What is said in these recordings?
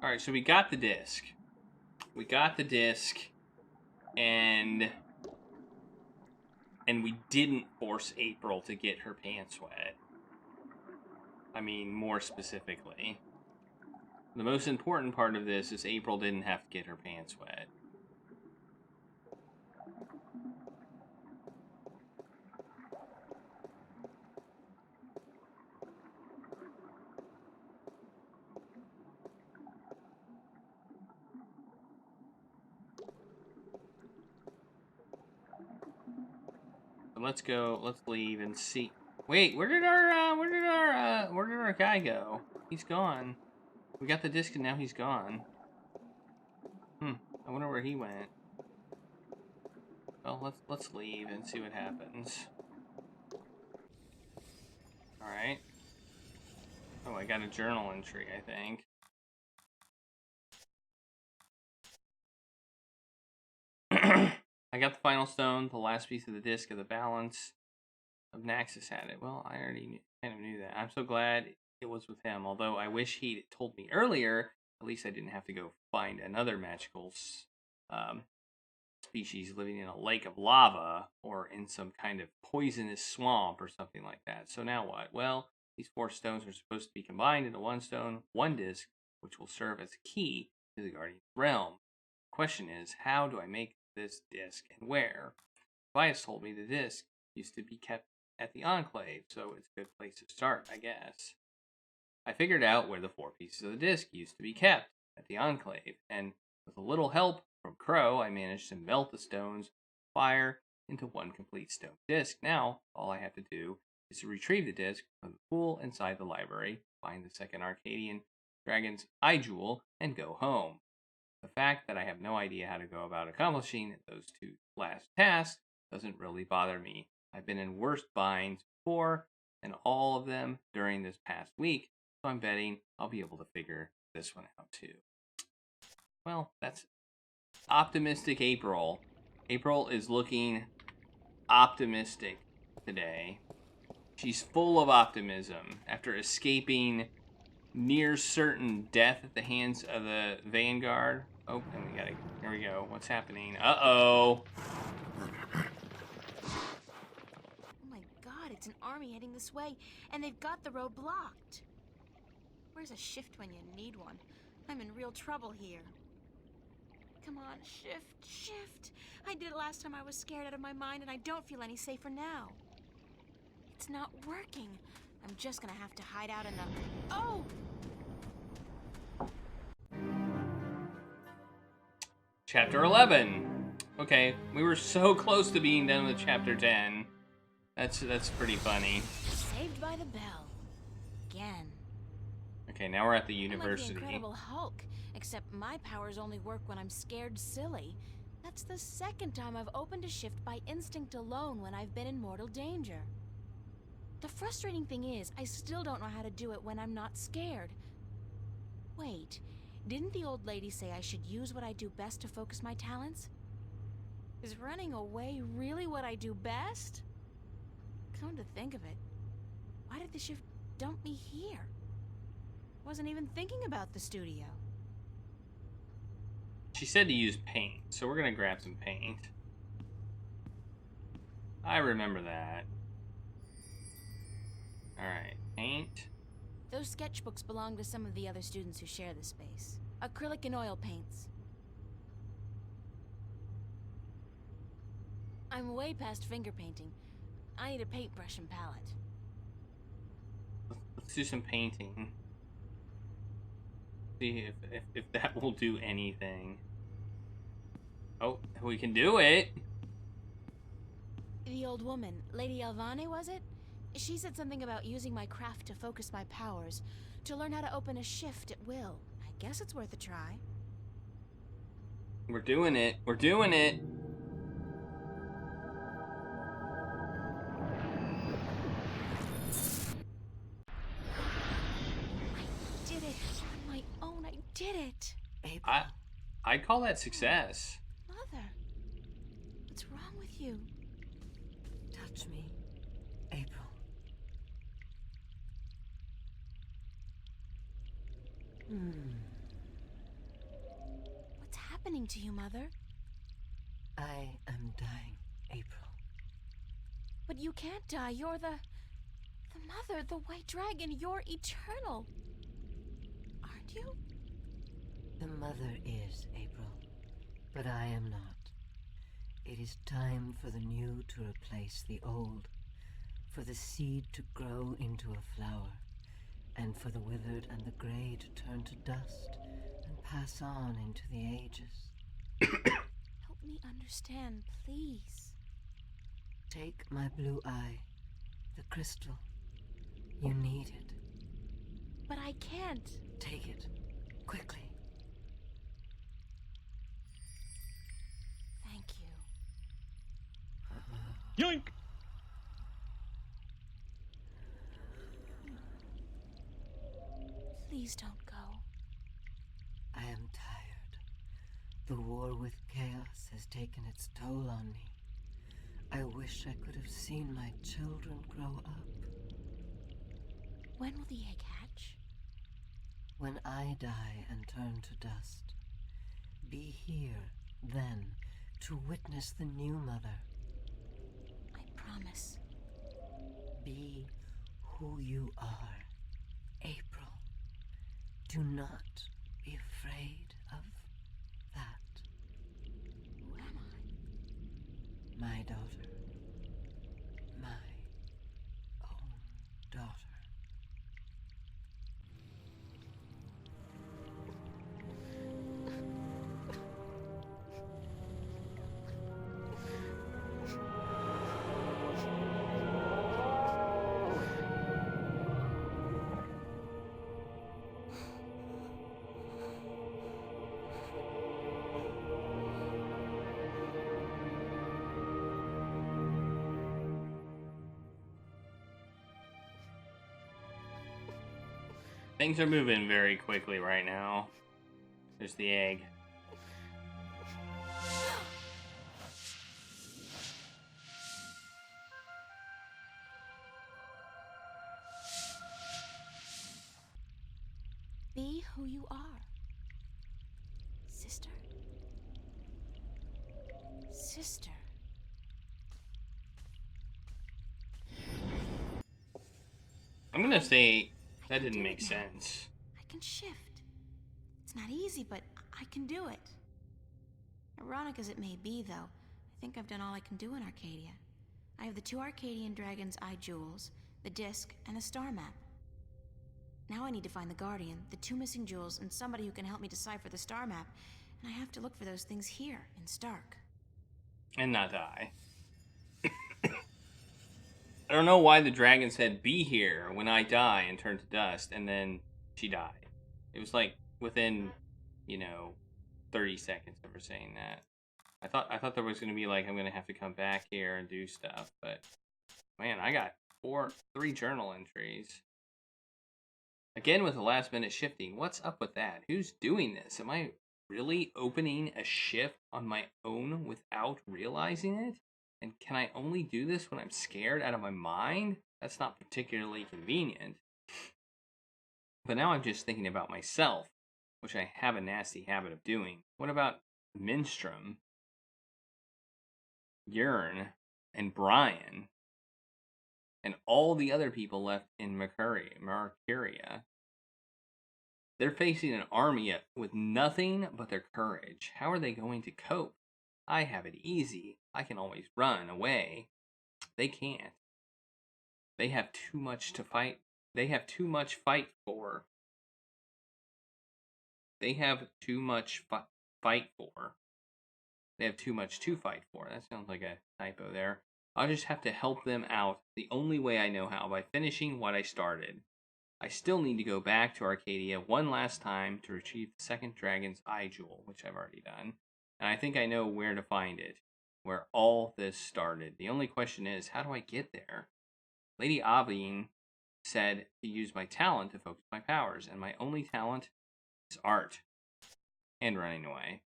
Alright, so we got the disc. We got the disc, and we didn't force April to get her pants wet. I mean, more specifically. The most important part of this is April didn't have to get her pants wet. So let's go. Let's leave and see. Wait, where did our guy go? He's gone. We got the disc and now he's gone. I wonder where he went. Well, let's leave and see what happens. All right. Oh, I got a journal entry, I think. I got the final stone, the last piece of the disc of the balance of Naxos had it. Well, I already kind of knew that. I'm so glad it was with him, although I wish he'd told me earlier. At least I didn't have to go find another magical species living in a lake of lava or in some kind of poisonous swamp or something like that. So now what? Well, these 4 stones are supposed to be combined into 1 stone, 1 disc, which will serve as a key to the Guardian realm. The question is, how do I make this disc and where? Tobias told me the disc used to be kept at the Enclave, so it's a good place to start, I guess. I figured out where the 4 pieces of the disc used to be kept, at the Enclave, and with a little help from Crow, I managed to melt the stones fire into 1 complete stone disc. Now, all I have to do is to retrieve the disc from the pool inside the library, find the second Arcadian Dragon's Eye Jewel, and go home. The fact that I have no idea how to go about accomplishing those 2 last tasks doesn't really bother me. I've been in worse binds before, and all of them during this past week, so I'm betting I'll be able to figure this one out too. Well, that's optimistic April. April is looking optimistic today. She's full of optimism after escaping near certain death at the hands of the Vanguard. Oh, and here we go. What's happening? Uh-oh. Oh my god, it's an army heading this way, and they've got the road blocked. Where's a shift when you need one? I'm in real trouble here. Come on, shift. I did it last time I was scared out of my mind, and I don't feel any safer now. It's not working. I'm just gonna have to hide out in the... Oh! Chapter 11. Okay, we were so close to being done with Chapter 10. That's pretty funny. Saved by the bell. Again. Okay, now we're at the university. I'm like the Incredible Hulk, except my powers only work when I'm scared silly. That's the second time I've opened a shift by instinct alone when I've been in mortal danger. The frustrating thing is, I still don't know how to do it when I'm not scared. Wait, didn't the old lady say I should use what I do best to focus my talents? Is running away really what I do best? Come to think of it, why did the shift dump me here? Wasn't even thinking about the studio. She said to use paint, so we're gonna grab some paint. I remember that. Alright, paint. Those sketchbooks belong to some of the other students who share the space. Acrylic and oil paints. I'm way past finger painting. I need a paintbrush and palette. Let's do some painting. See if that will do anything. Oh, we can do it! The old woman, Lady Alvane, was it? She said something about using my craft to focus my powers, to learn how to open a shift at will. I guess it's worth a try. We're doing it. We're doing it. I did it. On my own, I did it. April. I call that success. Mother, what's wrong with you? Touch me, April. happening to you, Mother? I am dying, April. But you can't die. You're the Mother, the White Dragon. You're eternal. Aren't you? The mother is, April, but I am not. It is time for the new to replace the old, for the seed to grow into a flower, and for the withered and the gray to turn to dust and pass on into the ages. Help me understand, please. Take my blue eye, the crystal. You need it. But I can't. Take it, quickly. Thank you. Yoink! Please don't go. I am tired. The war with chaos has taken its toll on me. I wish I could have seen my children grow up. When will the egg hatch? When I die and turn to dust, be here then to witness the new mother. I promise. Be who you are, April. Do not be afraid of that. Who am I? My daughter. My own daughter. Things are moving very quickly right now. There's the egg. Be who you are. Sister. Sister. I'm gonna say I that can didn't do make it now. sense. I can shift. It's not easy, but I can do it. Ironic as it may be, though, I think I've done all I can do in Arcadia. I have the 2 Arcadian Dragon's Eye jewels, the disc, and the star map. Now I need to find the Guardian, the 2 missing jewels, and somebody who can help me decipher the star map. And I have to look for those things here, in Stark. And not die. I don't know why the dragon said, "Be here when I die and turn to dust," and then she died. It was like within, 30 seconds of her saying that. I thought there was gonna be like, I'm gonna have to come back here and do stuff, but man, I got 3 journal entries. Again with the last minute shifting. What's up with that? Who's doing this? Am I really opening a shift on my own without realizing it? And can I only do this when I'm scared out of my mind? That's not particularly convenient. But now I'm just thinking about myself, which I have a nasty habit of doing. What about Minstrom, Yearn, and Brian, and all the other people left in Mercuria? They're facing an army with nothing but their courage. How are they going to cope? I have it easy. I can always run away. They can't. They have too much to fight. They have too much fight for. They have too much fight for. They have too much to fight for. That sounds like a typo there. I'll just have to help them out the only way I know how, by finishing what I started. I still need to go back to Arcadia one last time to retrieve the 2nd Dragon's Eye Jewel, which I've already done. And I think I know where to find it, where all this started. The only question is, how do I get there? Lady Avine said to use my talent to focus my powers, and my only talent is art and running away.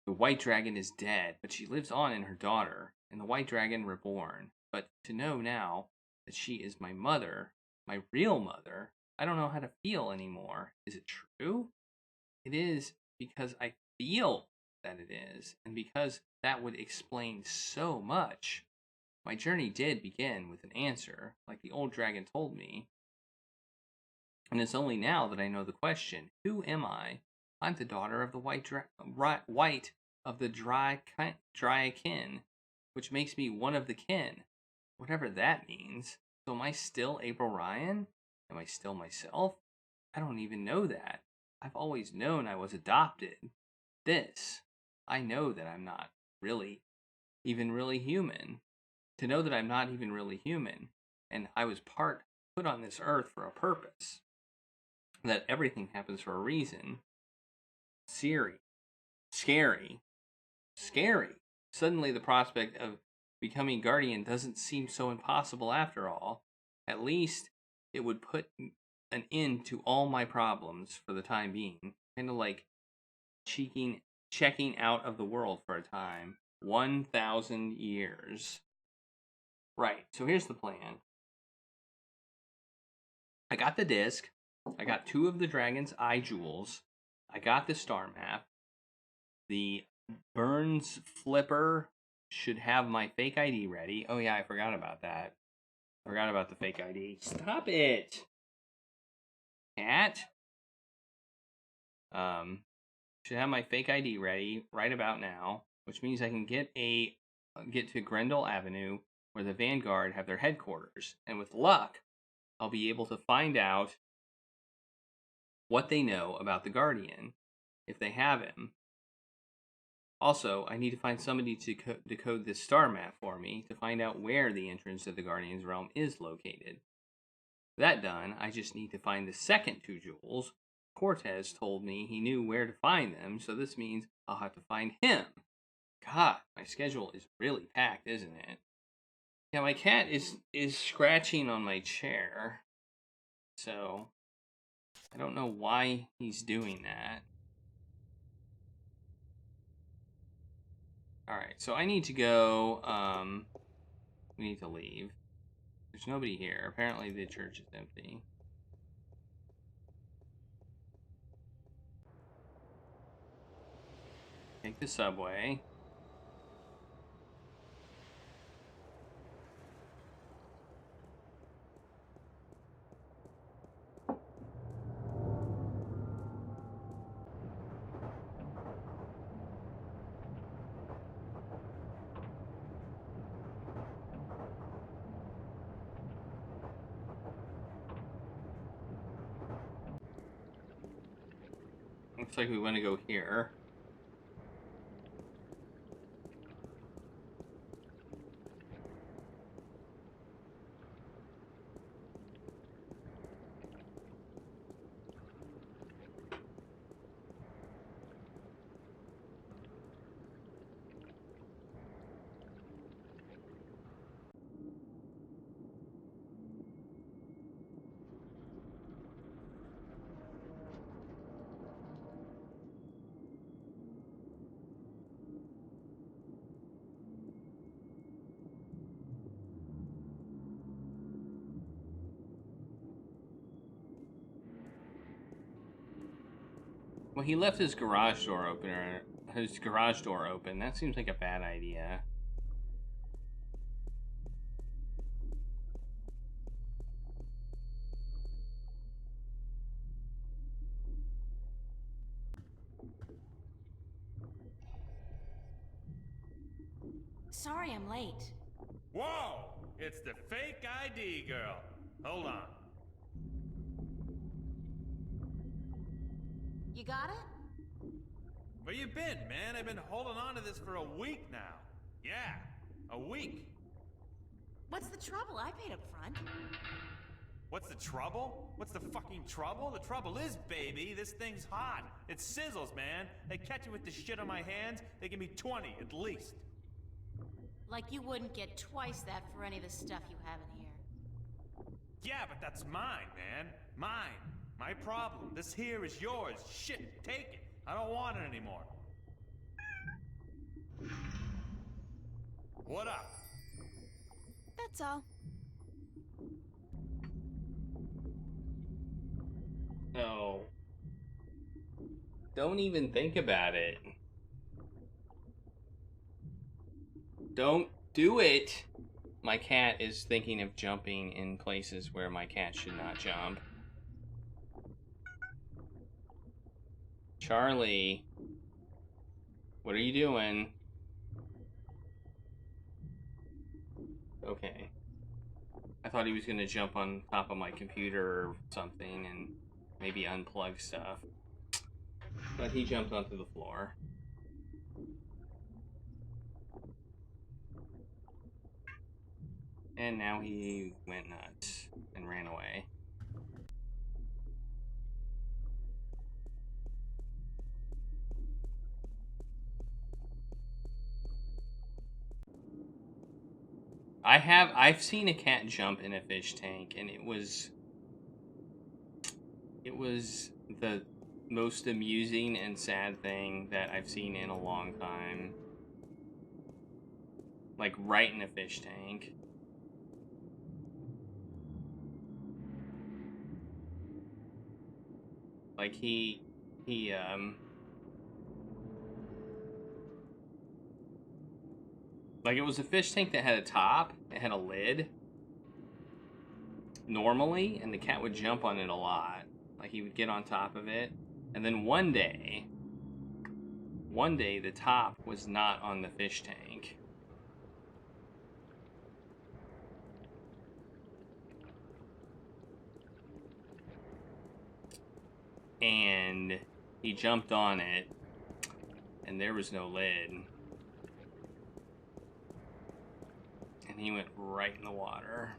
The White Dragon is dead, but she lives on in her daughter, and the White Dragon reborn. But to know now that she is my mother, my real mother, I don't know how to feel anymore. Is it true? It is, because I feel that it is, and because that would explain so much, my journey did begin with an answer, like the old dragon told me. And it's only now that I know the question: who am I? I'm the daughter of the white of the Dryakin, which makes me one of the kin, whatever that means. So am I still April Ryan? Am I still myself? I don't even know that. I've always known I was adopted. I know that I'm not really human. To know that I'm not even really human, and I was put on this earth for a purpose, that everything happens for a reason. Scary. Suddenly the prospect of becoming guardian doesn't seem so impossible after all. At least it would put an end to all my problems for the time being. Kind of like checking out of the world for a time. 1,000 years. Right, so here's the plan. I got the disc. I got 2 of the dragon's eye jewels. I got the star map. The Burns flipper should have my fake ID ready. Oh yeah, I forgot about that. I forgot about the fake ID. Stop it! Cat? Should have my fake ID ready right about now, which means I can get to Grendel Avenue, where the Vanguard have their headquarters, and with luck, I'll be able to find out what they know about the Guardian, if they have him. Also, I need to find somebody to decode this star map for me to find out where the entrance to the Guardian's realm is located. That done, I just need to find the second 2 jewels. Cortez told me he knew where to find them, so this means I'll have to find him. God, my schedule is really packed, isn't it? Yeah, my cat is scratching on my chair, so I don't know why he's doing that. Alright, so I need to go, we need to leave. There's nobody here. Apparently the church is empty. Take the subway. Looks like we want to go here. Well, he left his garage door open. That seems like a bad idea. Sorry I'm late. Whoa! It's the fake ID girl. Hold on. You got it? Where you been, man? I've been holding on to this for a week now. Yeah, a week. What's the trouble? I paid up front. What's the trouble? What's the fucking trouble? The trouble is, baby, this thing's hot. It sizzles, man. They catch me with the shit on my hands, they give me 20 at least. Like you wouldn't get twice that for any of the stuff you have in here. Yeah, but that's mine, man. Mine. My problem. This here is yours. Shit, take it. I don't want it anymore. What up? That's all. No. Don't even think about it. Don't do it. My cat is thinking of jumping in places where my cat should not jump. Charlie, what are you doing? Okay. I thought he was gonna jump on top of my computer or something and maybe unplug stuff. But he jumped onto the floor. And now he went nuts and ran away. I've seen a cat jump in a fish tank, and it was the most amusing and sad thing that I've seen in a long time. Like right in a fish tank. Like like it was a fish tank that had a top, it had a lid normally, and the cat would jump on it a lot. Like he would get on top of it, and then one day the top was not on the fish tank. And he jumped on it, and there was no lid. And he went right in the water.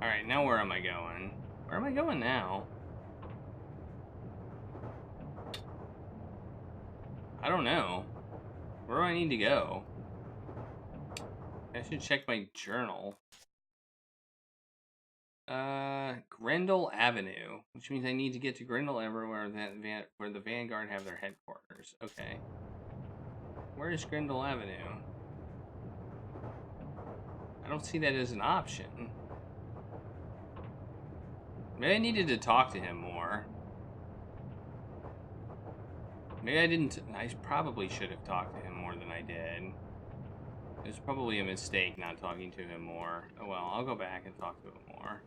Alright, now where am I going? Where am I going now? I don't know. Where do I need to go? I should check my journal. Grendel Avenue, which means I need to get to Grendel everywhere where the Vanguard have their headquarters. Okay. Where is Grendel Avenue? I don't see that as an option. Maybe I needed to talk to him more. Maybe I didn't. I probably should have talked to him more than I did. It was probably a mistake not talking to him more. Oh well, I'll go back and talk to him more.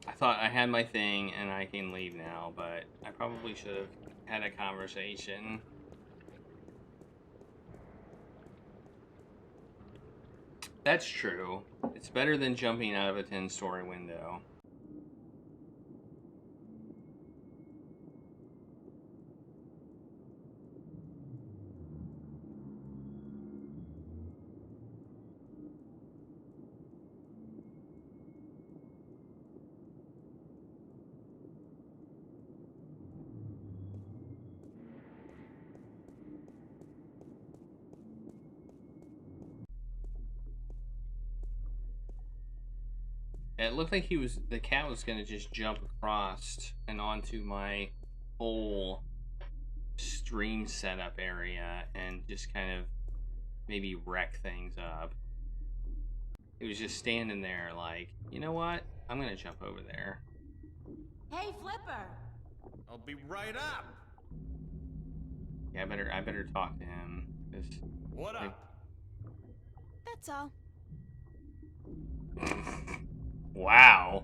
I thought I had my thing and I can leave now, but I probably should have had a conversation. That's true. It's better than jumping out of a 10-story window. It looked like the cat was gonna just jump across and onto my whole stream setup area and just kind of maybe wreck things up. It was just standing there like, you know what? I'm gonna jump over there. Hey, Flipper! I'll be right up. Yeah, I better talk to him. What up? That's all. Wow,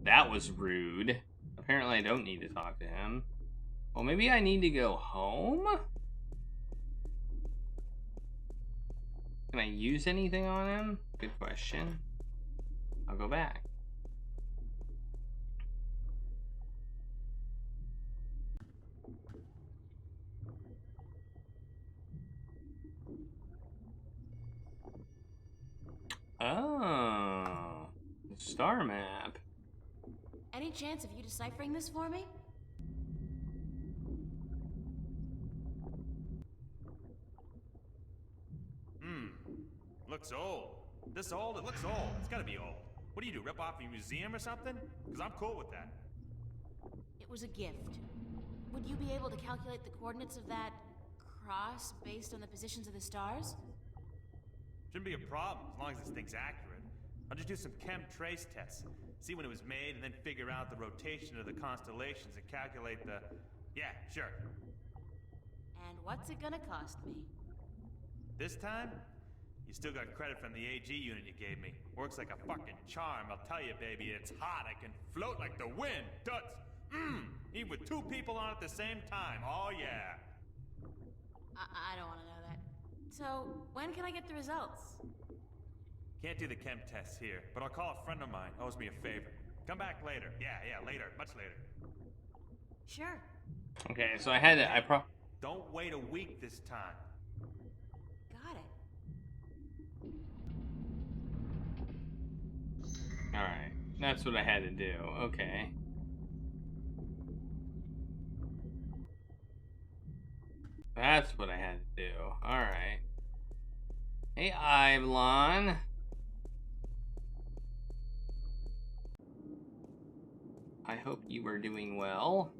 that was rude. Apparently I don't need to talk to him. Well, maybe I need to go home? Can I use anything on him? Good question. I'll go back. Oh, the star map. Any chance of you deciphering this for me? Looks old. This old? It looks old. It's gotta be old. What do you do, rip off a museum or something? Because I'm cool with that. It was a gift. Would you be able to calculate the coordinates of that cross based on the positions of the stars? Shouldn't be a problem as long as this thing's accurate. I'll just do some chem trace tests, see when it was made, and then figure out the rotation of the constellations and calculate the... Yeah, sure. And what's it gonna cost me? This time, you still got credit from the AG unit you gave me. Works like a fucking charm, I'll tell you, baby. It's hot. I can float like the wind. Tuts. Even with 2 people on at the same time. Oh, yeah. I don't want to know that. So, when can I get the results? Can't do the chem tests here, but I'll call a friend of mine. Owes me a favor. Come back later. Yeah, later. Much later. Sure. Okay, so I had to, Don't wait a week this time. Got it. Alright, that's what I had to do. Okay. That's what I had to do. Alright. Hey, Ivlon. I hope you are doing well.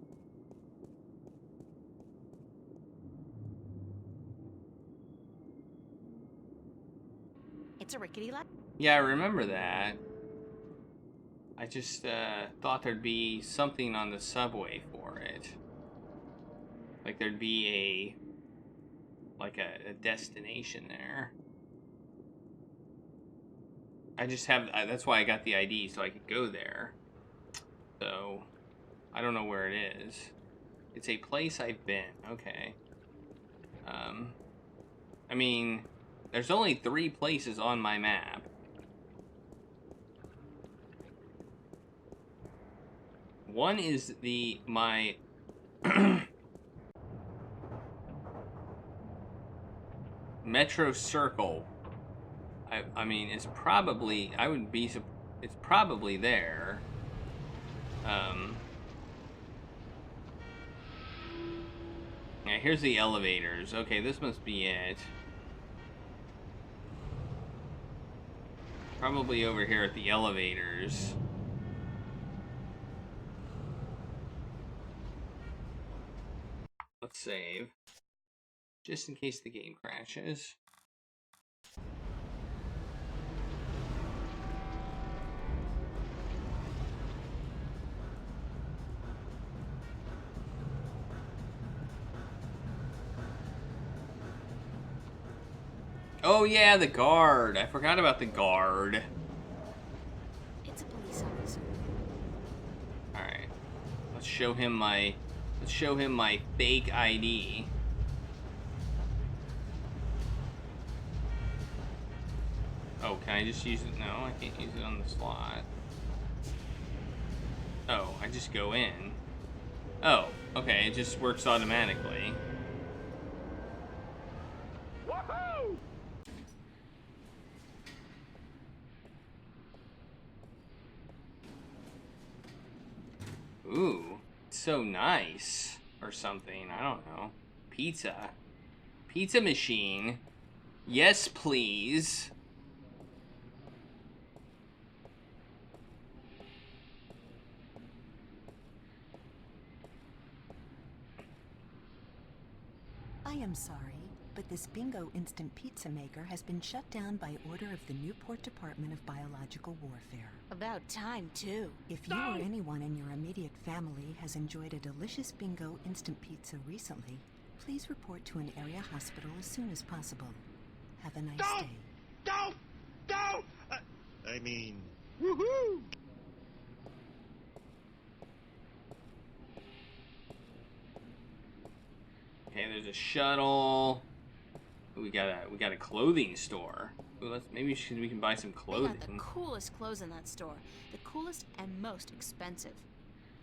It's a rickety ladder. Yeah, I remember that. I just thought there'd be something on the subway for it. Like there'd be a destination there. I just have, that's why I got the ID, so I could go there. So, I don't know where it is. It's a place I've been, okay. I mean, there's only 3 places on my map. One is my Metro Circle. I mean, it's probably, it's probably there. Yeah, here's the elevators. Okay, this must be it. Probably over here at the elevators. Let's save. Just in case the game crashes. Oh yeah, the guard. I forgot about the guard. It's a police officer. Alright. Let's show him my fake ID. Oh, can I just use it? No, I can't use it on the slot. Oh, I just go in. Oh, okay, it just works automatically. Woohoo! Ooh, it's so nice. Or something, I don't know. Pizza. Pizza machine. Yes, please. I am sorry, but this Bingo Instant Pizza Maker has been shut down by order of the Newport Department of Biological Warfare. About time, too. If you or anyone in your immediate family has enjoyed a delicious Bingo Instant Pizza recently, please report to an area hospital as soon as possible. Have a nice day. Don't! I mean, woohoo! Okay, there's a shuttle. We got a clothing store. Ooh, maybe we can buy some They clothing. got the coolest clothes in that store. The coolest and most expensive.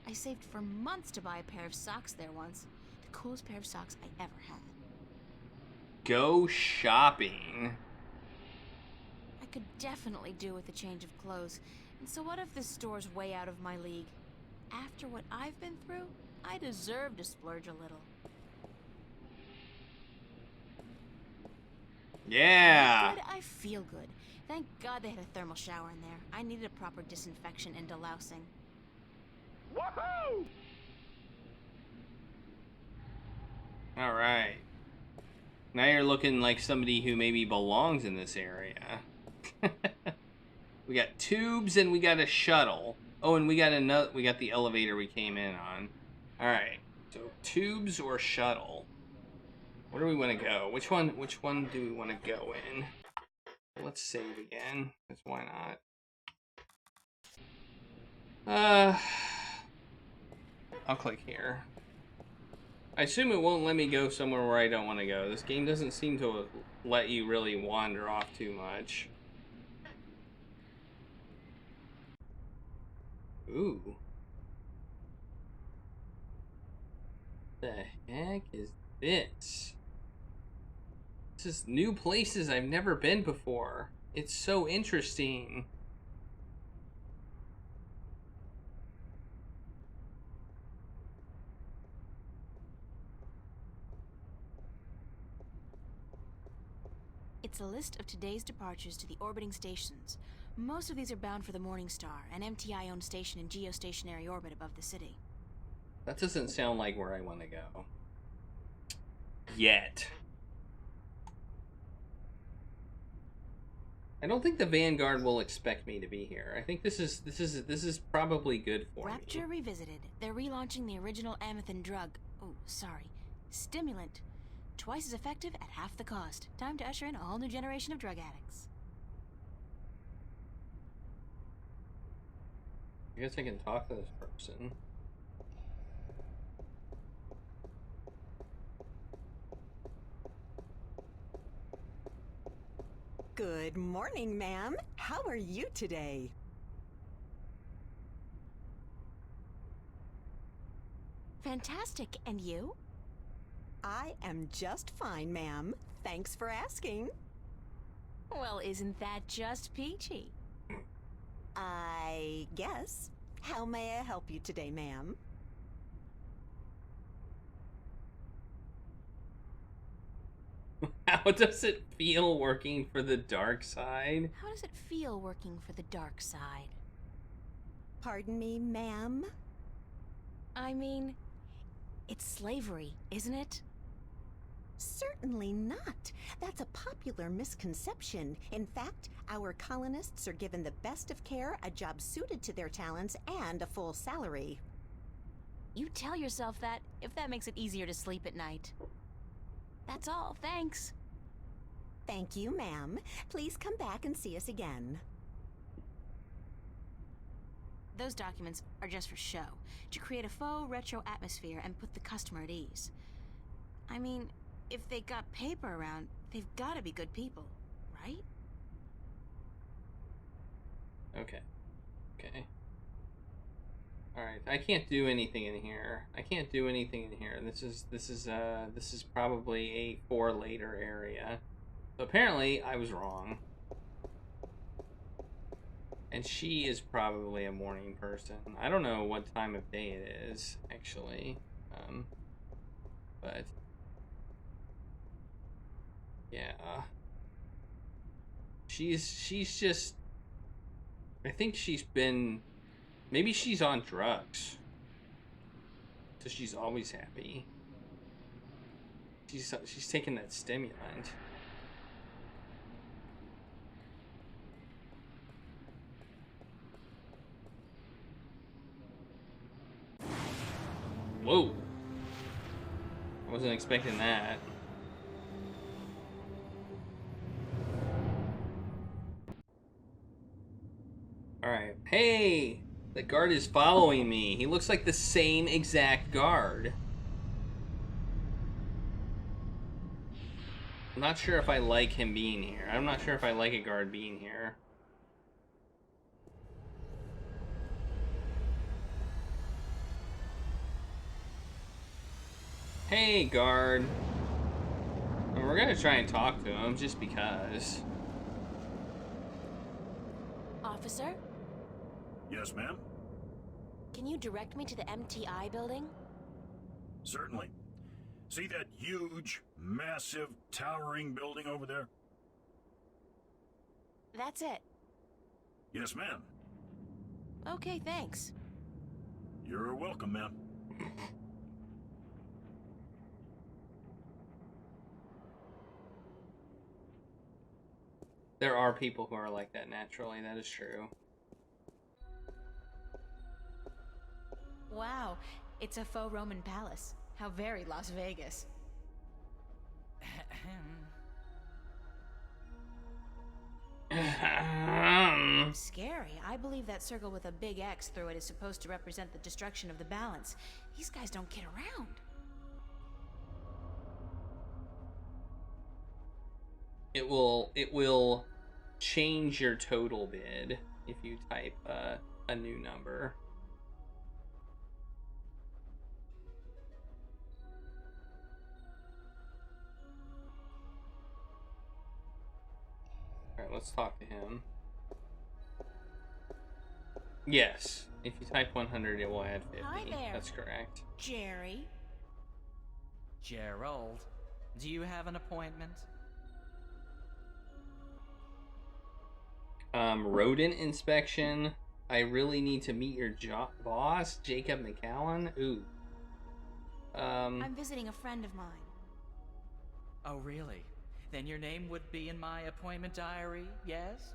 I saved for months to buy a pair of socks there once. The coolest pair of socks I ever had. Go shopping. I could definitely do with a change of clothes. And so what if this store's way out of my league? After what I've been through, I deserve to splurge a little. Yeah. Good, I feel good. Thank God they had a thermal shower in there. I needed a proper disinfection and delousing. Woohoo! All right. Now you're looking like somebody who maybe belongs in this area. We got tubes and we got a shuttle. Oh, and we got the elevator we came in on. Alright. So tubes or shuttle? Where do we want to go? Which one do we want to go in? Let's save again, because why not? I'll click here. I assume it won't let me go somewhere where I don't want to go. This game doesn't seem to let you really wander off too much. Ooh. The heck is this? This is new places I've never been before. It's so interesting. It's a list of today's departures to the orbiting stations. Most of these are bound for the Morningstar, an MTI-owned station in geostationary orbit above the city. That doesn't sound like where I want to go. Yet. I don't think the Vanguard will expect me to be here. I think this is probably good for Rapture me. Revisited. They're relaunching the original Amethyst drug. Oh, sorry. Stimulant. Twice as effective at half the cost. Time to usher in a whole new generation of drug addicts. I guess I can talk to this person. Good morning, ma'am. How are you today? Fantastic. And you? I am just fine, ma'am. Thanks for asking. Well, isn't that just peachy? I guess. How may I help you today, ma'am? How does it feel working for the dark side? How does it feel working for the dark side? Pardon me, ma'am? I mean, it's slavery, isn't it? Certainly not. That's a popular misconception. In fact, our colonists are given the best of care, a job suited to their talents, and a full salary. You tell yourself that if that makes it easier to sleep at night. That's all, thanks. Thank you, ma'am. Please come back and see us again. Those documents are just for show, to create a faux retro atmosphere and put the customer at ease. I mean, if they got paper around, they've got to be good people, right? Okay. Okay. Alright, I can't do anything in here. I can't do anything in here. This is probably a for later area. So apparently I was wrong. And she is probably a morning person. I don't know what time of day it is, actually. But yeah. She's just, I think she's been, maybe she's on drugs. So she's always happy. She's taking that stimulant. Whoa. I wasn't expecting that. Alright. Hey! The guard is following me. He looks like the same exact guard. I'm not sure if I like him being here. I'm not sure if I like a guard being here. Hey, guard. And we're gonna try and talk to him just because. Officer, Yes, ma'am? can you direct me to the MTI building? Certainly. See that huge, massive, towering building over there? That's it. Yes, ma'am. Okay, thanks. You're welcome, ma'am. Whoa. There are people who are like that naturally, that is true. Wow, it's a faux Roman palace. How very Las Vegas. Scary. I believe that circle with a big X through it is supposed to represent the destruction of the balance. These guys don't kid around. It will change your total bid if you type a new number. Alright, let's talk to him. Yes, if you type 100, it will add 50. Hi there. That's correct. Jerry? Gerald, do you have an appointment? Rodent inspection. I really need to meet your boss, Jacob McAllen. Ooh. I'm visiting a friend of mine. Oh, really? Then your name would be in my appointment diary, yes?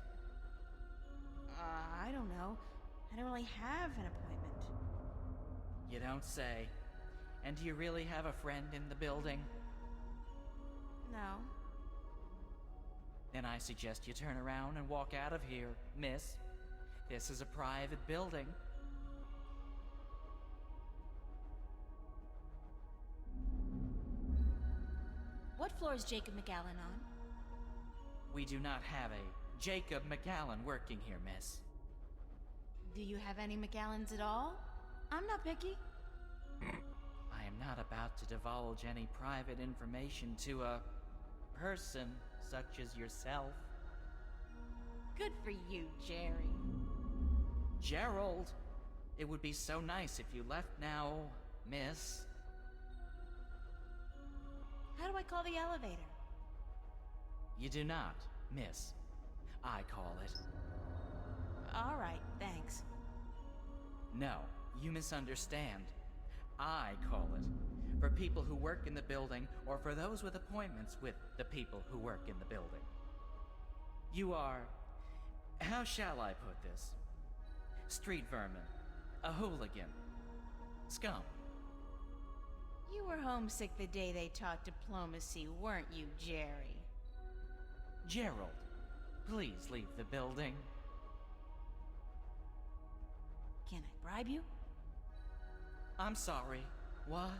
I don't know. I don't really have an appointment. You don't say. And do you really have a friend in the building? No. Then I suggest you turn around and walk out of here, miss. This is a private building. What floor is Jacob McAllen on? We do not have a Jacob McAllen working here, miss. Do you have any McAllens at all? I'm not picky. I am not about to divulge any private information to a person such as yourself. Good for you, Jerry. Gerald, it would be so nice if you left now, miss. How do I call the elevator? You do not, miss. I call it. All right, thanks. No, you misunderstand. I call it. For people who work in the building, or for those with appointments with the people who work in the building. You are... how shall I put this? Street vermin. A hooligan. Scum. You were homesick the day they taught diplomacy, weren't you, Jerry? Gerald, please leave the building. Can I bribe you? I'm sorry. What?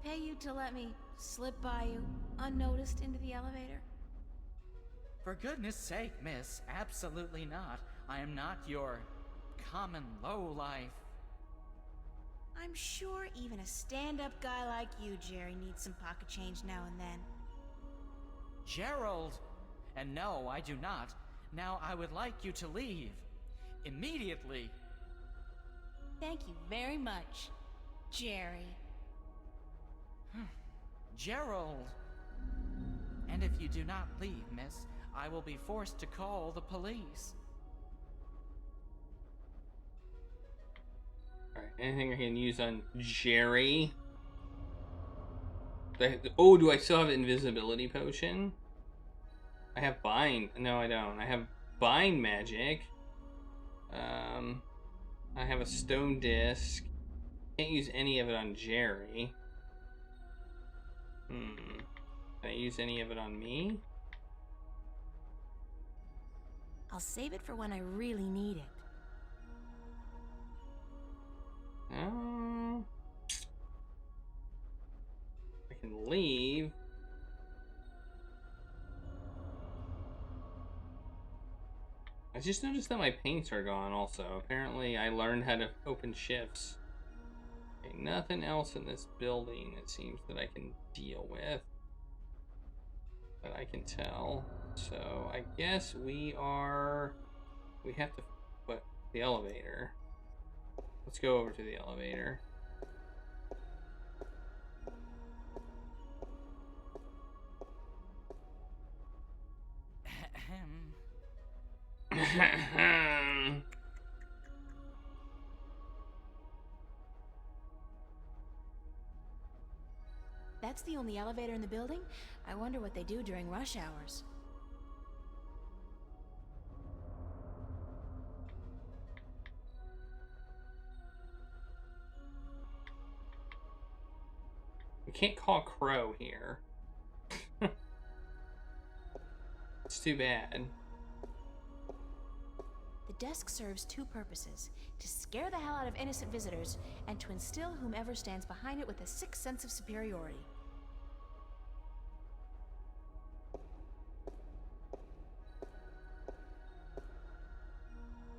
Pay you to let me slip by you, unnoticed, into the elevator? For goodness sake, miss, absolutely not. I am not your common lowlife. I'm sure even a stand-up guy like you, Jerry, needs some pocket change now and then. Gerald! And no, I do not. Now I would like you to leave. Immediately. Thank you very much, Jerry. Gerald! And if you do not leave, miss, I will be forced to call the police. Alright, anything I can use on Jerry? Oh, do I still have invisibility potion? I have bind. No, I don't. I have bind magic. I have a stone disc. Can't use any of it on Jerry. Can I use any of it on me? I'll save it for when I really need it. I can leave. I just noticed that my paints are gone also. Apparently I learned how to open shifts. Okay, nothing else in this building it seems that I can deal with. That I can tell. So I guess we have to put the elevator. Let's go over to the elevator. That's the only elevator in the building? I wonder what they do during rush hours. We can't call Crow here. It's too bad. The desk serves two purposes: to scare the hell out of innocent visitors, and to instill whomever stands behind it with a sick sense of superiority.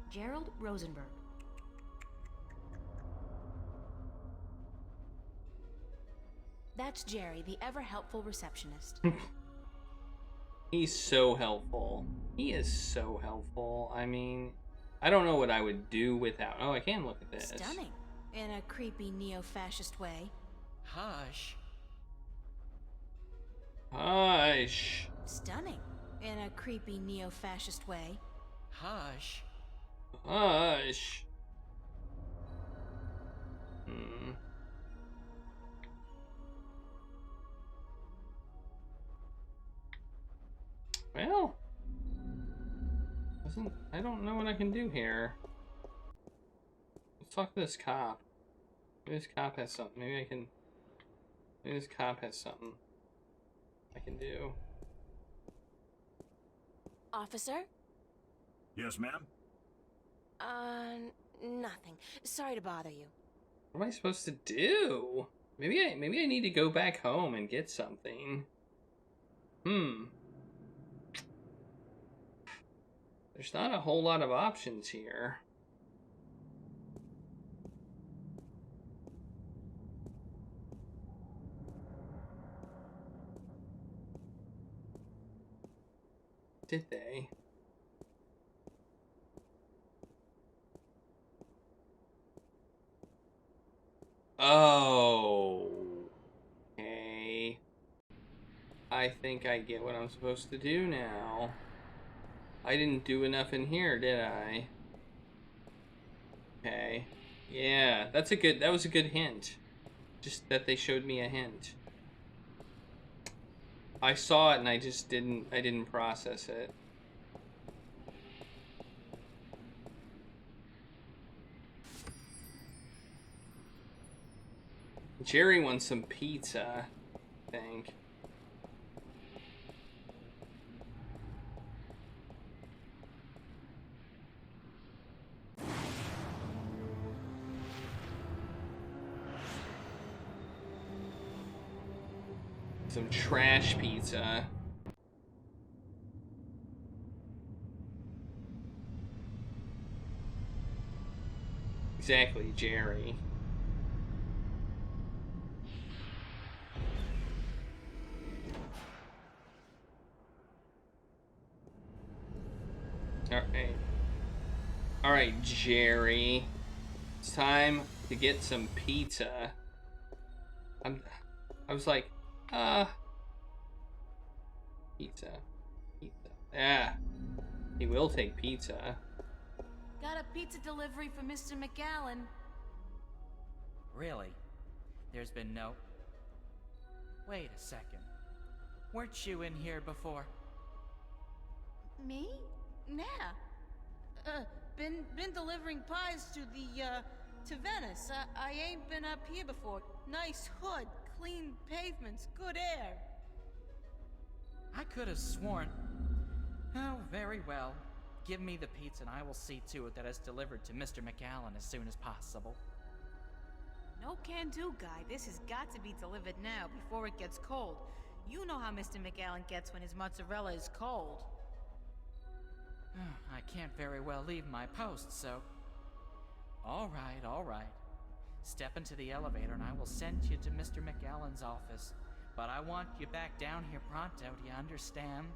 Gerald Rosenberg. That's Jerry, the ever-helpful receptionist. He's so helpful. He is so helpful. I mean, I don't know what I would do without... Oh, I can look at this. Stunning. In a creepy neo-fascist way. Hush. Hush. Stunning. In a creepy neo-fascist way. Hush. Hush. Hmm. Well, I don't know what I can do here. Let's talk to this cop. Maybe this cop has something. Maybe this cop has something I can do. Officer? Yes, ma'am? Nothing. Sorry to bother you. What am I supposed to do? Maybe I need to go back home and get something. There's not a whole lot of options here. Did they? Oh. Okay. I think I get what I'm supposed to do now. I didn't do enough in here, did I? Okay. Yeah, that was a good hint. Just that they showed me a hint. I saw it and I didn't process it. Jerry wants some pizza, I think. Some trash pizza. Exactly, Jerry. Alright, Jerry. It's time to get some pizza. I was like, pizza. Yeah. He will take pizza. Got a pizza delivery for Mr. McAllen. Really? There's been no... Wait a second. Weren't you in here before? Me? Nah. Been delivering pies to Venice. I ain't been up here before. Nice hood, clean pavements, good air. I could have sworn... Oh, very well. Give me the pizza and I will see to it that it's delivered to Mr. McAllen as soon as possible. No can do, guy. This has got to be delivered now before it gets cold. You know how Mr. McAllen gets when his mozzarella is cold. I can't very well leave my post, so... All right. Step into the elevator and I will send you to Mr. McAllen's office. But I want you back down here pronto, do you understand?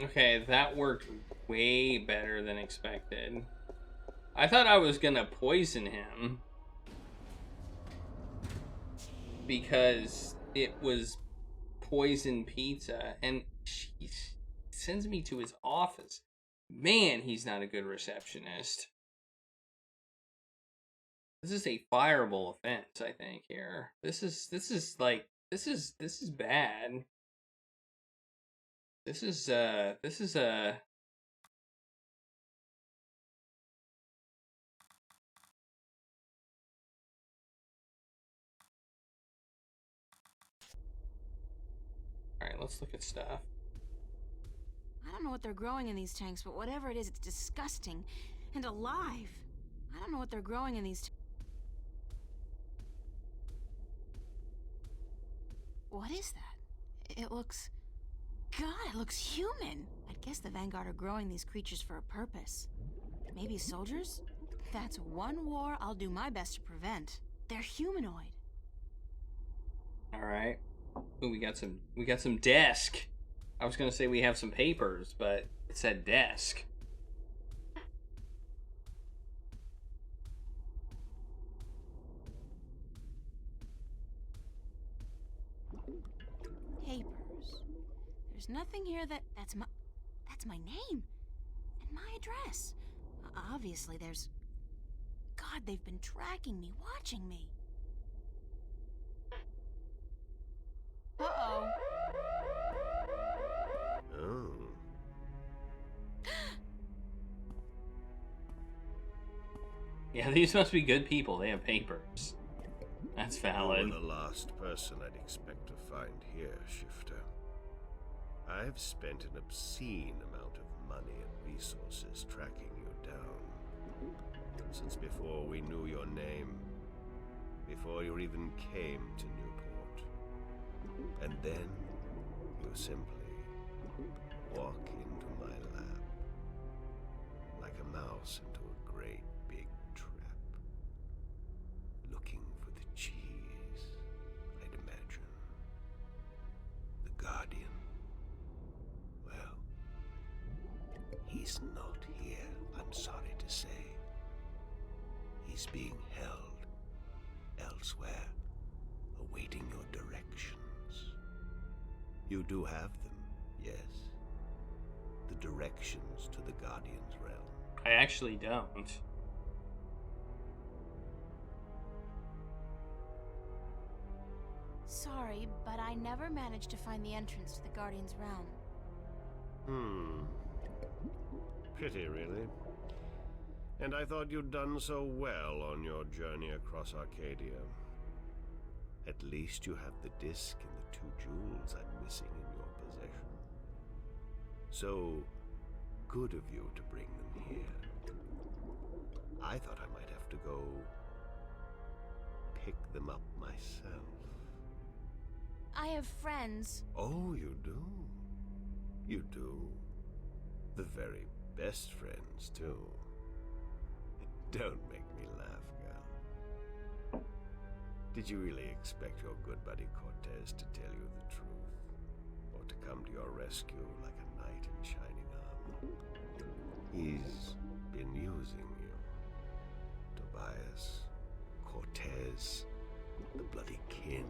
Okay, that worked way better than expected. I thought I was gonna poison him because it was poison pizza, and she sends me to his office. Man, he's not a good receptionist. This is a fireable offense, I think, here. This is bad. This is let's look at stuff. I don't know what they're growing in these tanks, but whatever it is, it's disgusting and alive. I don't know what they're growing in these. What is that? It looks. God, it looks human. I guess the Vanguard are growing these creatures for a purpose. Maybe soldiers? That's one war I'll do my best to prevent. They're humanoid. All right. Ooh, we got some desk. I was gonna say we have some papers, but it said desk. Papers. There's nothing here that's my name and my address. Obviously there's. God, they've been tracking me, watching me. Uh-oh. Oh. Yeah, these must be good people. They have papers. That's valid. You were the last person I'd expect to find here, Shifter. I've spent an obscene amount of money and resources tracking you down. Since before we knew your name. Before you even came to Newport. And then, you simply walk into my lap. Like a mouse into a great big trap. Looking for the cheese, I'd imagine. The Guardian. Well, he's not here, I'm sorry to say. He's being held elsewhere, awaiting your directions. You do have them, yes. The directions to the Guardian's realm. I actually don't. Sorry, but I never managed to find the entrance to the Guardian's realm. Pity, really. And I thought you'd done so well on your journey across Arcadia. At least you have the disc and the 2 jewels I'm missing in your possession. So good of you to bring them here. I thought I might have to go pick them up myself. I have friends. Oh, you do? You do. The very best friends, too. Don't make me laugh, gal. Did you really expect your good buddy Cortez to tell you the truth? Or to come to your rescue like a knight in shining armor? He's been using you. Tobias, Cortez, the bloody kin,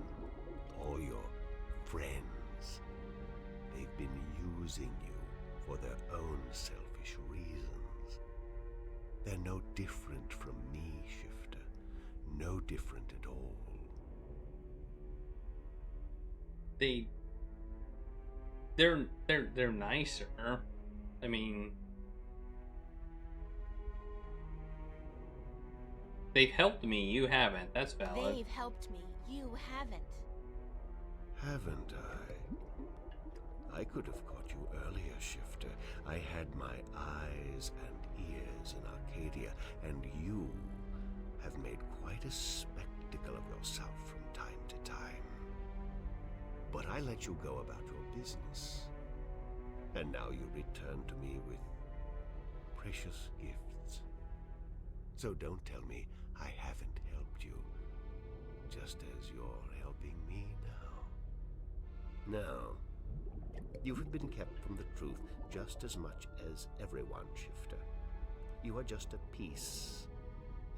all your friends. They've been using you for their own selfish reasons. They're no different from me, Shifter. No different at all. They're nicer. I mean, they've helped me. You haven't. That's valid. They've helped me. You haven't. Haven't I? I could have caught you earlier, Shifter. I had my eyes and ears in Arcadia, and you have made quite a spectacle of yourself from time to time. But I let you go about your business. And now you return to me with precious gifts. So don't tell me I haven't helped you, just as you're helping me now. Now, you have been kept from the truth just as much as everyone, Shifter. You are just a piece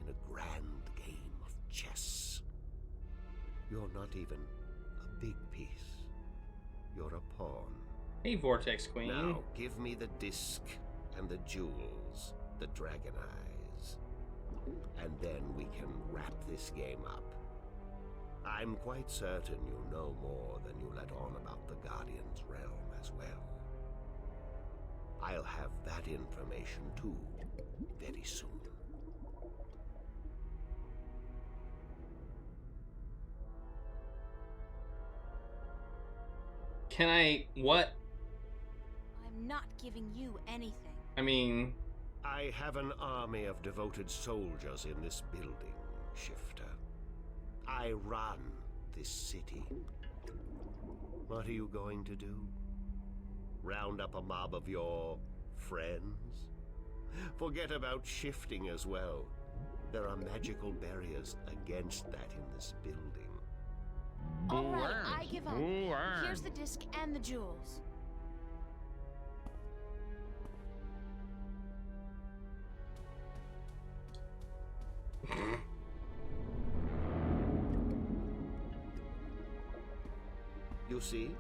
in a grand game of chess. You're not even a big piece. You're a pawn. Hey, Vortex Queen. Now, give me the disc and the jewels, the dragon eyes, and then we can wrap this game up. I'm quite certain you know more than you let on about the Guardian's realm as well. I'll have that information too, very soon. Can I... What? I'm not giving you anything. I mean... I have an army of devoted soldiers in this building, Shifter. I run this city. What are you going to do? Round up a mob of your friends? Forget about shifting as well. There are magical barriers against that in this building. All right, I give up. Here's the disc and the jewels. You see,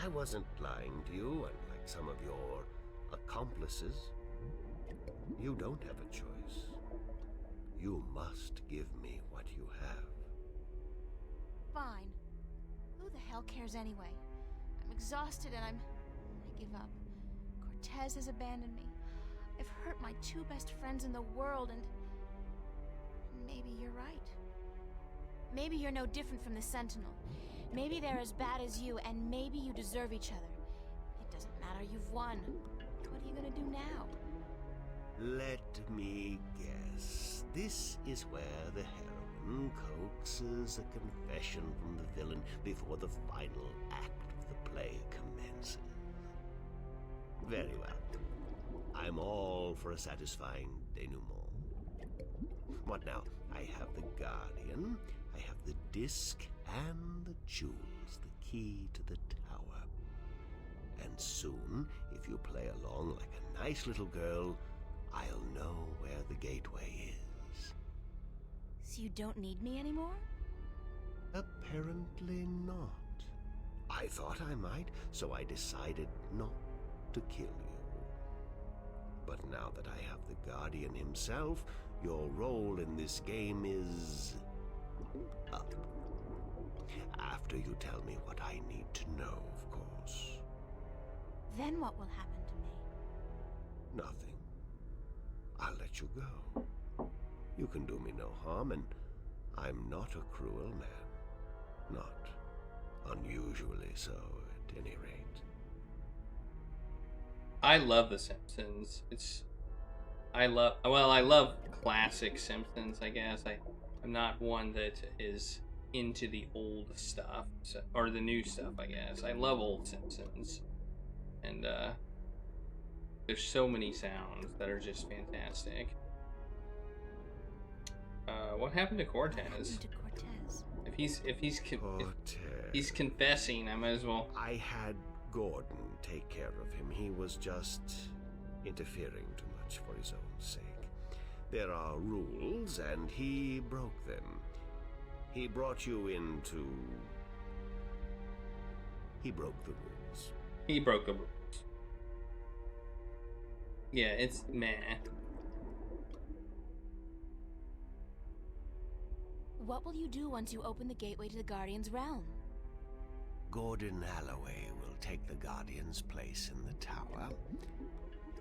I wasn't lying to you, unlike some of your accomplices. You don't have a choice. You must give me what you have. Fine. Who the hell cares anyway? I'm exhausted and I give up. Cortez has abandoned me. I've hurt my two best friends in the world and maybe you're right. Maybe you're no different from the Sentinel. Maybe they're as bad as you, and maybe you deserve each other. It doesn't matter, you've won. What are you gonna do now? Let me guess. This is where the heroine coaxes a confession from the villain before the final act of the play commences. Very well. I'm all for a satisfying denouement. What now? I have the Guardian, I have the disc, and the jewels, the key to the tower. And soon, if you play along like a nice little girl, I'll know where the gateway is. So you don't need me anymore? Apparently not. I thought I might, so I decided not to kill you. But now that I have the Guardian himself, your role in this game is up. After you tell me what I need to know, of course. Then what will happen to me? Nothing. I'll let you go. You can do me no harm, and I'm not a cruel man. Not unusually so, at any rate. I love The Simpsons. I love classic Simpsons, I guess. I'm not one that is into the old stuff, or the new stuff, I guess. I love old Simpsons. And, there's so many sounds that are just fantastic. What happened to Cortez? What happened to Cortez? If Cortez. he's confessing, I might as well. I had Gordon take care of him. He was just interfering too much for his own sake. There are rules, and he broke them. He brought you into... He broke the rules. He broke the rules. Yeah, it's meh. What will you do once you open the gateway to the Guardian's realm? Gordon Alloway will take the Guardian's place in the tower,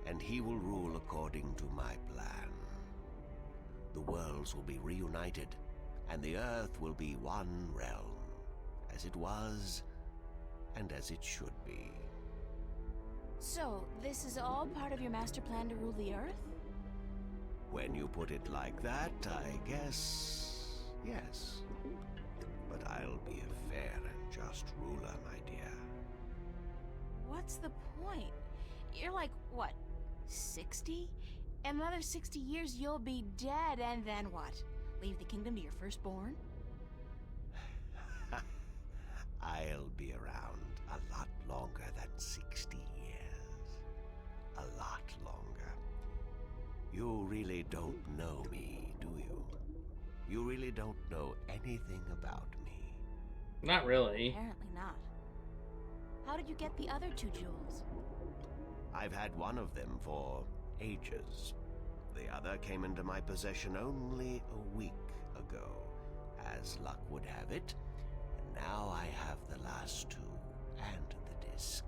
and he will rule according to my plan. The worlds will be reunited, and the Earth will be one realm, as it was, and as it should be. So, this is all part of your master plan to rule the Earth? When you put it like that, I guess, yes. But I'll be a fair and just ruler, my dear. What's the point? You're like, what, 60? In another 60 years, you'll be dead, and then what? Leave the kingdom to your firstborn? I'll be around a lot longer than 60 years. A lot longer. You really don't know me, do you? You really don't know anything about me. Not really. Apparently not. How did you get the other two jewels? I've had one of them for ages. The other came into my possession only a week ago, as luck would have it. And now I have the last two, and the disc.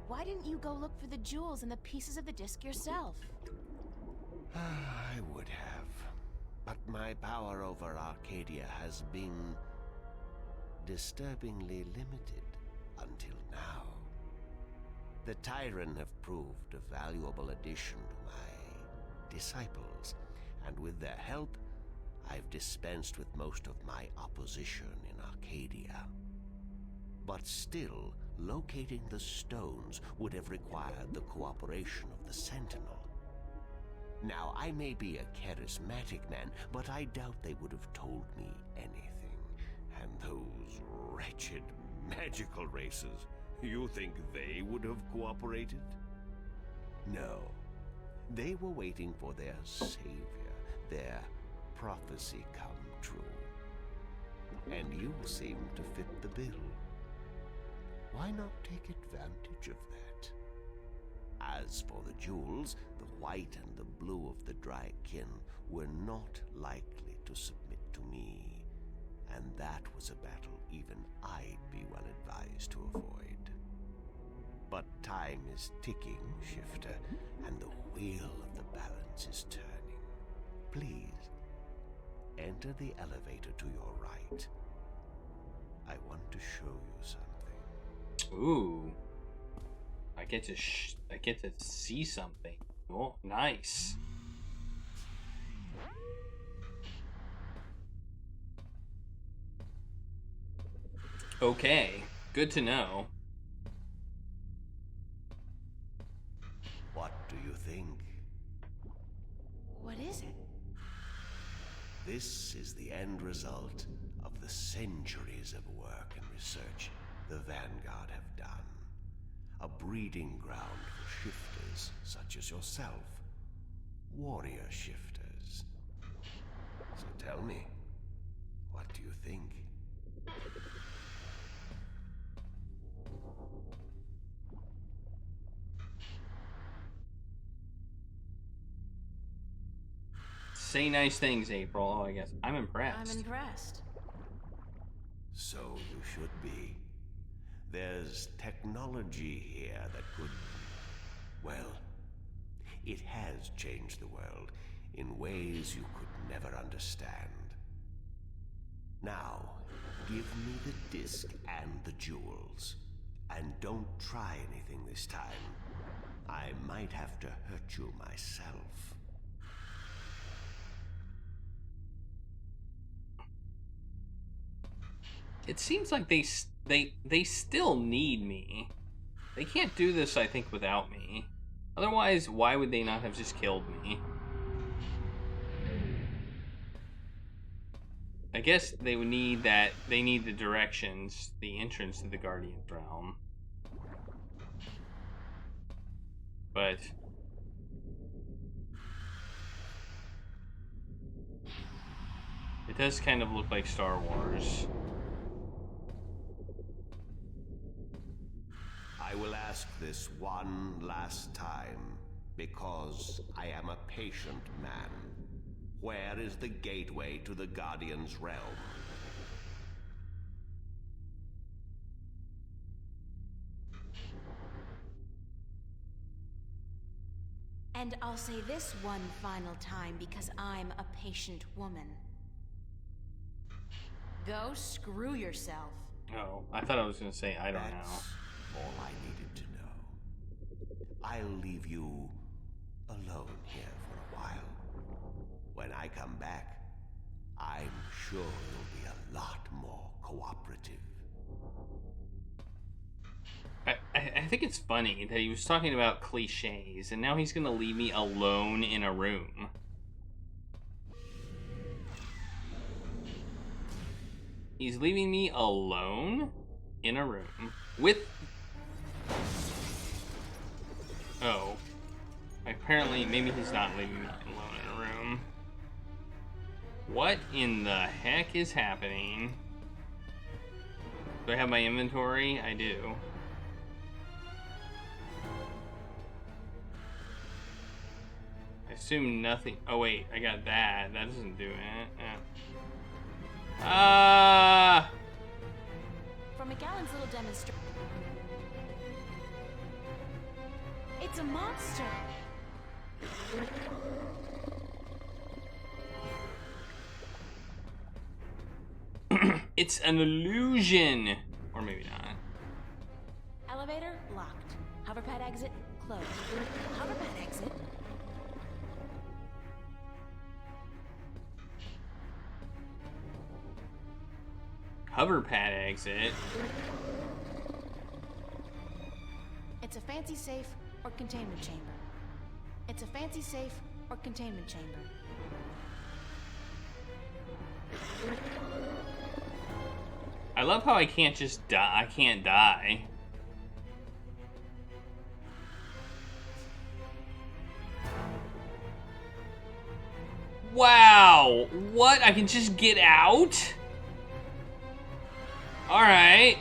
Why didn't you go look for the jewels and the pieces of the disc yourself? I would have. But my power over Arcadia has been disturbingly limited. until now. The Tyran have proved a valuable addition to my disciples, and with their help, I've dispensed with most of my opposition in Arcadia. But still, locating the stones would have required the cooperation of the Sentinel. Now, I may be a charismatic man, but I doubt they would have told me anything. And those wretched magical races, you think they would have cooperated? No. They were waiting for their savior, their prophecy come true. And you seem to fit the bill. Why not take advantage of that? As for the jewels, the white and the blue of the Drykin were not likely to submit to me, and that was a battle even I'd be well advised to avoid. But time is ticking, Shifter, and the wheel of the balance is turning. Please, enter the elevator to your right. I want to show you something. Ooh. I get to see something. Oh, nice. Okay, good to know. What do you think? What is it? This is the end result of the centuries of work and research the Vanguard have done. A breeding ground for shifters such as yourself. Warrior shifters. So tell me, what do you think? Say nice things, April. Oh, I guess I'm impressed. I'm impressed. So you should be. There's technology here that could... well, it has changed the world in ways you could never understand. Now, give me the disc and the jewels. And don't try anything this time. I might have to hurt you myself. It seems like they still need me. They can't do this, I think, without me. Otherwise, why would they not have just killed me? I guess they would need that. They need the directions, the entrance to the Guardian's realm. But it does kind of look like Star Wars. I will ask this one last time, because I am a patient man. Where is the gateway to the Guardian's realm? And I'll say this one final time because I'm a patient woman. Go screw yourself. Oh, I thought I was going to say, I don't know. That's all I needed to know. I'll leave you alone here for a while. When I come back, I'm sure you'll be a lot more cooperative. I think it's funny that he was talking about cliches, and now he's going to leave me alone in a room. He's leaving me alone in a room with... Oh. Apparently, maybe he's not leaving me alone in a room. What in the heck is happening? Do I have my inventory? I do. I assume nothing. Oh wait, I got that. That doesn't do it. For McGowan's little demonstration. It's a monster. It's an illusion, or maybe not. closed. Hoverpad exit. Hoverpad exit. It's a fancy safe or containment chamber. It's a fancy safe or containment chamber. I love how I can't just die. I can't die. Wow! What? I can just get out? Alright.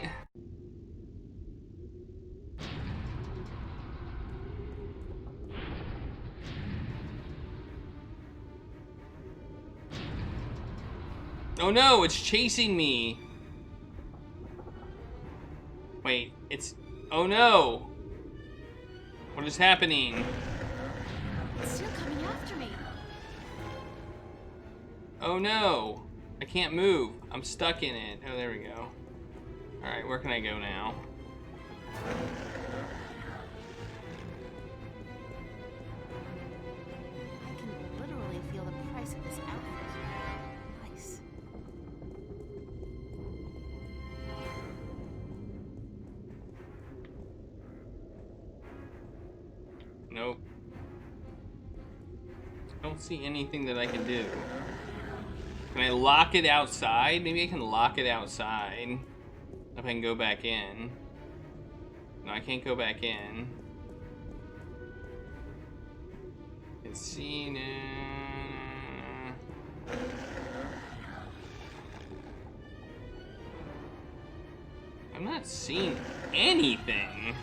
Oh no, it's chasing me. Wait, it's... Oh no! What is happening? It's still coming after me. Oh no! I can't move. I'm stuck in it. Oh, there we go. Alright, where can I go now? I can literally feel the price of this outfit. Nice. Nope. I don't see anything that I can do. Can I lock it outside? Maybe I can lock it outside. If I can go back in. No, I can't go back in. Casino. I'm not seeing anything.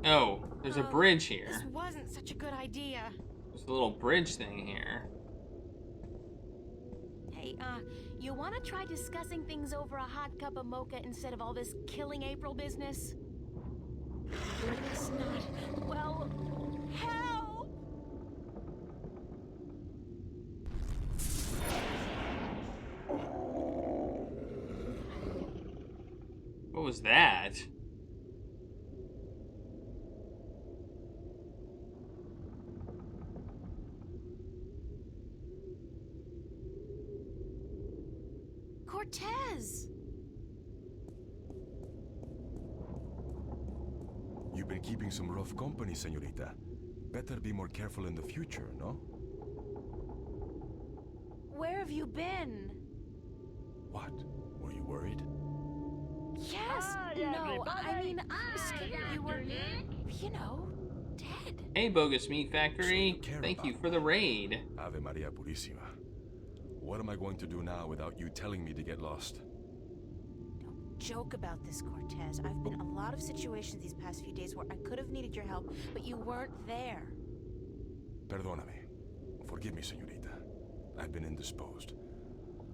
Oh, there's a bridge here. This wasn't such a good idea. There's a little bridge thing here. Hey, you want to try discussing things over a hot cup of mocha instead of all this killing April business? It's not. Well, help! What was that? Cortez! You've been keeping some rough company, señorita. Better be more careful in the future, no? Where have you been? What? Were you worried? Yes! No, I mean, I was scared you were, you know, dead. Hey, Bogus Meat Factory. So you care Thank you about for the raid. Ave Maria Purísima. What am I going to do now without you telling me to get lost? Don't joke about this, Cortez. I've been in a lot of situations these past few days where I could have needed your help, but you weren't there. Perdóname. Forgive me, señorita. I've been indisposed.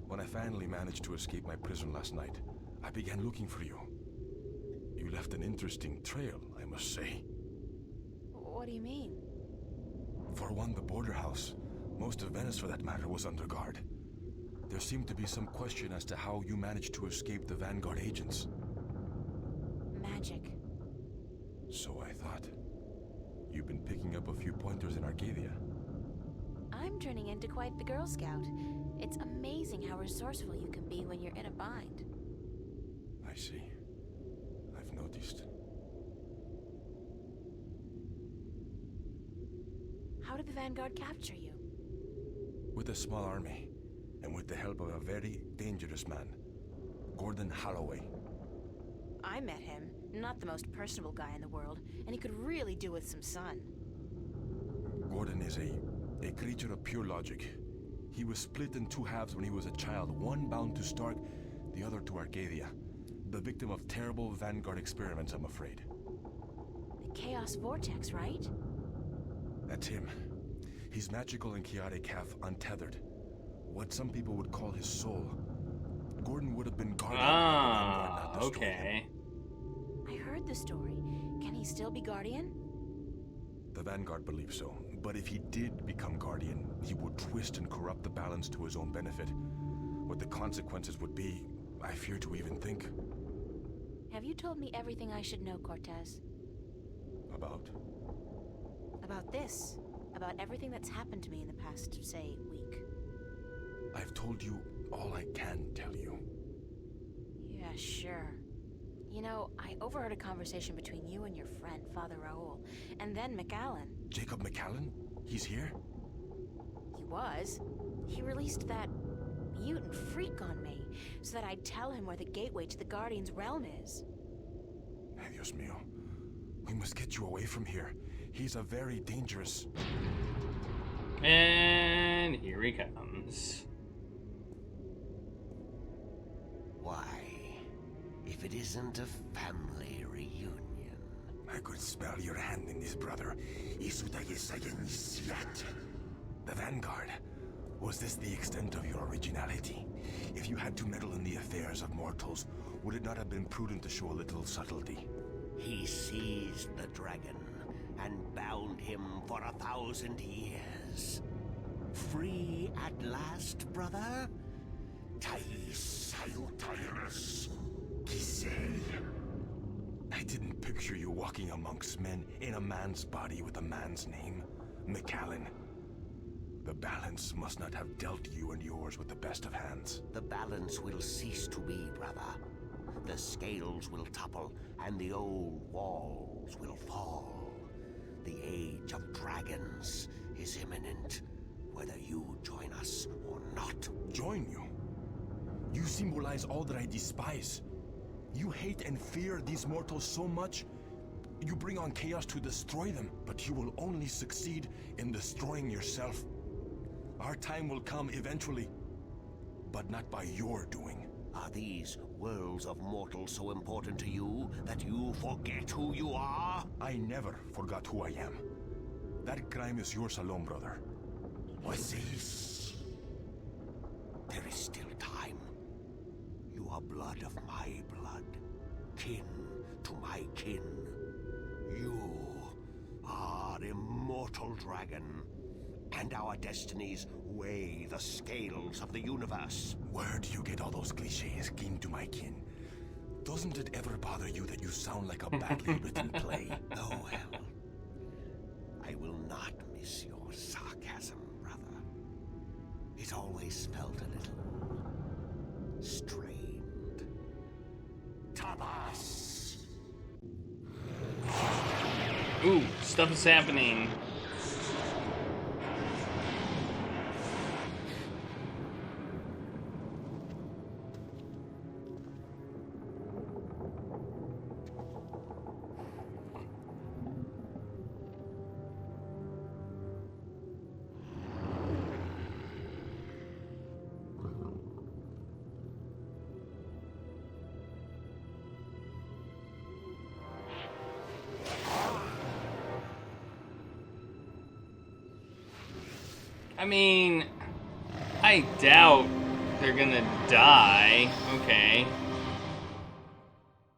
When I finally managed to escape my prison last night, I began looking for you. You left an interesting trail, I must say. What do you mean? For one, the border house, most of Venice for that matter, was under guard. There seemed to be some question as to how you managed to escape the Vanguard agents. Magic. So I thought. You've been picking up a few pointers in Arcadia. I'm turning into quite the Girl Scout. It's amazing how resourceful you can be when you're in a bind. I see. I've noticed. How did the Vanguard capture you? With a small army, and with the help of a very dangerous man, Gordon Holloway. I met him. Not the most personable guy in the world, and he could really do with some sun. Gordon is a creature of pure logic. He was split in two halves when he was a child, one bound to Stark, the other to Arcadia. The victim of terrible Vanguard experiments, I'm afraid. The Chaos Vortex, right? That's him. He's magical and chaotic, half untethered. What some people would call his soul. Gordon would have been guarded by the Vanguard, not destroyed him. Okay. I heard the story. Can he still be Guardian? The Vanguard believes so. But if he did become Guardian, he would twist and corrupt the balance to his own benefit. What the consequences would be, I fear to even think. Have you told me everything I should know, Cortez? About? About this? About everything that's happened to me in the past, say, week? I've told you all I can tell you. Yeah, sure. You know, I overheard a conversation between you and your friend, Father Raoul, and then McAllen. Jacob McAllen? He's here? He was. He released that mutant freak on me, so that I'd tell him where the gateway to the Guardian's realm is. Ay, Dios mío. We must get you away from here. He's a very dangerous... And here he comes. Why, if it isn't a family reunion. I could smell your hand in this, brother. The Vanguard. Was this the extent of your originality? If you had to meddle in the affairs of mortals, would it not have been prudent to show a little subtlety? He seized the dragon and bound him for 1,000 years. Free at last, brother? I didn't picture you walking amongst men in a man's body with a man's name. McAllen. The balance must not have dealt you and yours with the best of hands. The balance will cease to be, brother. The scales will topple, and the old walls will fall. The age of dragons is imminent, whether you join us or not. Join you? You symbolize all that I despise. You hate and fear these mortals so much, you bring on chaos to destroy them, but you will only succeed in destroying yourself. Our time will come eventually, but not by your doing. Are these worlds of mortals so important to you that you forget who you are? I never forgot who I am. That crime is yours alone, brother. Aziz, there is still time. You are blood of my blood, kin to my kin. You are immortal dragon, and our destinies weigh the scales of the universe. Where do you get all those cliches, kin to my kin? Doesn't it ever bother you that you sound like a badly written play? Oh, well. I will not miss your sarcasm, brother. It always felt a little strained. Tabas! Ooh, stuff is happening. I mean, I doubt they're gonna die. Okay.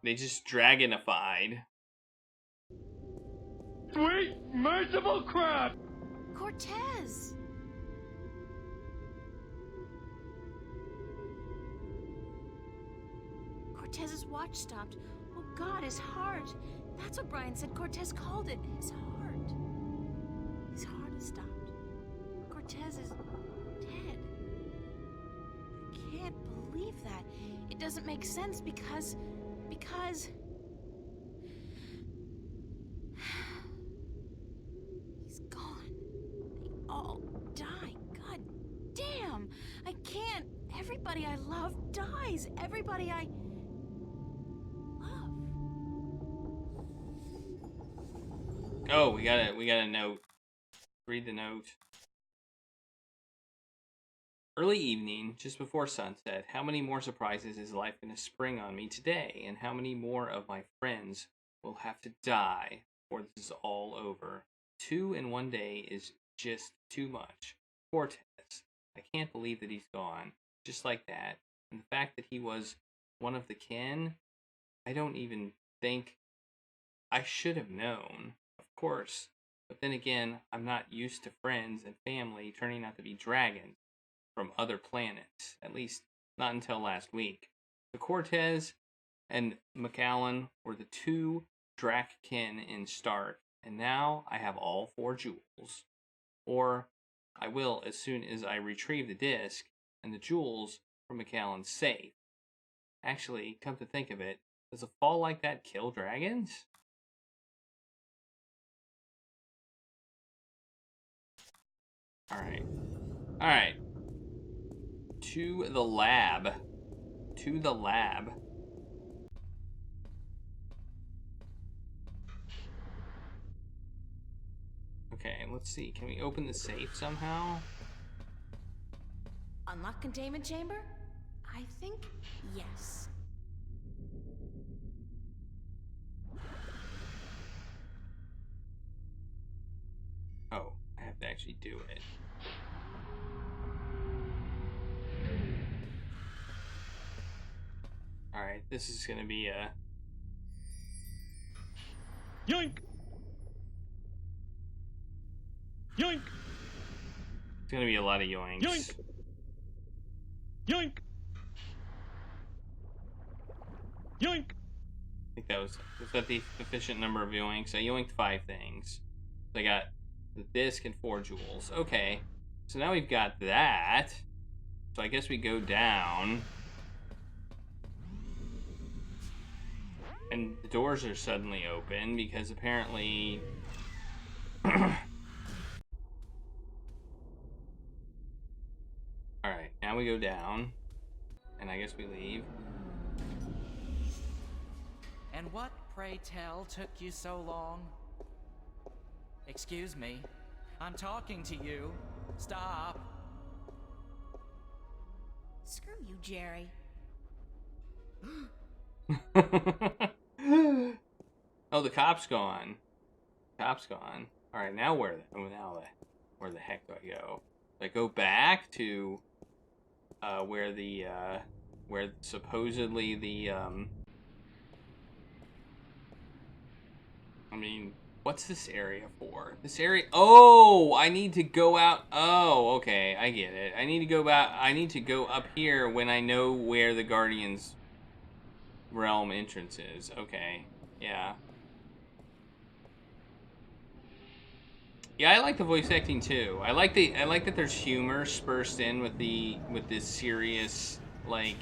They just dragonified. Sweet, merciful crap! Cortez! Cortez's watch stopped. Oh God, his heart. That's what Brian said Cortez called it. His heart. His heart has stopped. Cortez is dead. I can't believe that. It doesn't make sense because... He's gone. They all die. God damn! I can't. Everybody I love dies. Everybody I love. Oh, we got a note. Read the note. Early evening, just before sunset, how many more surprises is life going to spring on me today? And how many more of my friends will have to die before this is all over? 2 in one day is just too much. Cortez. I can't believe that he's gone. Just like that. And the fact that he was one of the kin, I don't even think I should have known. Of course, But then again, I'm not used to friends and family turning out to be dragons from other planets. At least, not until last week. The Cortez and Macallan were the 2 Drakkyn in Stark, and now I have all 4 jewels. Or I will as soon as I retrieve the disc and the jewels from Macallan's safe. Actually, come to think of it, does a fall like that kill dragons? Alright. Alright. To the lab. To the lab. Okay, let's see. Can we open the safe somehow? Unlock containment chamber? I think yes. Oh, I have to actually do it. Alright, this is gonna be a... Yoink! Yoink! It's gonna be a lot of yoinks. Yoink! Yoink! Yoink! I think that was that the sufficient number of yoinks. I yoinked 5 things. So I got the disc and 4 jewels. Okay, so now we've got that. So I guess we go down. And the doors are suddenly open because apparently... Alright, now we go down. And I guess we leave. And what, pray tell, took you so long? Excuse me. I'm talking to you. Stop. Screw you, Jerry. Oh, the cop's gone. Cop's gone. Alright, now where the heck do I go? Do I go back to where supposedly the I mean, what's this area for? This area, oh, I need to go out. Oh, okay, I get it. I need to go back. I need to go up here when I know where the Guardian's realm entrance is. Okay, yeah. Yeah, I like the voice acting too. I like that there's humor spurred in with this serious, like,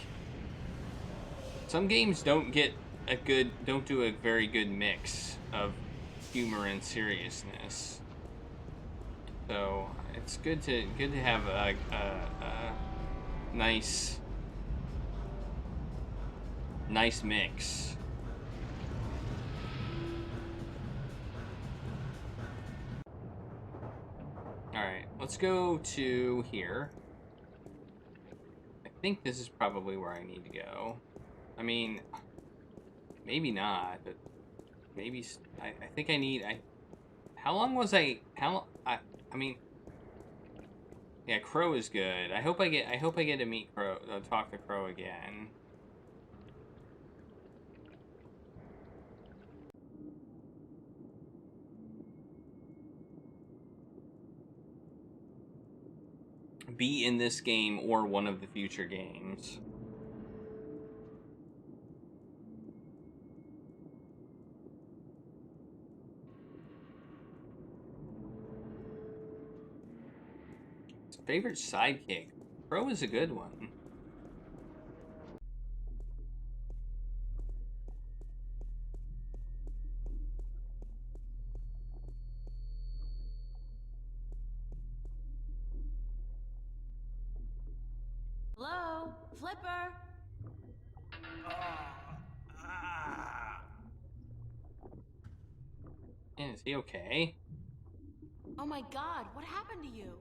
some games don't do a very good mix of humor and seriousness. So it's good to have a nice mix. Alright, let's go to here. I think this is probably where I need to go. I mean, maybe not, but maybe I think I need. How long was I? I mean, yeah, Crow is good. I hope I get to meet Crow, talk to Crow again. Be in this game or one of the future games. Favorite sidekick? Crow is a good one. Hello? Flipper? And is he okay? Oh my god, what happened to you?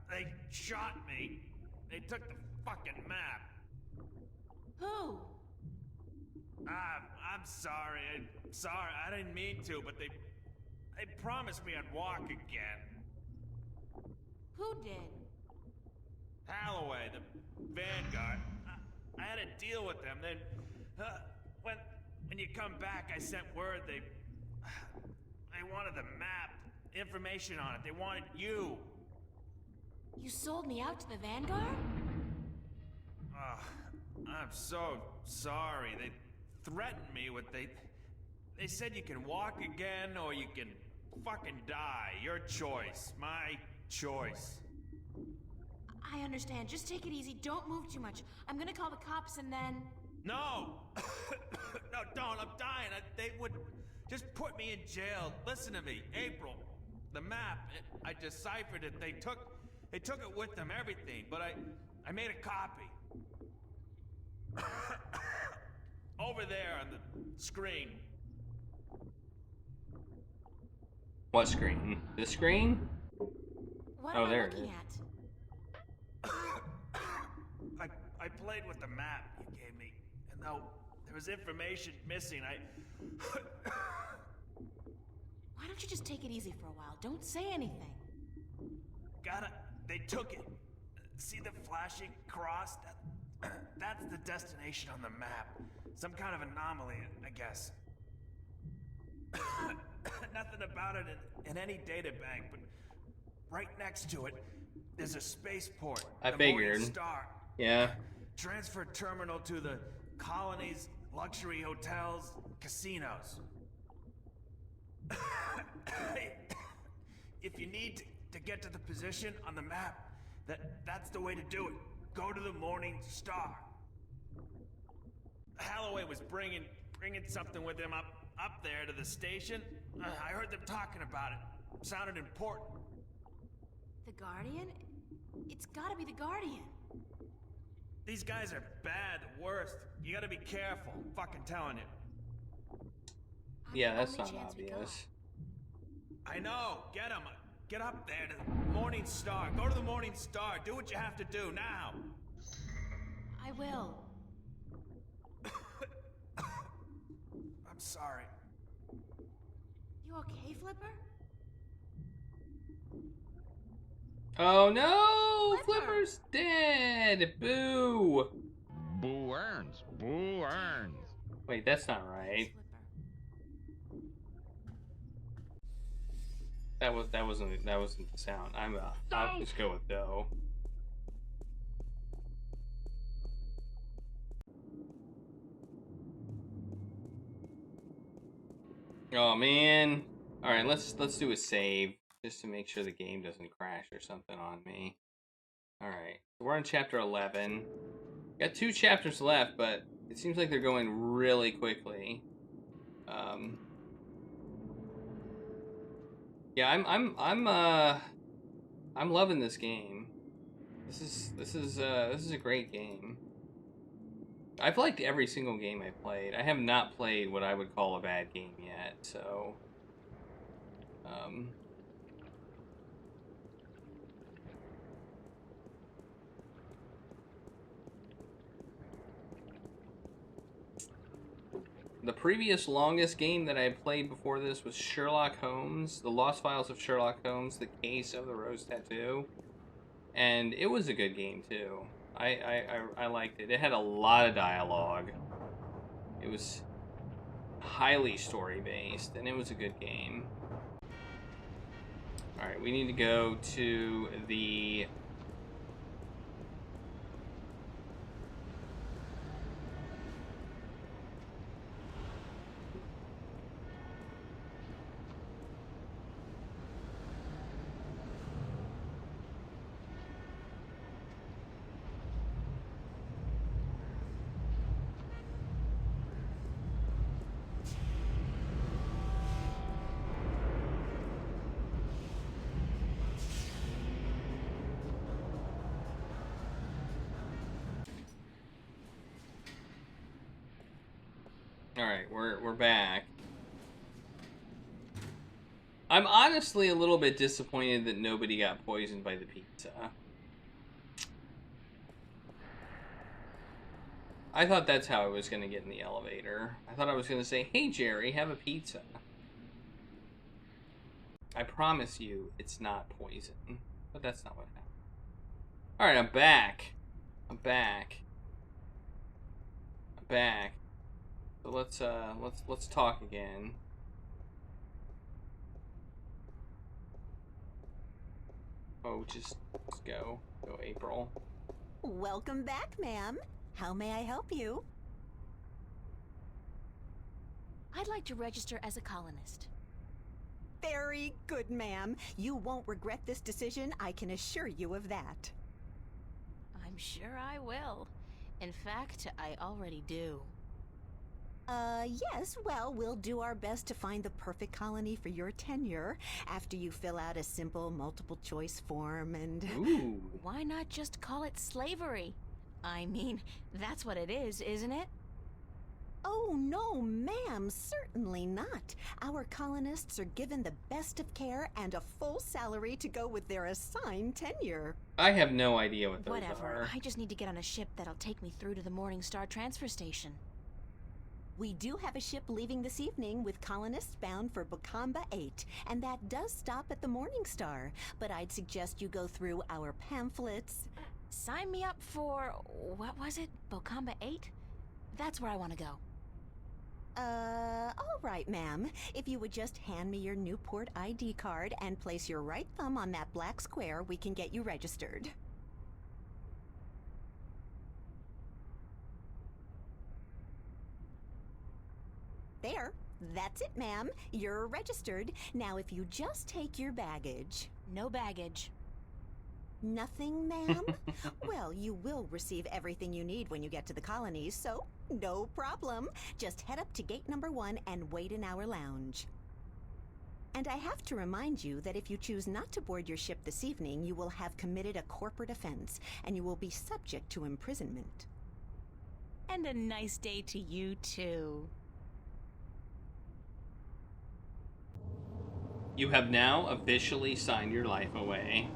They shot me. They took the fucking map. Who? I'm sorry. I didn't mean to, but they promised me I'd walk again. Who did? Holloway, the Vanguard. I had a deal with them. Then, when you come back, I sent word they They wanted the map, information on it. They wanted you. You sold me out to the Vanguard? I'm so sorry. They threatened me with they said you can walk again or you can fucking die. Your choice. My choice. I understand. Just take it easy. Don't move too much. I'm gonna call the cops and then... No! No, don't. I'm dying. They would just put me in jail. Listen to me. April. The map. I deciphered it. They took it with them, everything. But I made a copy. Over there on the screen. What screen? This screen? What Oh, am I there it looking is. at? I played with the map you gave me, and though there was information missing, Why don't you just take it easy for a while? Don't say anything. They took it. See the flashing cross? That's the destination on the map. Some kind of anomaly, I guess. Nothing about it in any data bank, but right next to it, there's a spaceport. I the figured. Morning Star. Yeah. Transfer terminal to the colonies, luxury hotels, casinos. If you need to get to the position on the map, that's the way to do it. Go to the Morning Star. Holloway was bringing something with him up there to the station. I heard them talking about it. Sounded important. The Guardian? It's gotta be the Guardian. These guys are bad, the worst. You gotta be careful. I'm fucking telling you. Yeah, that's Only not chance we got. obvious. I know. Get them. Get up there to the Morning Star. Go to the Morning Star. Do what you have to do now. I will. I'm sorry. You okay, Flipper? Oh no! Flipper! Flipper's dead! Boo! Boo earns. Boo earns. Wait, that's not right. Flipper. That wasn't the sound. I'll just go with Doe. Oh man. Alright, let's do a save just to make sure the game doesn't crash or something on me. Alright. We're on chapter 11. Got 2 chapters left, but it seems like they're going really quickly. Yeah, I'm loving this game. This is a great game. I've liked every single game I've played. I have not played what I would call a bad game yet, so the previous longest game that I played before this was Sherlock Holmes, The Lost Files of Sherlock Holmes, The Case of the Rose Tattoo. And it was a good game too. I liked it. It had a lot of dialogue. It was highly story-based, and it was a good game. Alright, we need to go to the... Alright, we're back. I'm honestly a little bit disappointed that nobody got poisoned by the pizza. I thought that's how I was going to get in the elevator. I thought I was going to say, hey Jerry, have a pizza. I promise you it's not poison. But that's not what happened. Alright, I'm back. I'm back. I'm back. So let's talk again. Oh, just go. Go, April. Welcome back, ma'am. How may I help you? I'd like to register as a colonist. Very good, ma'am. You won't regret this decision, I can assure you of that. I'm sure I will. In fact, I already do. Yes, well, we'll do our best to find the perfect colony for your tenure after you fill out a simple multiple choice form and... Ooh. Why not just call it slavery? I mean, that's what it is, isn't it? Oh, no, ma'am, certainly not. Our colonists are given the best of care and a full salary to go with their assigned tenure. I have no idea what those Whatever. are. I just need to get on a ship that'll take me through to the Morningstar transfer station. We do have a ship leaving this evening with colonists bound for Bokamba 8, and that does stop at the Morningstar. But I'd suggest you go through our pamphlets. Sign me up for... what was it? Bokamba 8? That's where I want to go. All right, ma'am. If you would just hand me your Newport ID card and place your right thumb on that black square, we can get you registered. There. That's it, ma'am. You're registered. Now, if you just take your baggage... No baggage. Nothing, ma'am? Well, you will receive everything you need when you get to the colonies, so no problem. Just head up to gate number 1 and wait in our lounge. And I have to remind you that if you choose not to board your ship this evening, you will have committed a corporate offense, and you will be subject to imprisonment. And a nice day to you, too. You have now officially signed your life away.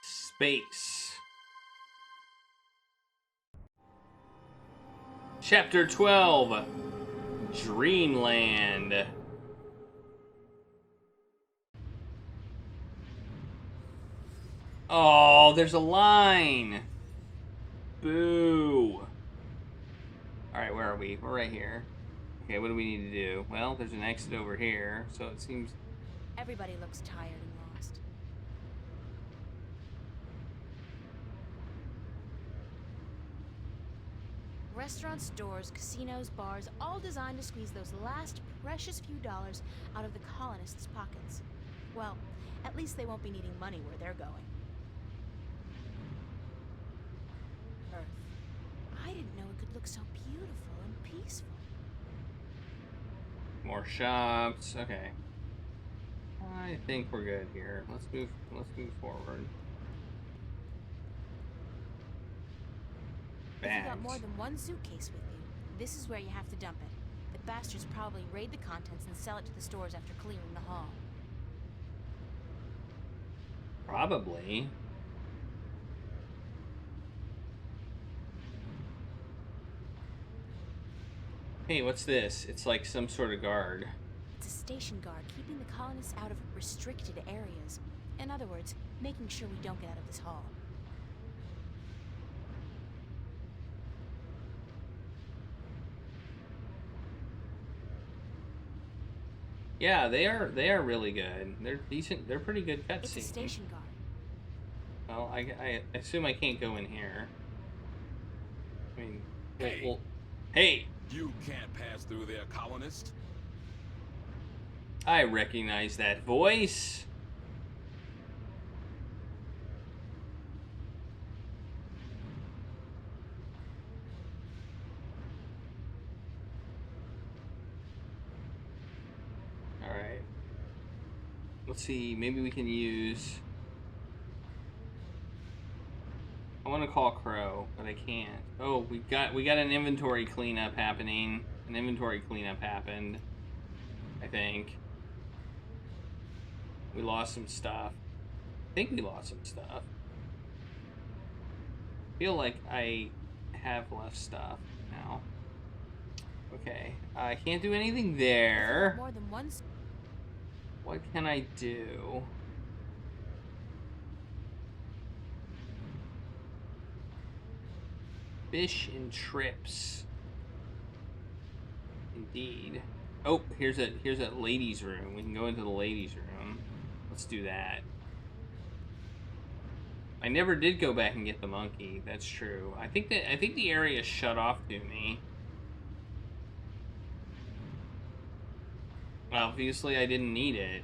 Space. Chapter 12. Dreamland. Oh, there's a line. Boo. Alright, where are we? We're right here. Okay, what do we need to do? Well, there's an exit over here, so it seems... Everybody looks tired and lost. Restaurants, stores, casinos, bars, all designed to squeeze those last precious few dollars out of the colonists' pockets. Well, at least they won't be needing money where they're going. Earth. I didn't know it could look so beautiful and peaceful. More shops. Okay. I think we're good here. Let's move forward. If you got more than one suitcase with you, this is where you have to dump it. The bastards probably raid the contents and sell it to the stores after clearing the hall. Probably. Hey, what's this? It's like some sort of guard. It's a station guard keeping the colonists out of restricted areas. In other words, making sure we don't get out of this hall. Yeah, they are really good. They're decent. They're pretty good cutscenes. It's a station guard. Well, I assume I can't go in here. I mean, Hey. well, hey, You can't pass through there, colonist. I recognize that voice. All right. Let's see. Maybe we can use. I want to call Crow, but I can't. Oh, we got an inventory cleanup happening. An inventory cleanup happened. I think. We lost some stuff. I think we lost some stuff. Feel like I have less stuff now. Okay. I can't do anything there. More than one. What can I do? Fish and trips. Indeed. Oh, here's a ladies' room. We can go into the ladies' room. Let's do that. I never did go back and get the monkey. That's true. I think the area shut off to me. Obviously, I didn't need it.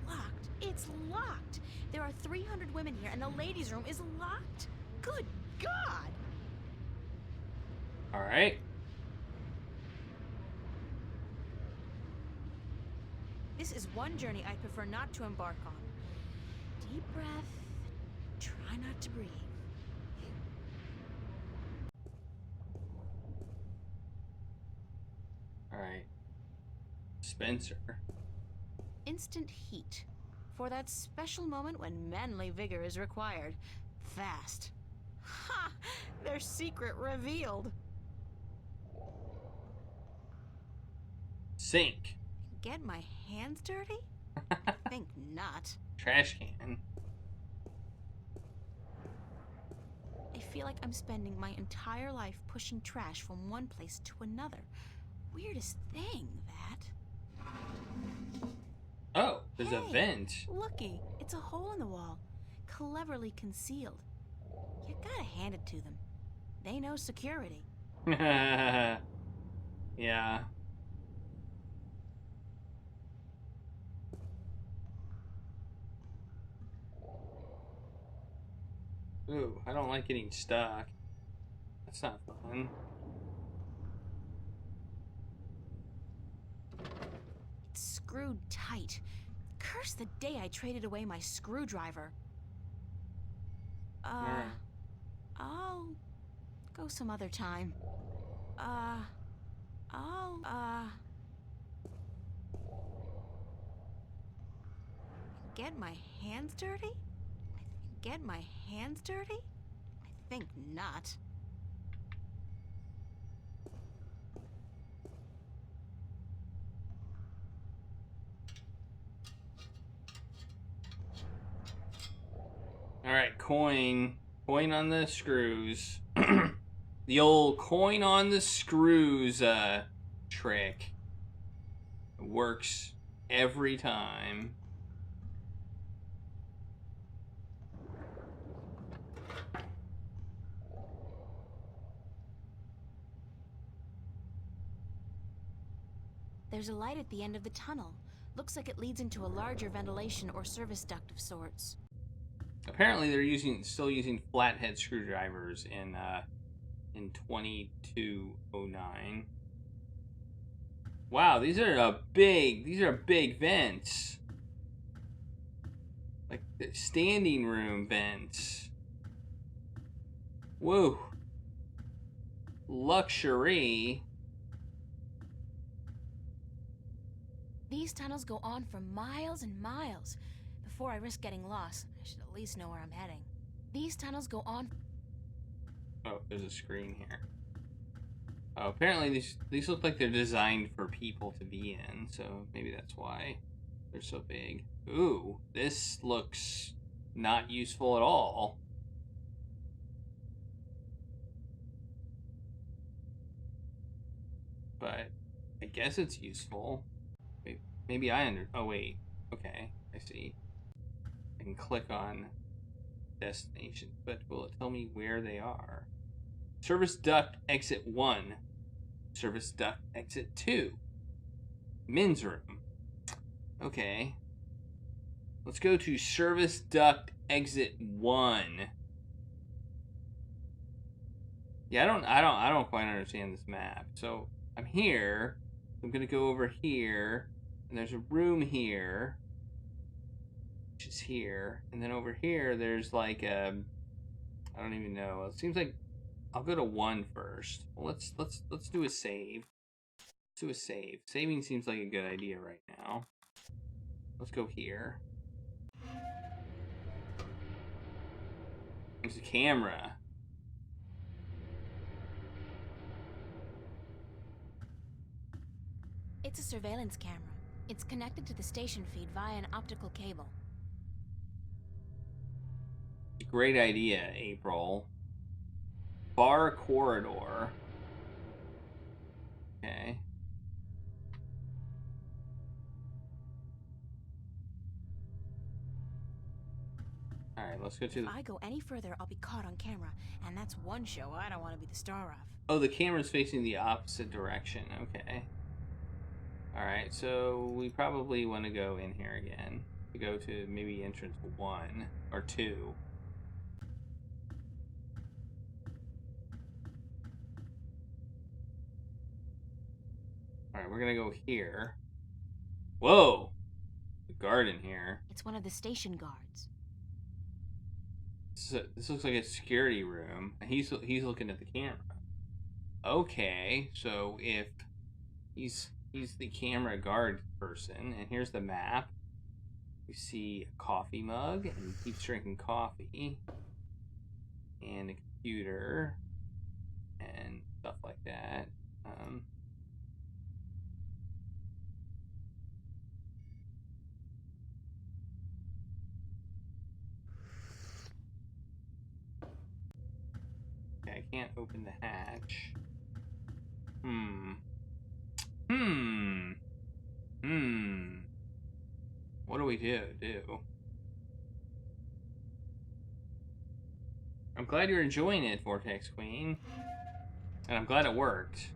Locked. It's locked. There are 300 women here, and the ladies' room is locked. Good God! All right. This is one journey I prefer not to embark on. Deep breath. Try not to breathe. All right. Spencer. Instant heat. For that special moment when manly vigor is required. Fast. Ha! Their secret revealed. Sink. Get my hands dirty? Think not. Trash can. I feel like I'm spending my entire life pushing trash from one place to another. Weirdest thing, that. Oh, there's a Hey, vent. Looky, it's a hole in the wall. Cleverly concealed. You gotta hand it to them. They know security. Yeah. Ooh, I don't like getting stuck. That's not fun. It's screwed tight. Curse the day I traded away my screwdriver. I'll go some other time. Get my hands dirty? Get my hands dirty? I think not. All right, coin. Coin on the screws. The old coin on the screws trick. It works every time. There's a light at the end of the tunnel. Looks like it leads into a larger ventilation or service duct of sorts. Apparently, they're still using flathead screwdrivers in 2209. Wow, these are big vents. Like the standing room vents. Whoa. Luxury. These tunnels go on for miles and miles. Before I risk getting lost, I should at least know where I'm heading. These tunnels go on... Oh, there's a screen here. Oh, apparently these look like they're designed for people to be in, so maybe that's why they're so big. Ooh, this looks not useful at all. But I guess it's useful. Maybe oh wait, okay, I see. I can click on destination, but will it tell me where they are? Service duct exit 1. Service duct exit 2. Men's room. Okay. Let's go to service duct exit 1. Yeah, I don't quite understand this map. So I'm here. I'm gonna go over here, and there's a room here, which is here, and then over here there's like I don't even know. It seems like I'll go to 1 first. Well, let's do a save. Let's do a save. Saving seems like a good idea right now. Let's go here. There's a camera. surveillance camera. It's connected to the station feed via an optical cable. Great idea, April. Bar corridor. Okay. Alright, let's go to If I go any further, I'll be caught on camera, and that's one show I don't want to be the star of. Oh, the camera's facing the opposite direction. Okay. Alright, so we probably want to go in here again. We go to maybe entrance 1 or 2. Alright, we're gonna go here. Whoa! The guard in here. It's one of the station guards. This looks like a security room. And he's looking at the camera. Okay, so if he's the camera guard person, and here's the map. We see a coffee mug, and he keeps drinking coffee, and a computer, and stuff like that. Okay, I can't open the hatch. What do we do? I'm glad you're enjoying it, Vortex Queen. And I'm glad it worked.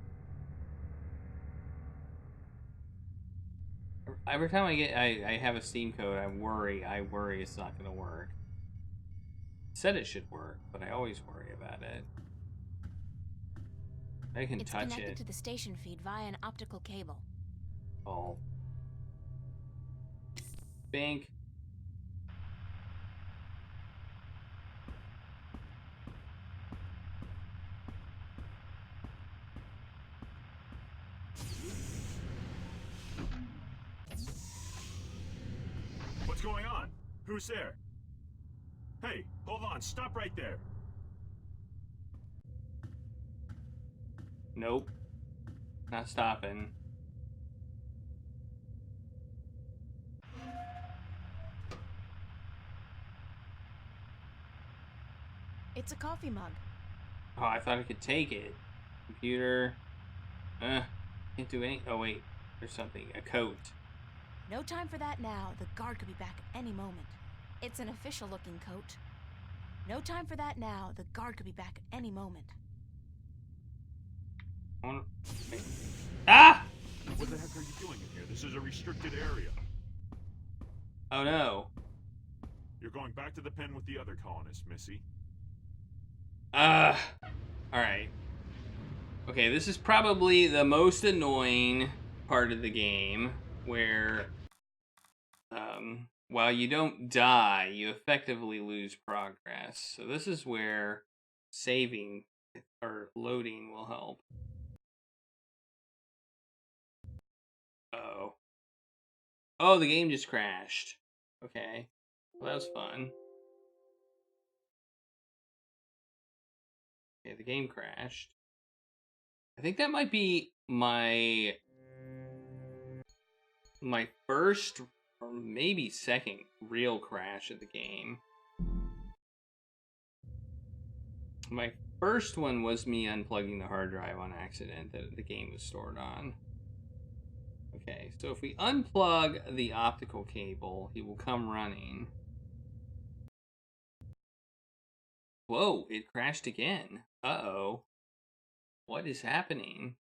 Every time I have a Steam code, I worry it's not gonna work. It said it should work, but I always worry about it. I can touch it. It's connected to the station feed via an optical cable. Oh. Bank. What's going on? Who's there? Hey, hold on. Stop right there. Nope. Not stopping. It's a coffee mug. Oh, I thought I could take it. Computer. Can't do any. Oh, wait. There's something. A coat. No time for that now. The guard could be back at any moment. It's an official-looking coat. No time for that now. The guard could be back at any moment. Wait. Ah! What the heck are you doing in here? This is a restricted area. Oh, no. You're going back to the pen with the other colonists, Missy. Alright. Okay, this is probably the most annoying part of the game, where, while you don't die, you effectively lose progress. So this is where saving or loading will help. Uh-oh. Oh, the game just crashed. Okay. Well, that was fun. Okay, the game crashed. I think that might be my first or maybe second real crash of the game. My first one was me unplugging the hard drive on accident that the game was stored on. Okay, so if we unplug the optical cable, he will come running. Whoa, it crashed again. Uh-oh. What is happening?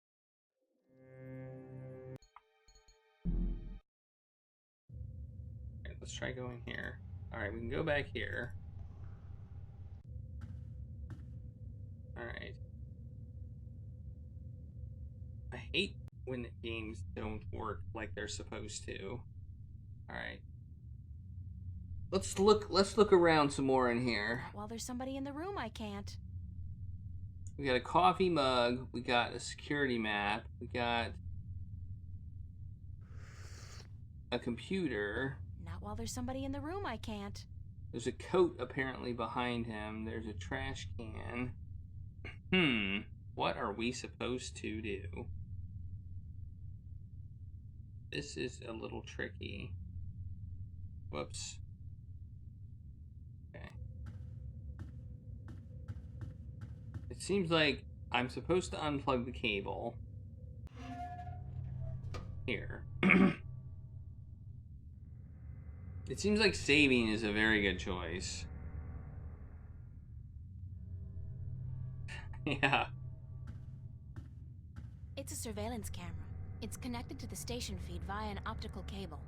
Okay, let's try going here. Alright, we can go back here. Alright. I hate when games don't work like they're supposed to. Alright. Let's look around some more in here. While there's somebody in the room, I can't. We got a coffee mug, we got a security map, we got a computer. Not while there's somebody in the room, I can't. There's a coat apparently behind him. There's a trash can. What are we supposed to do? This is a little tricky. Whoops. Okay. It seems like I'm supposed to unplug the cable. Here. It seems like saving is a very good choice. Yeah. It's a surveillance camera. It's connected to the station feed via an optical cable.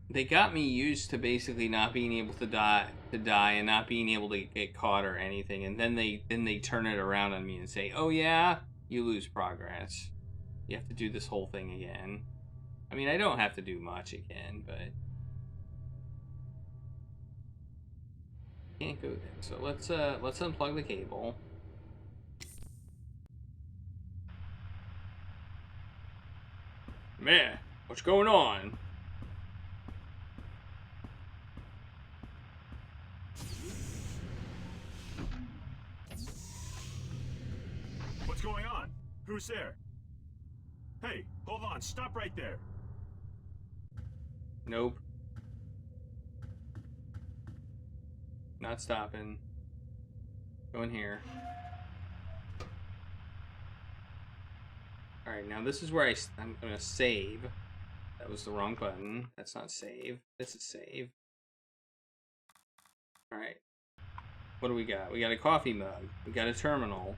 They got me used to basically not being able to die and not being able to get caught or anything, and then they turn it around on me and say, "Oh yeah, you lose progress. You have to do this whole thing again." I mean, I don't have to do much again, but can't go there. So let's unplug the cable. Man, what's going on? What's going on? Who's there? Hey, hold on. Stop right there. Nope. Not stopping. Go in here. Alright, now this is where I'm going to save. That was the wrong button. That's not save. This is save. Alright. What do we got? We got a coffee mug. We got a terminal.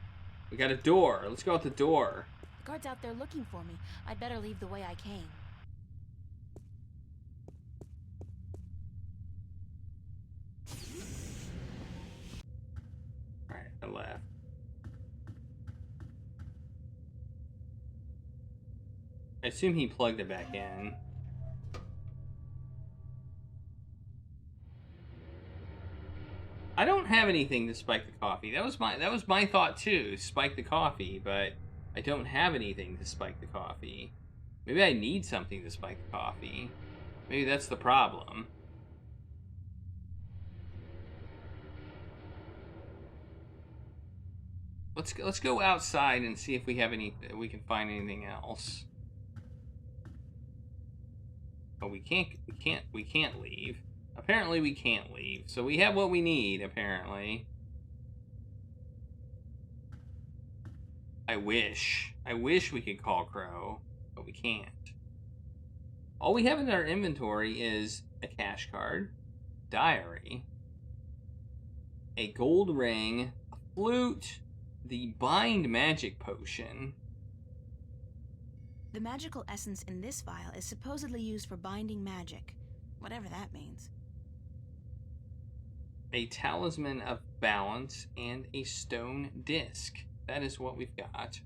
We got a door. Let's go out the door. The guard's out there looking for me. I'd better leave the way I came. Alright, I left. I assume he plugged it back in. I don't have anything to spike the coffee. That was my thought too, spike the coffee, but I don't have anything to spike the coffee. Maybe I need something to spike the coffee. Maybe that's the problem. Let's go outside and see if we have we can find anything else. Oh, we can't leave. Apparently we can't leave. So we have what we need, apparently. I wish we could call Crow, but we can't. All we have in our inventory is a cash card, diary, a gold ring, a flute, the bind magic potion. The magical essence in this vial is supposedly used for binding magic, whatever that means. A talisman of balance and a stone disc. That is what we've got.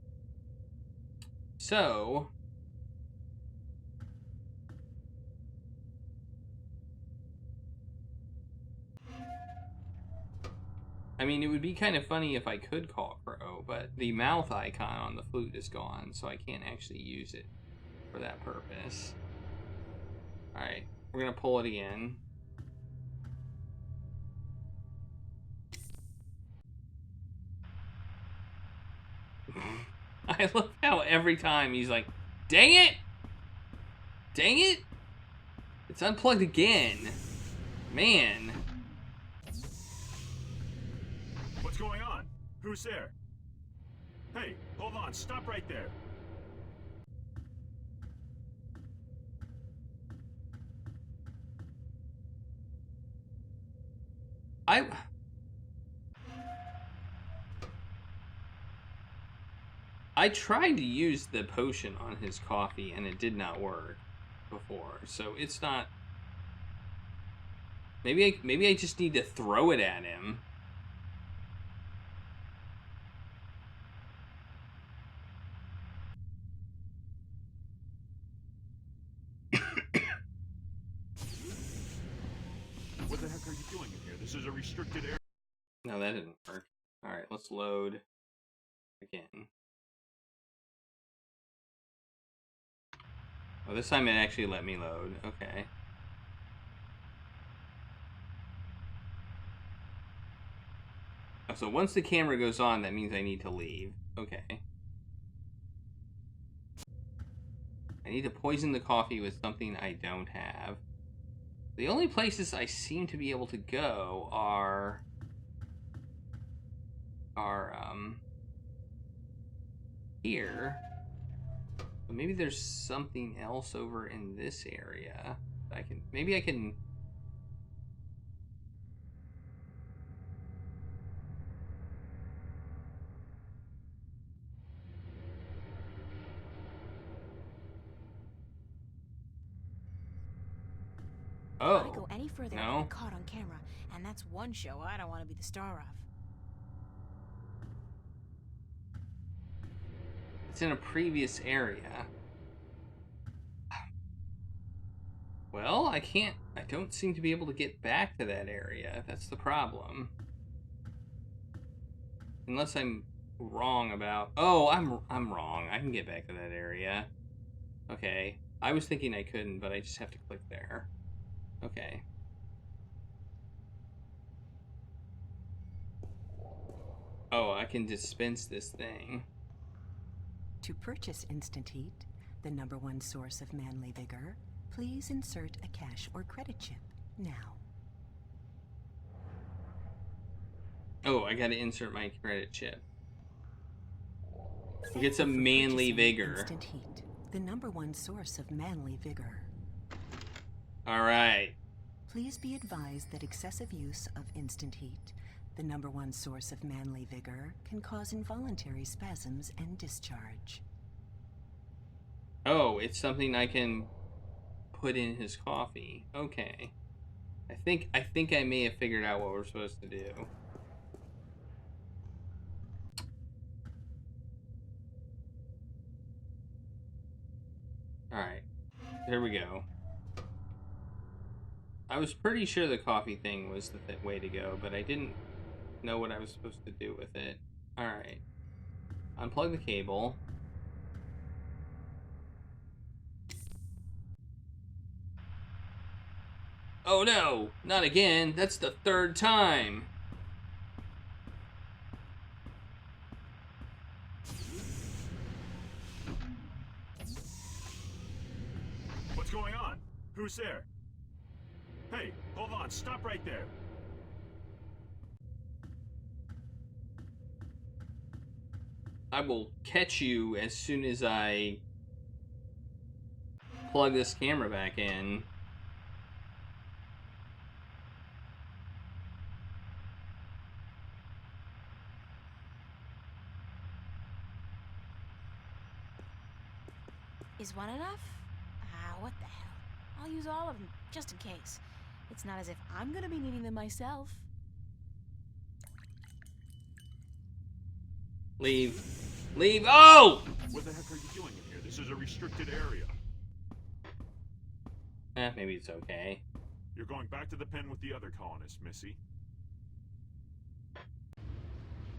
So, I mean, it would be kind of funny if I could call Crow, but the mouth icon on the flute is gone, so I can't actually use it for that purpose. Alright, we're gonna pull it again. I love how every time he's like, dang it! Dang it! It's unplugged again. Man. What's going on? Who's there? Hey, hold on. Stop right there. I tried to use the potion on his coffee and it did not work before, so it's not. Maybe I just need to throw it at him. What the heck are you doing in here? This is a restricted area. No, that didn't work. Alright, let's load again. Oh, this time it actually let me load. Okay. Oh, so once the camera goes on, that means I need to leave. Okay. I need to poison the coffee with something I don't have. The only places I seem to be able to go are here. But maybe there's something else over in this area. Maybe I can. Oh, If I go any further, I'll be caught on camera, and that's one show I don't want to be the star of. it's in a previous area. Well, I don't seem to be able to get back to that area. That's the problem. Unless I'm wrong about... Oh, I'm wrong. I can get back to that area. Okay. I was thinking I couldn't, but I just have to click there. Okay. Oh, I can dispense this thing. To purchase Instant Heat, the #1 source of manly vigor, please insert a cash or credit chip now. Oh, I gotta insert my credit chip. Thank Get you some for manly purchasing vigor. Instant Heat, the #1 source of manly vigor. Alright. Please be advised that excessive use of Instant Heat, the #1 source of manly vigor, can cause involuntary spasms and discharge. Oh, it's something I can put in his coffee. Okay. I think I may have figured out what we're supposed to do. Alright. There we go. I was pretty sure the coffee thing was the way to go, but I didn't know what I was supposed to do with it. Alright. Unplug the cable. Oh no! Not again! That's the 3rd time! What's going on? Who's there? Hey, hold on. Stop right there. I will catch you as soon as I plug this camera back in. Is one enough? Ah, what the hell. I'll use all of them, just in case. It's not as if I'm gonna be needing them myself. Leave. Leave. Oh! What the heck are you doing in here? This is a restricted area. Maybe it's okay. You're going back to the pen with the other colonists, Missy.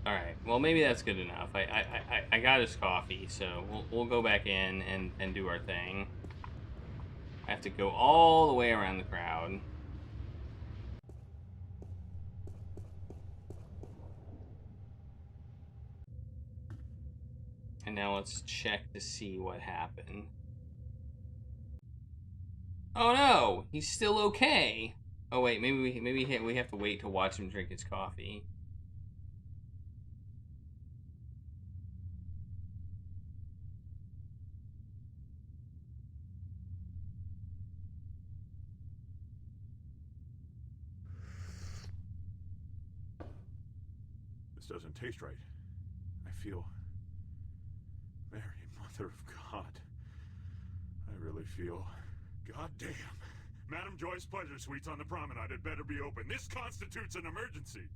Alright, well maybe that's good enough. I got his coffee, so we'll go back in and do our thing. I have to go all the way around the crowd. And now let's check to see what happened. Oh no! He's still okay! Oh wait, maybe we have to wait to watch him drink his coffee. This doesn't taste right. I feel... Mary, Mother of God. I really feel... Goddamn. Madame Joy's Pleasure Suites on the Promenade had better be open. This constitutes an emergency.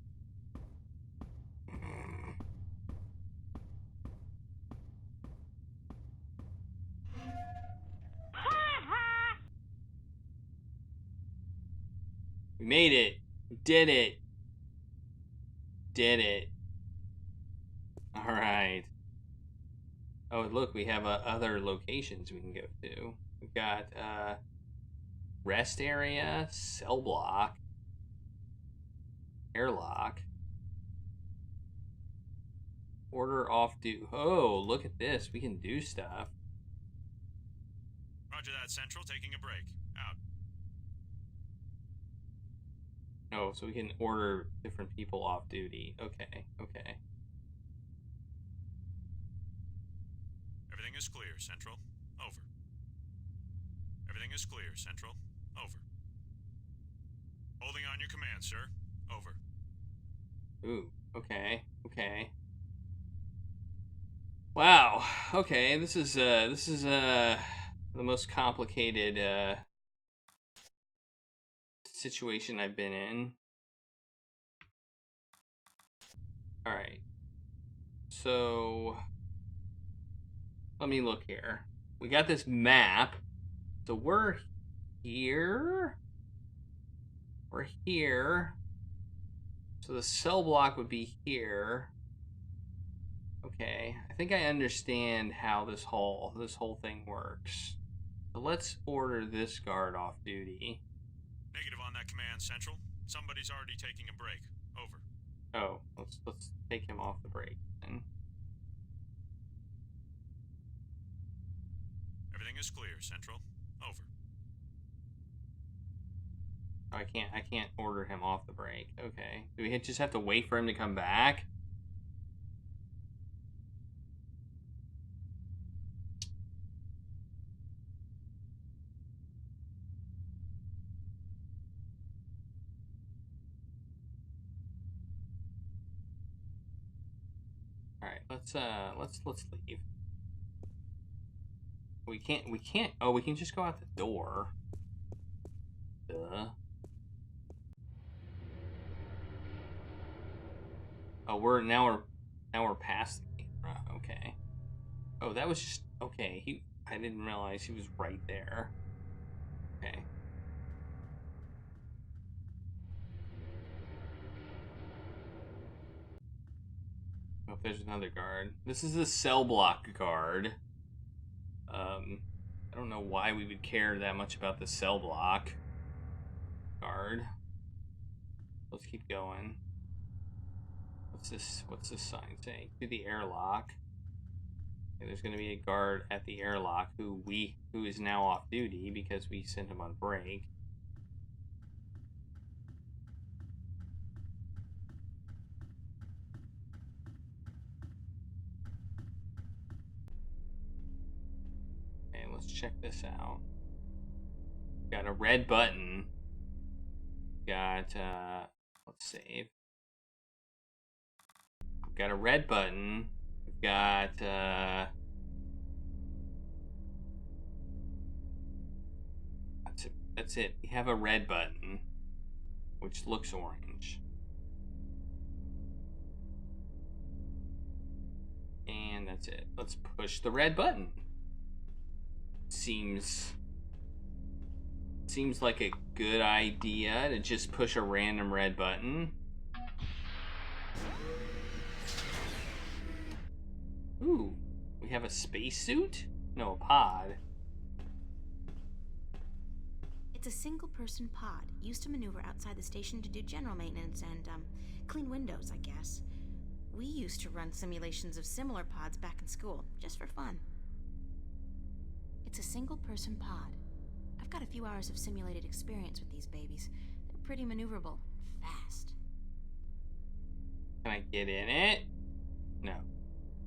We made it. We did it. Did it. Alright. Oh, look, we have other locations we can go to. We've got rest area, cell block, airlock, order off due. Oh, look at this. We can do stuff. Roger that, Central. Taking a break. Out. Oh, so we can order different people off duty. Okay, okay. Everything is clear, Central. Over. Everything is clear, Central. Over. Holding on your command, sir. Over. Ooh, okay, okay. Wow. Okay, this is the most complicated situation I've been in. All right. So let me look here. We got this map. So we're here. We're here. So the cell block would be here. Okay, I think I understand how this whole thing works. So let's order this guard off duty. Negative on that command, Central. Somebody's already taking a break. Over. Oh, let's take him off the break then. Everything is clear, Central. Over. Oh, I can't order him off the break. Okay, do we just have to wait for him to come back? Let's leave. We can't. Oh, we can just go out the door. Duh. Oh, we're past the camera. Okay. Oh, that was just okay. I didn't realize he was right there. Okay. Oh, there's another guard. This is the cell block guard. I don't know why we would care that much about the cell block guard. Let's keep going. What's this sign saying? To the airlock. Okay, there's going to be a guard at the airlock who is now off duty because we sent him on break. Okay, let's check this out. Got a red button. Got let's save. We've got a red button. We've got that's it. We have a red button which looks orange. And that's it. Let's push the red button. Seems like a good idea to just push a random red button. Ooh, we have a spacesuit? No, a pod. It's a single-person pod, used to maneuver outside the station to do general maintenance and, clean windows, I guess. We used to run simulations of similar pods back in school, just for fun. It's a single-person pod. I've got a few hours of simulated experience with these babies. They're pretty maneuverable, fast. Can I get in it? No.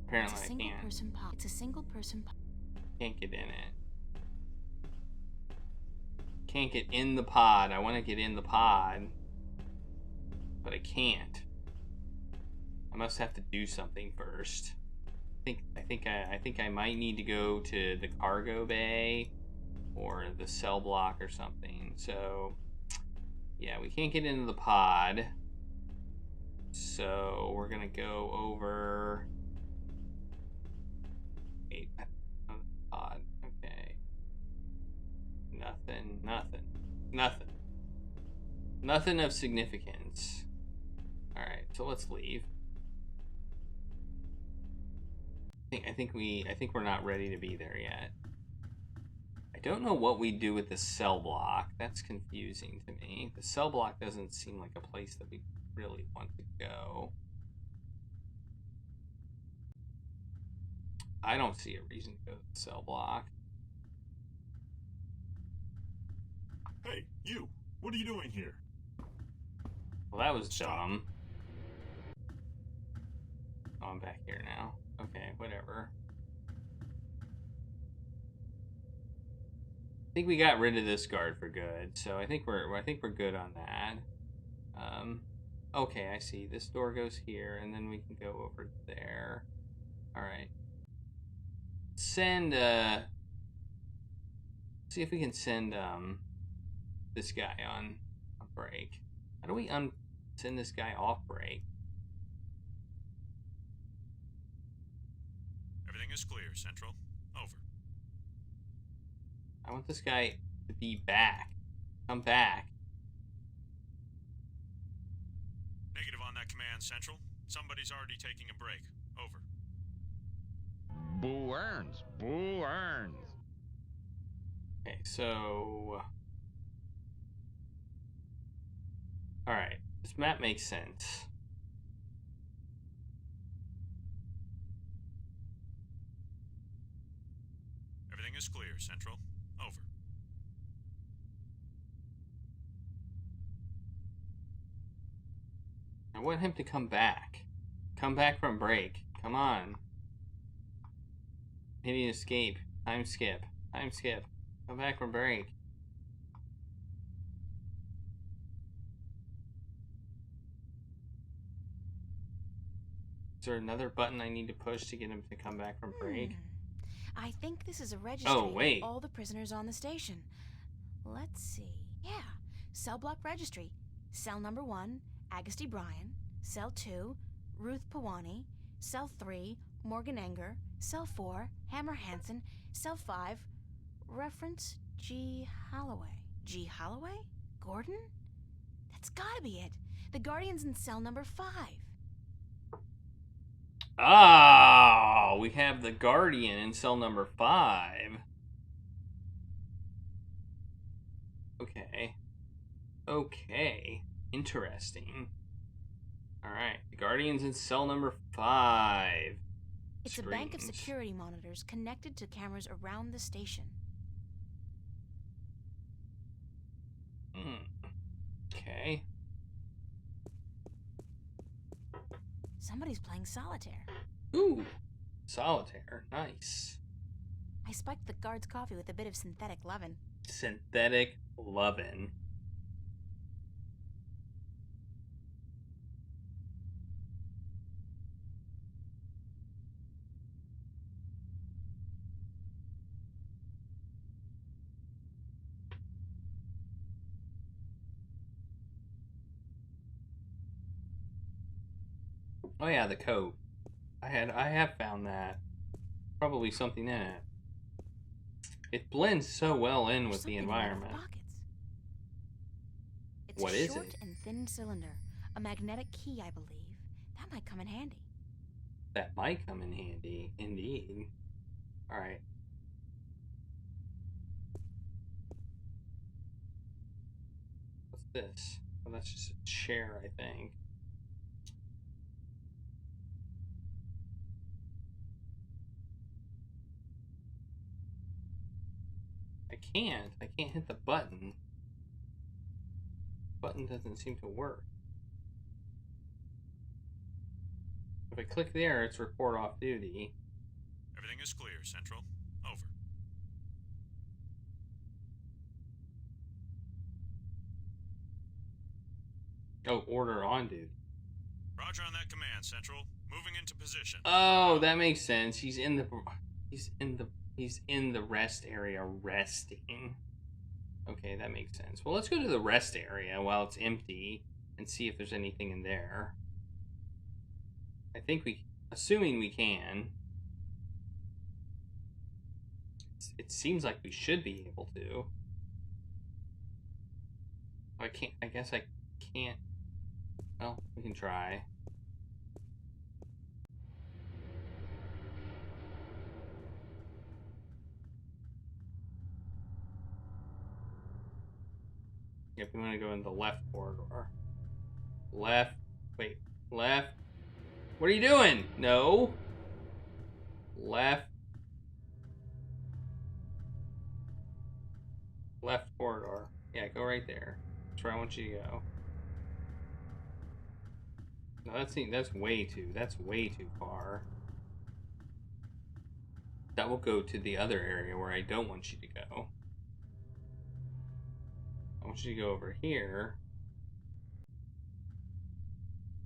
Apparently It's a single-person pod. It's a single-person pod. Can't get in it. Can't get in the pod. I want to get in the pod, but I can't. I must have to do something first. I think I might need to go to the cargo bay or the cell block or something. So yeah, we can't get into the pod. So we're gonna go over. Wait, pod. Okay. Nothing of significance. All right, so let's leave. I think we're not ready to be there yet. I don't know what we do with the cell block. That's confusing to me. The cell block doesn't seem like a place that we really want to go. I don't see a reason to go to the cell block. Hey, you! What are you doing here? Well, that was Stop. dumb. Oh, I'm back here now. Okay, whatever. I think we got rid of this guard for good, so I think we're good on that. Okay, I see. This door goes here, and then we can go over there. All right. Send see if we can send this guy on a break. How do we send this guy off break? Everything is clear, Central. Over. I want this guy to be back. Come back. Negative on that command, Central. Somebody's already taking a break. Over. Boo earns. Boo earns. Okay, so... Alright, this map makes sense. Everything is clear, Central. Over. I want him to come back. Come back from break. Come on. Hitting escape. Time skip. Time skip. Come back from break. Is there another button I need to push to get him to come back from break? I think this is a registry Oh, wait. of all the prisoners on the station. Let's see. Yeah. Cell block registry. Cell number 1, Agusty Bryan. Cell 2, Ruth Pawani. Cell 3, Morgan Enger. Cell 4, Hammer Hansen. Cell 5, reference G. Holloway. G. Holloway? Gordon? That's gotta be it. The Guardian's in cell number 5. Ah, we have the Guardian in cell number 5. Okay. Okay. Interesting. Alright, the Guardian's in cell number 5. It's a bank of Screens. security monitors connected to cameras around the station. Okay. Somebody's playing solitaire. Ooh, solitaire. Nice. I spiked the guard's coffee with a bit of synthetic leaven. Synthetic lovin'. Oh yeah, the coat. I have found that. Probably something in it. It blends so well in with the There's something in one of the environment. pockets. It's What a is short it? and thin cylinder. A magnetic key, I believe. That might come in handy. That might come in handy, indeed. Alright. What's this? Well, that's just a chair, I think. I can't hit the button. Button doesn't seem to work. If I click there, it's report off duty. Everything is clear, Central. Over. Oh, order on duty. Roger on that command, Central. Moving into position. Oh, that makes sense. He's in the rest area resting. Okay, that makes sense. Well, let's go to the rest area while it's empty and see if there's anything in there. I think assuming we can. It seems like we should be able to. I guess I can't. Well, we can try. Yep, we want to go in the left corridor. Left. Wait. Left. What are you doing? No. Left. Left corridor. Yeah, go right there. That's where I want you to go. No, that's way too far. That will go to the other area where I don't want you to go. I want you to go over here.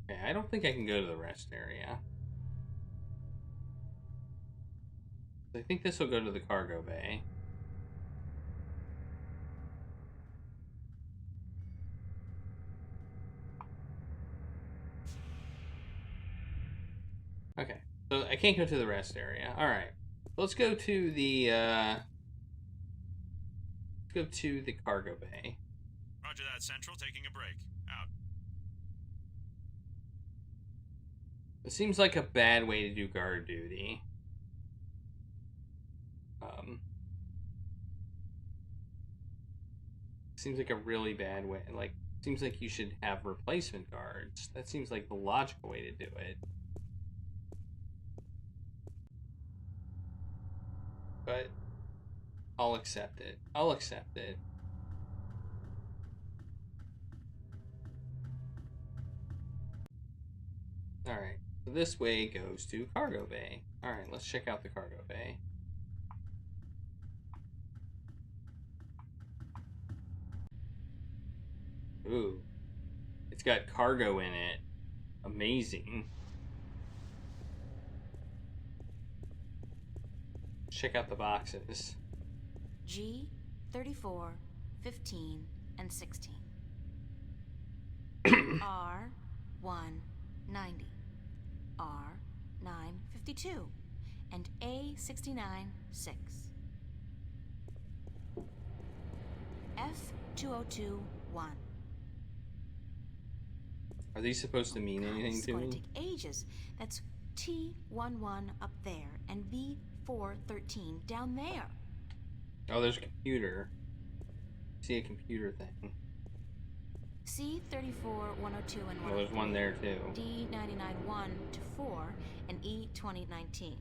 Okay, I don't think I can go to the rest area. I think this will go to the cargo bay. Okay, so I can't go to the rest area. Alright, let's go to the, cargo bay. Roger that, Central. Taking a break. Out. It seems like a bad way to do guard duty. Seems like a really bad way. Like, seems like you should have replacement guards. That seems like the logical way to do it. But I'll accept it. I'll accept it. Alright, so this way goes to cargo bay. Alright, let's check out the cargo bay. Ooh. It's got cargo in it. Amazing. Check out the boxes. G, 34, 15, and 16. R, 1, 90. R, 9, 52. And A, 69, 6. F, 202, 1. Are these supposed to mean anything It's to going me? to take ages. That's T11 up there and B413 down there. Oh, there's a computer. See a computer thing. C34, 102, and 103. Well, there's one there too. D99, 1 to 4, and E2019.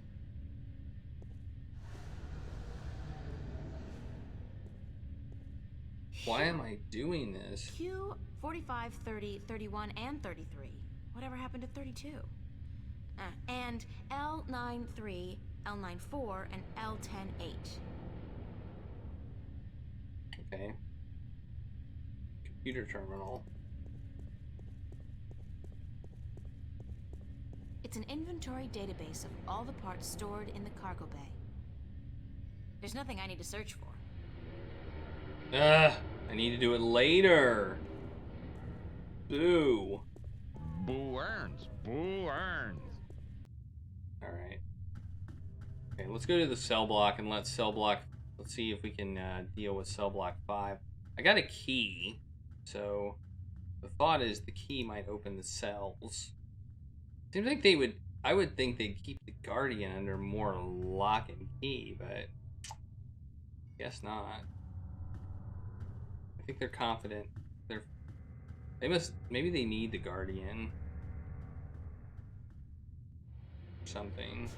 Why am I doing this? Q 45, 30, 31, and 33. Whatever happened to 32? And L93, L94, and L10H. Okay. Computer terminal. It's an inventory database of all the parts stored in the cargo bay. There's nothing I need to search for. Ugh, I need to do it later. Boo. Boo earns. Boo earns. Alright. Okay, let's go to the cell block and let's see if we can deal with cell block 5. I got a key, so the thought is the key might open the cells. Seems like I would think they'd keep the Guardian under more lock and key, but guess not. I think they're confident. Maybe they need the Guardian. Something.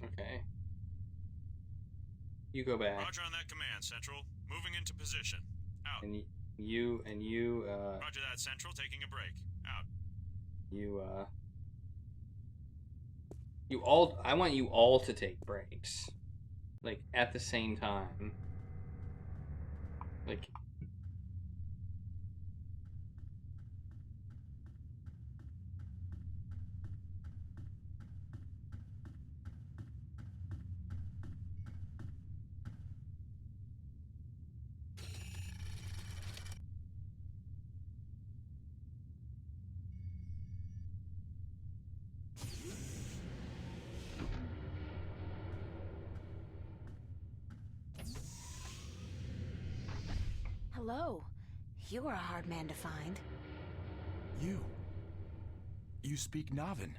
Okay. You go back. Roger on that command, Central. Moving into position. Out. And you, Roger that, Central. Taking a break. Out. I want you all to take breaks. Like, at the same time. Like... Hello. You were a hard man to find. You speak Navin.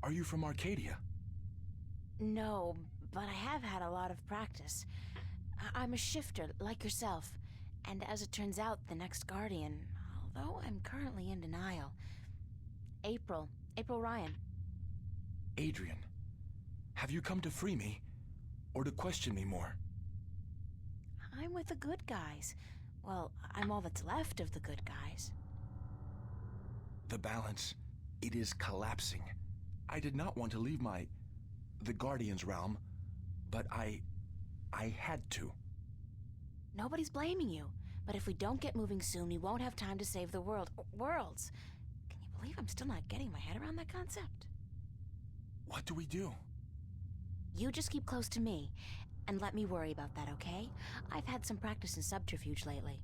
Are you from Arcadia? No, but I have had a lot of practice. I'm a shifter, like yourself. And as it turns out, the next Guardian, although I'm currently in denial. April Ryan. Adrian, have you come to free me, or to question me more? I'm with the good guys. Well, I'm all that's left of the good guys. The balance, it is collapsing. I did not want to leave the Guardian's realm, but I had to. Nobody's blaming you. But if we don't get moving soon, we won't have time to save the worlds. Can you believe I'm still not getting my head around that concept? What do we do? You just keep close to me, and let me worry about that, okay? I've had some practice in subterfuge lately.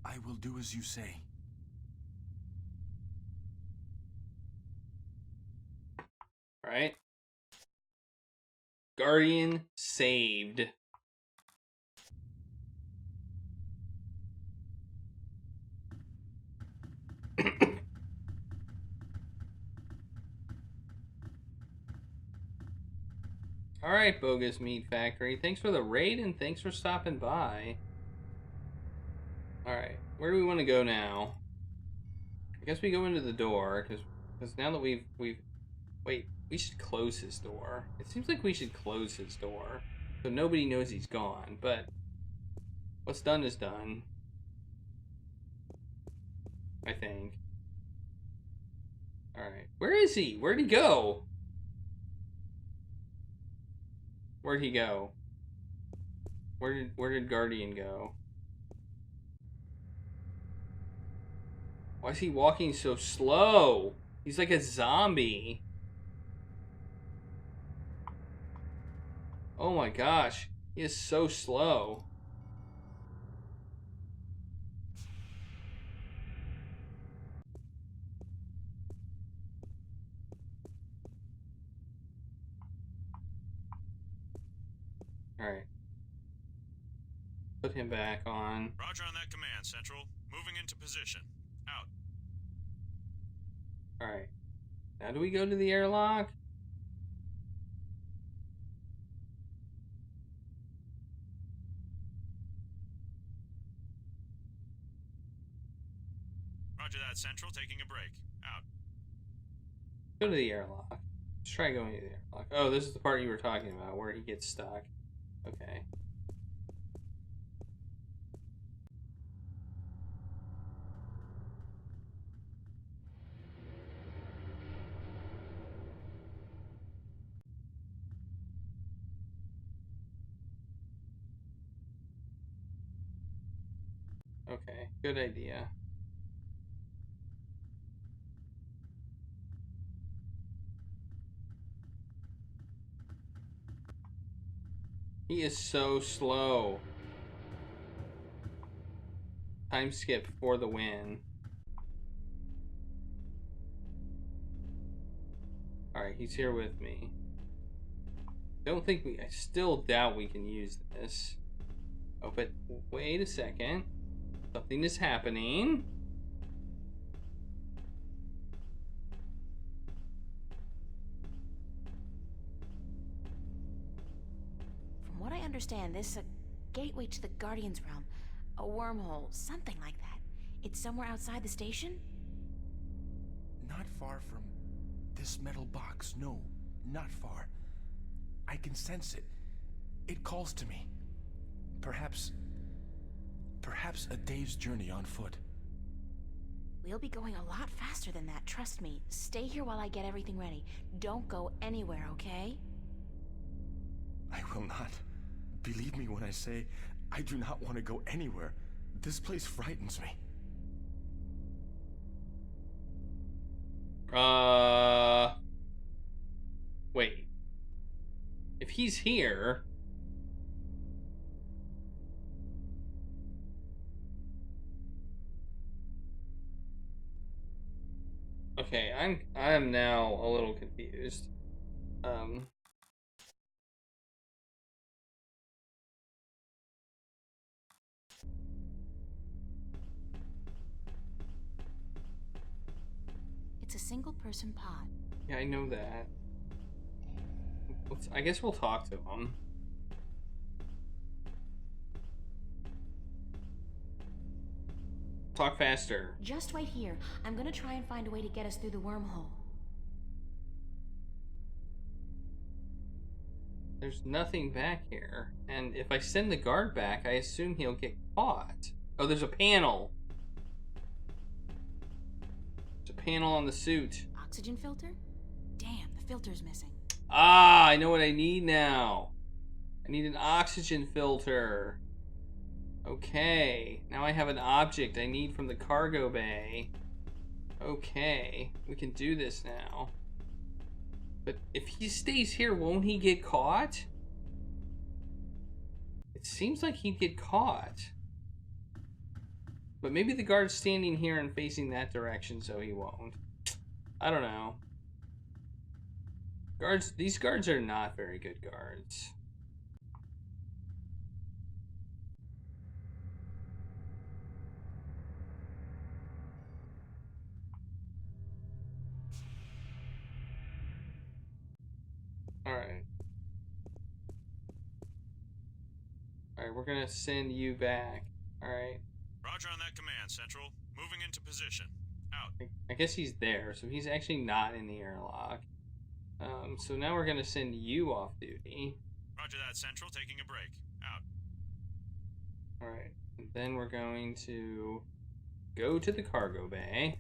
I will do as you say. Alright. Guardian saved. Alright, Bogus Meat Factory. Thanks for the raid and thanks for stopping by. Alright, where do we want to go now? I guess we go into the door, because now that we've... Wait, we should close his door. It seems like we should close his door, so nobody knows he's gone, but what's done is done. I think. Alright, where is he? Where'd he go? Where'd he go? Where did Guardian go? Why is he walking so slow? He's like a zombie. Oh my gosh, he is so slow. Alright. Put him back on. Roger on that command, Central. Moving into position. Out. Alright. Now do we go to the airlock? Roger that, Central. Taking a break. Out. Go to the airlock. Let's try going to the airlock. Oh, this is the part you were talking about, where he gets stuck. Okay. Okay, good idea. He is so slow. Time skip for the win. Alright, he's here with me. I still doubt we can use this. Oh, but wait a second. Something is happening. From what I understand, this is a gateway to the Guardian's realm. A wormhole, something like that. It's somewhere outside the station? Not far from this metal box. No, not far. I can sense it. It calls to me. Perhaps a day's journey on foot. We'll be going a lot faster than that, trust me. Stay here while I get everything ready. Don't go anywhere, okay? I will not. Believe me when I say I do not want to go anywhere. This place frightens me. Wait. If he's here... Okay, I am now a little confused. It's a single-person pod. Yeah, I know that. I guess we'll talk to him. Talk faster. Just wait here. I'm gonna try and find a way to get us through the wormhole. There's nothing back here. And if I send the guard back, I assume he'll get caught. Oh, there's a panel. There's a panel on the suit. Oxygen filter? Damn, the filter's missing. Ah, I know what I need now. I need an oxygen filter. Okay, now I have an object I need from the cargo bay. Okay, we can do this now. But if he stays here, won't he get caught? It seems like he'd get caught. But maybe the guard's standing here and facing that direction, so he won't. I don't know. These guards are not very good guards. Alright. Alright, we're gonna send you back. Alright. Roger on that command, Central. Moving into position. Out. I guess he's there, so he's actually not in the airlock. So now we're gonna send you off duty. Roger that, Central. Taking a break. Out. Alright. And then we're going to go to the cargo bay.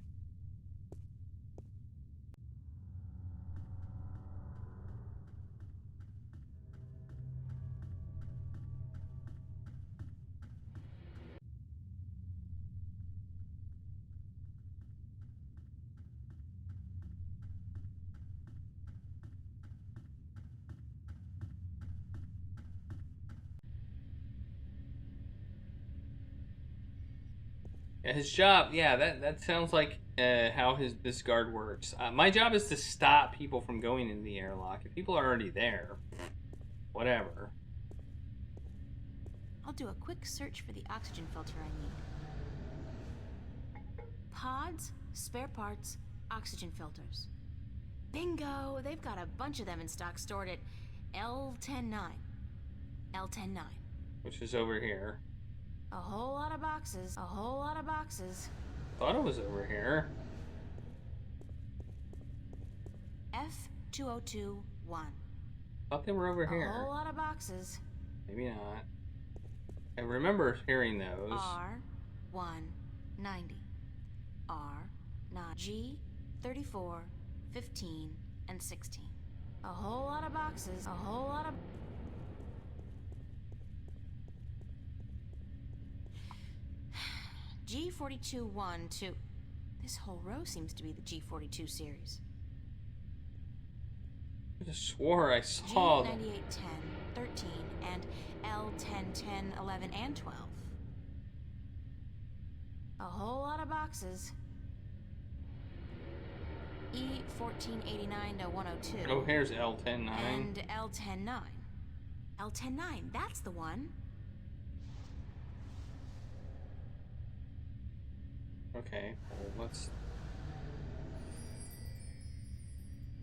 His job, yeah, that sounds like how this guard works. My job is to stop people from going into the airlock. If people are already there, whatever. I'll do a quick search for the oxygen filter I need. Pods, spare parts, oxygen filters. Bingo! They've got a bunch of them in stock stored at L109. L109. Which is over here. A whole lot of boxes. A whole lot of boxes. Thought it was over here. F2021. Thought they were over here. A whole lot of boxes. Maybe not. I remember hearing those. R190. R9. G34, 15, and 16. A whole lot of boxes. A whole lot of... G42-1-2. This whole row seems to be the G42 series. I just swore I saw them. G9810, 13, and L1010, 11, and 12. A whole lot of boxes. E1489-102. Oh, here's L109. And L109. L109, that's the one. Okay, well, let's...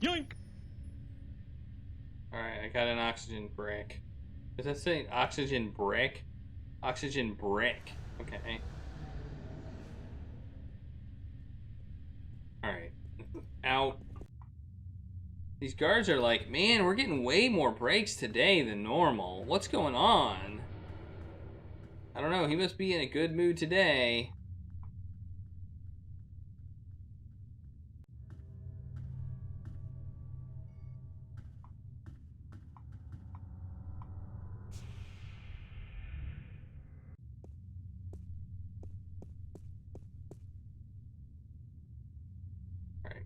Yoink! Alright, I got an oxygen brick. Does that say oxygen brick? Oxygen brick. Okay. Alright. Out. These guards are like, man, we're getting way more breaks today than normal. What's going on? I don't know, he must be in a good mood today.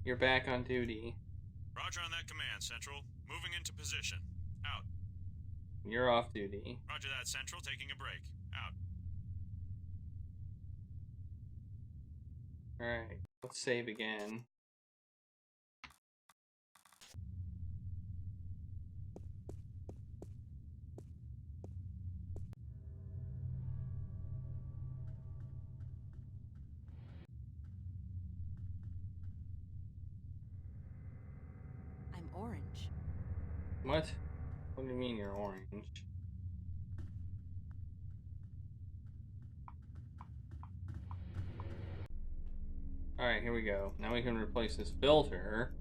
You're back on duty. Roger on that command, Central. Moving into position. Out. You're off duty. Roger that, Central. Taking a break. Out. Alright, let's save again. Orange. What? What do you mean you're orange? Alright, here we go. Now we can replace this filter.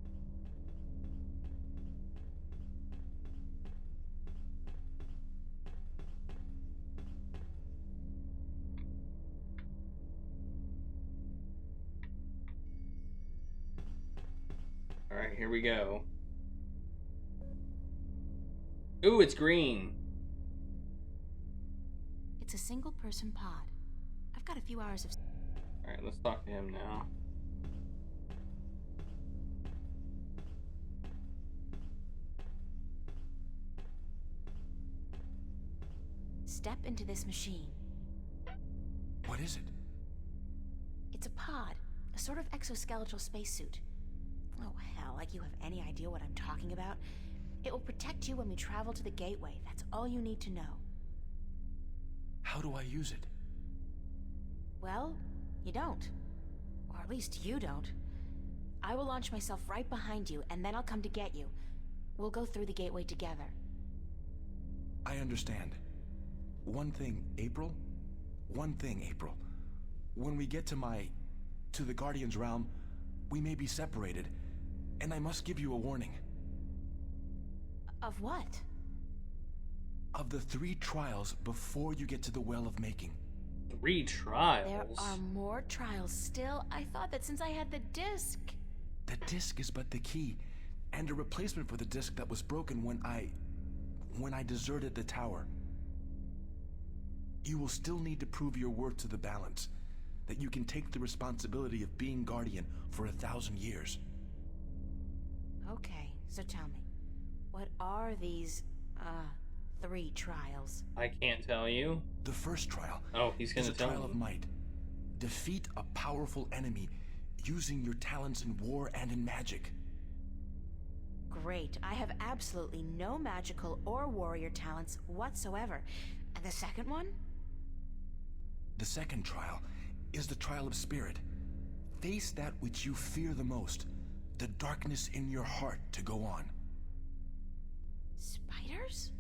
here we go. Ooh, it's green. It's a single-person pod. I've got a few hours of... Alright, let's talk to him now. Step into this machine. What is it? It's a pod, a sort of exoskeletal spacesuit. Oh, hell, like you have any idea what I'm talking about? It will protect you when we travel to the gateway. That's all you need to know. How do I use it? Well, you don't. Or at least you don't. I will launch myself right behind you, and then I'll come to get you. We'll go through the gateway together. I understand. One thing, April. One thing, April. When we get to the Guardian's realm, we may be separated, and I must give you a warning. Of what? Of the 3 trials before you get to the Well of Making. 3 trials? There are more trials still? I thought that since I had the disc... The disc is but the key, and a replacement for the disc that was broken when I deserted the tower. You will still need to prove your worth to the Balance, that you can take the responsibility of being Guardian for 1,000 years. Okay, so tell me, what are these, 3 trials? I can't tell you. The first trial. Oh, he's gonna tell me. Is a trial of might. Defeat a powerful enemy using your talents in war and in magic. Great. I have absolutely no magical or warrior talents whatsoever. And the second one? The second trial is the trial of spirit. Face that which you fear the most, the darkness in your heart to go on. Spiders?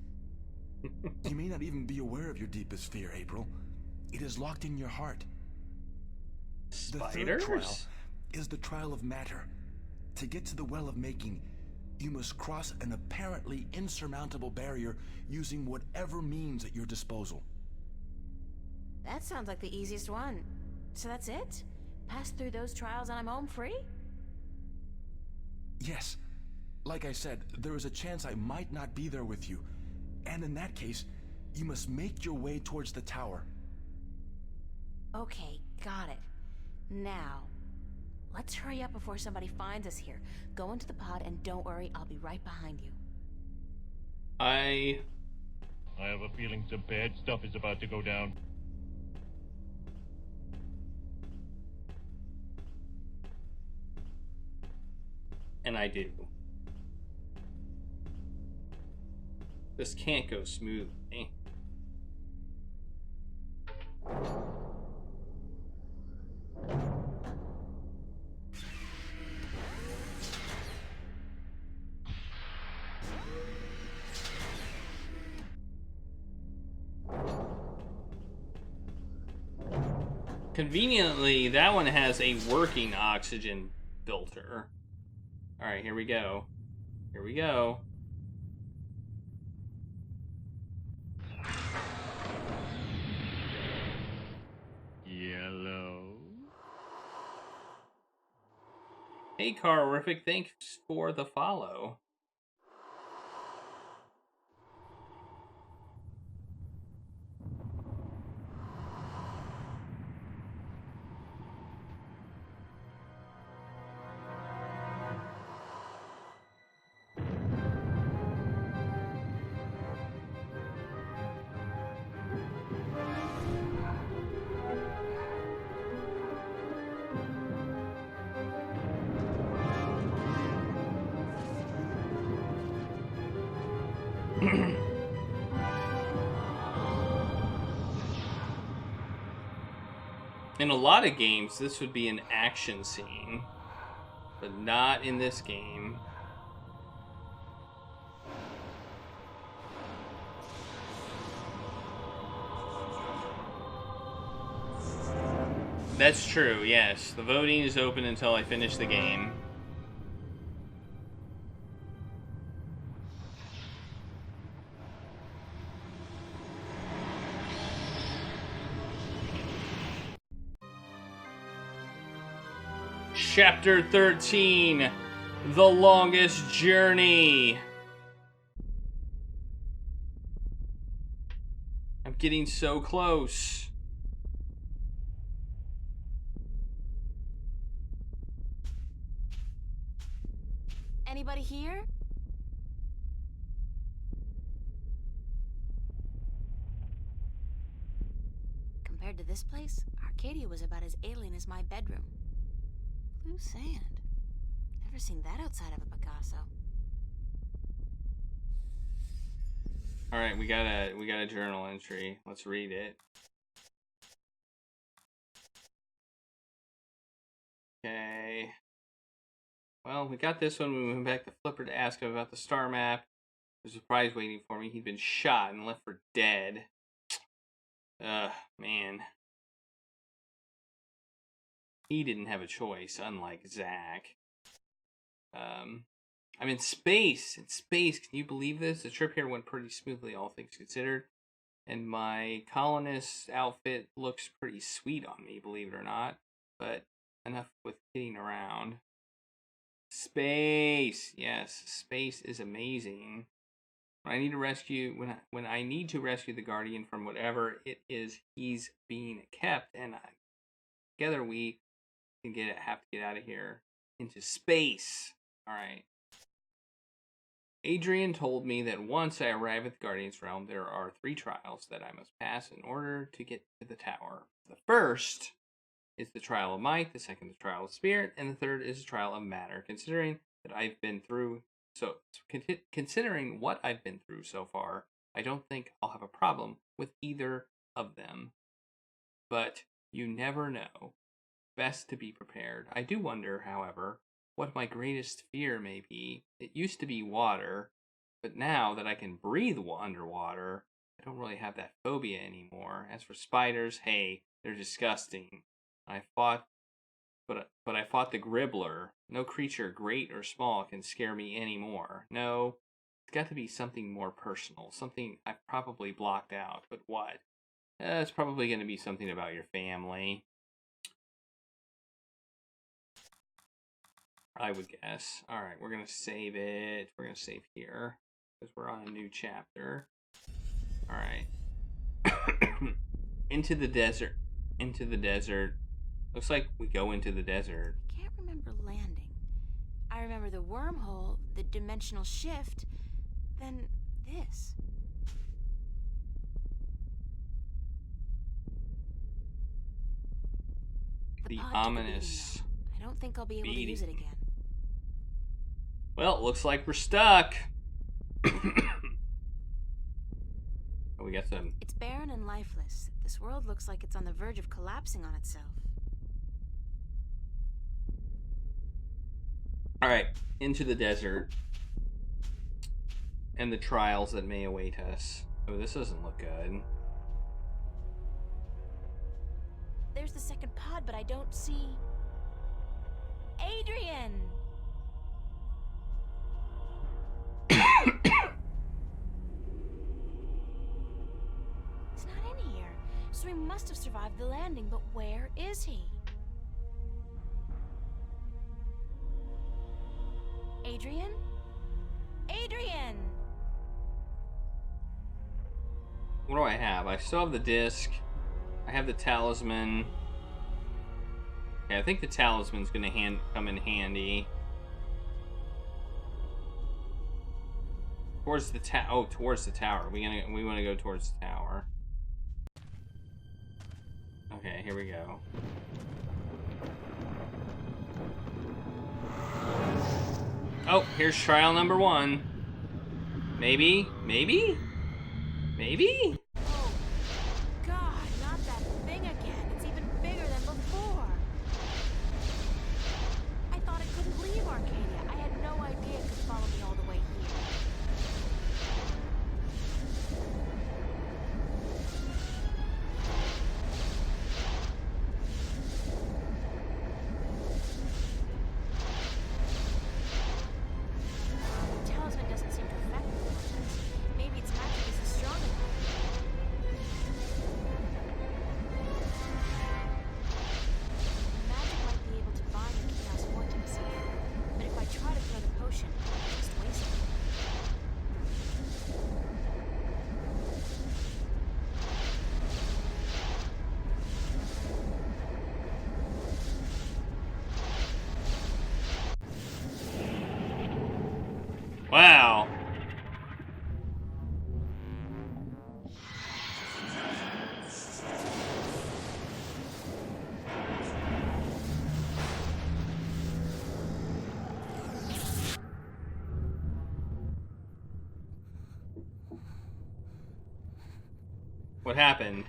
You may not even be aware of your deepest fear, April. It is locked in your heart. Spiders? The third trial is the trial of matter. To get to the Well of Making, you must cross an apparently insurmountable barrier using whatever means at your disposal. That sounds like the easiest one. So that's it? Pass through those trials and I'm home free? Yes. Like I said, there is a chance I might not be there with you. And in that case, you must make your way towards the tower. Okay, got it. Now, let's hurry up before somebody finds us here. Go into the pod and don't worry, I'll be right behind you. I have a feeling some bad stuff is about to go down. And I do. This can't go smoothly. Conveniently, that one has a working oxygen filter. Alright, here we go. Here we go. Yellow. Hey, Carrific, thanks for the follow. In a lot of games, this would be an action scene, but not in this game. That's true, yes. The voting is open until I finish the game. Chapter 13, The longest journey. I'm getting so close. Anybody here? Compared to this place, Arcadia was about as alien as my bedroom. Blue sand. Never seen that outside of a Picasso. All right, we got a journal entry. Let's read it. Okay. Well, we got this one. We went back to Flipper to ask him about the star map. There's a prize waiting for me. He'd been shot and left for dead. Man. He didn't have a choice, unlike Zack. I'm in space. In space, can you believe this? The trip here went pretty smoothly, all things considered. And my colonist outfit looks pretty sweet on me, believe it or not. But enough with kidding around. Space! Yes, space is amazing. When I need to rescue, when I need to rescue the Guardian from whatever it is he's being kept, and together we can have to get out of here into space. All right. Adrian told me that once I arrive at the Guardian's realm, there are 3 trials that I must pass in order to get to the tower. The first is the trial of might, the second the trial of spirit, and the third is the trial of matter. Considering what I've been through so far, I don't think I'll have a problem with either of them. But you never know. Best to be prepared. I do wonder, however, what my greatest fear may be. It used to be water, but now that I can breathe underwater, I don't really have that phobia anymore. As for spiders, hey, they're disgusting. I fought the Gribbler. No creature, great or small, can scare me anymore. No, it's got to be something more personal, something I've probably blocked out. But what? It's probably going to be something about your family, I would guess. All right, we're going to save it. We're going to save here because we're on a new chapter. All right. Into the desert. Into the desert. Looks like we go into the desert. I can't remember landing. I remember the wormhole, the dimensional shift, then this. The pod ominous. I don't think I'll be able to use it again. Well, it looks like we're stuck. Oh, we got some. It's barren and lifeless. This world looks like it's on the verge of collapsing on itself. All right, into the desert. And the trials that may await us. Oh, this doesn't look good. There's the second pod, but I don't see... Adrian! He's not in here, so he must have survived the landing, but where is he? Adrian? Adrian! What do I have? I still have the disc. I have the talisman. Okay, I think the talisman's gonna come in handy. Towards the towards the tower. We want to go towards the tower. Okay, here we go. Oh, here's trial number 1. Maybe? Maybe? Maybe? Oh, God, not that thing again. It's even bigger than before. I thought it couldn't leave Arcadia. I had no idea it could follow me all the way here. The talisman doesn't seem to affect the vortex. Maybe its magic isn't strong enough. What happened?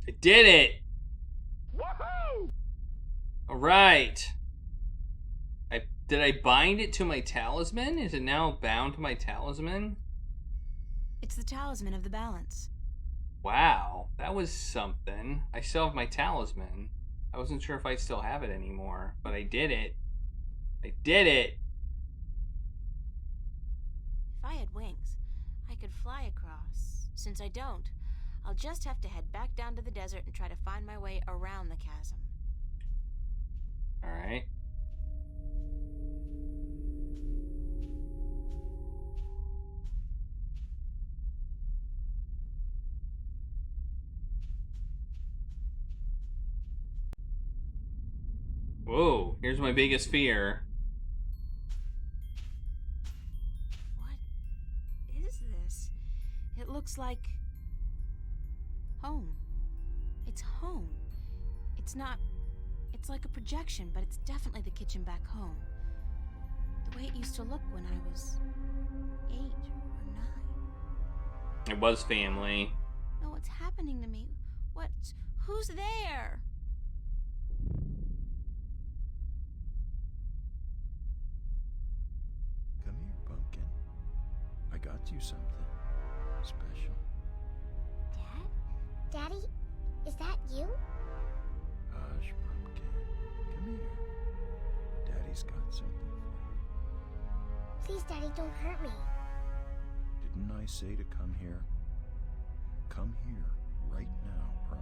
I did it! Woohoo! Alright. Did I bind it to my talisman? Is it now bound to my talisman? It's the talisman of the balance. Wow, that was something. I still have my talisman. I wasn't sure if I still have it anymore, but I did it. I did it! If I had wings, I could fly across. Since I don't, I'll just have to head back down to the desert and try to find my way around the chasm. Alright. Whoa, here's my biggest fear. What is this? It looks like home. It's home. It's not... It's like a projection, but it's definitely the kitchen back home. The way it used to look when I was 8 or 9. It was family. No, what's happening to me? Who's there? Come here, Pumpkin. I got you something special. Dad? Daddy? Is that you? Hush, Pumpkin. Come here. Daddy's got something for you. Please, Daddy, don't hurt me. Didn't I say to come here? Come here right now, bro.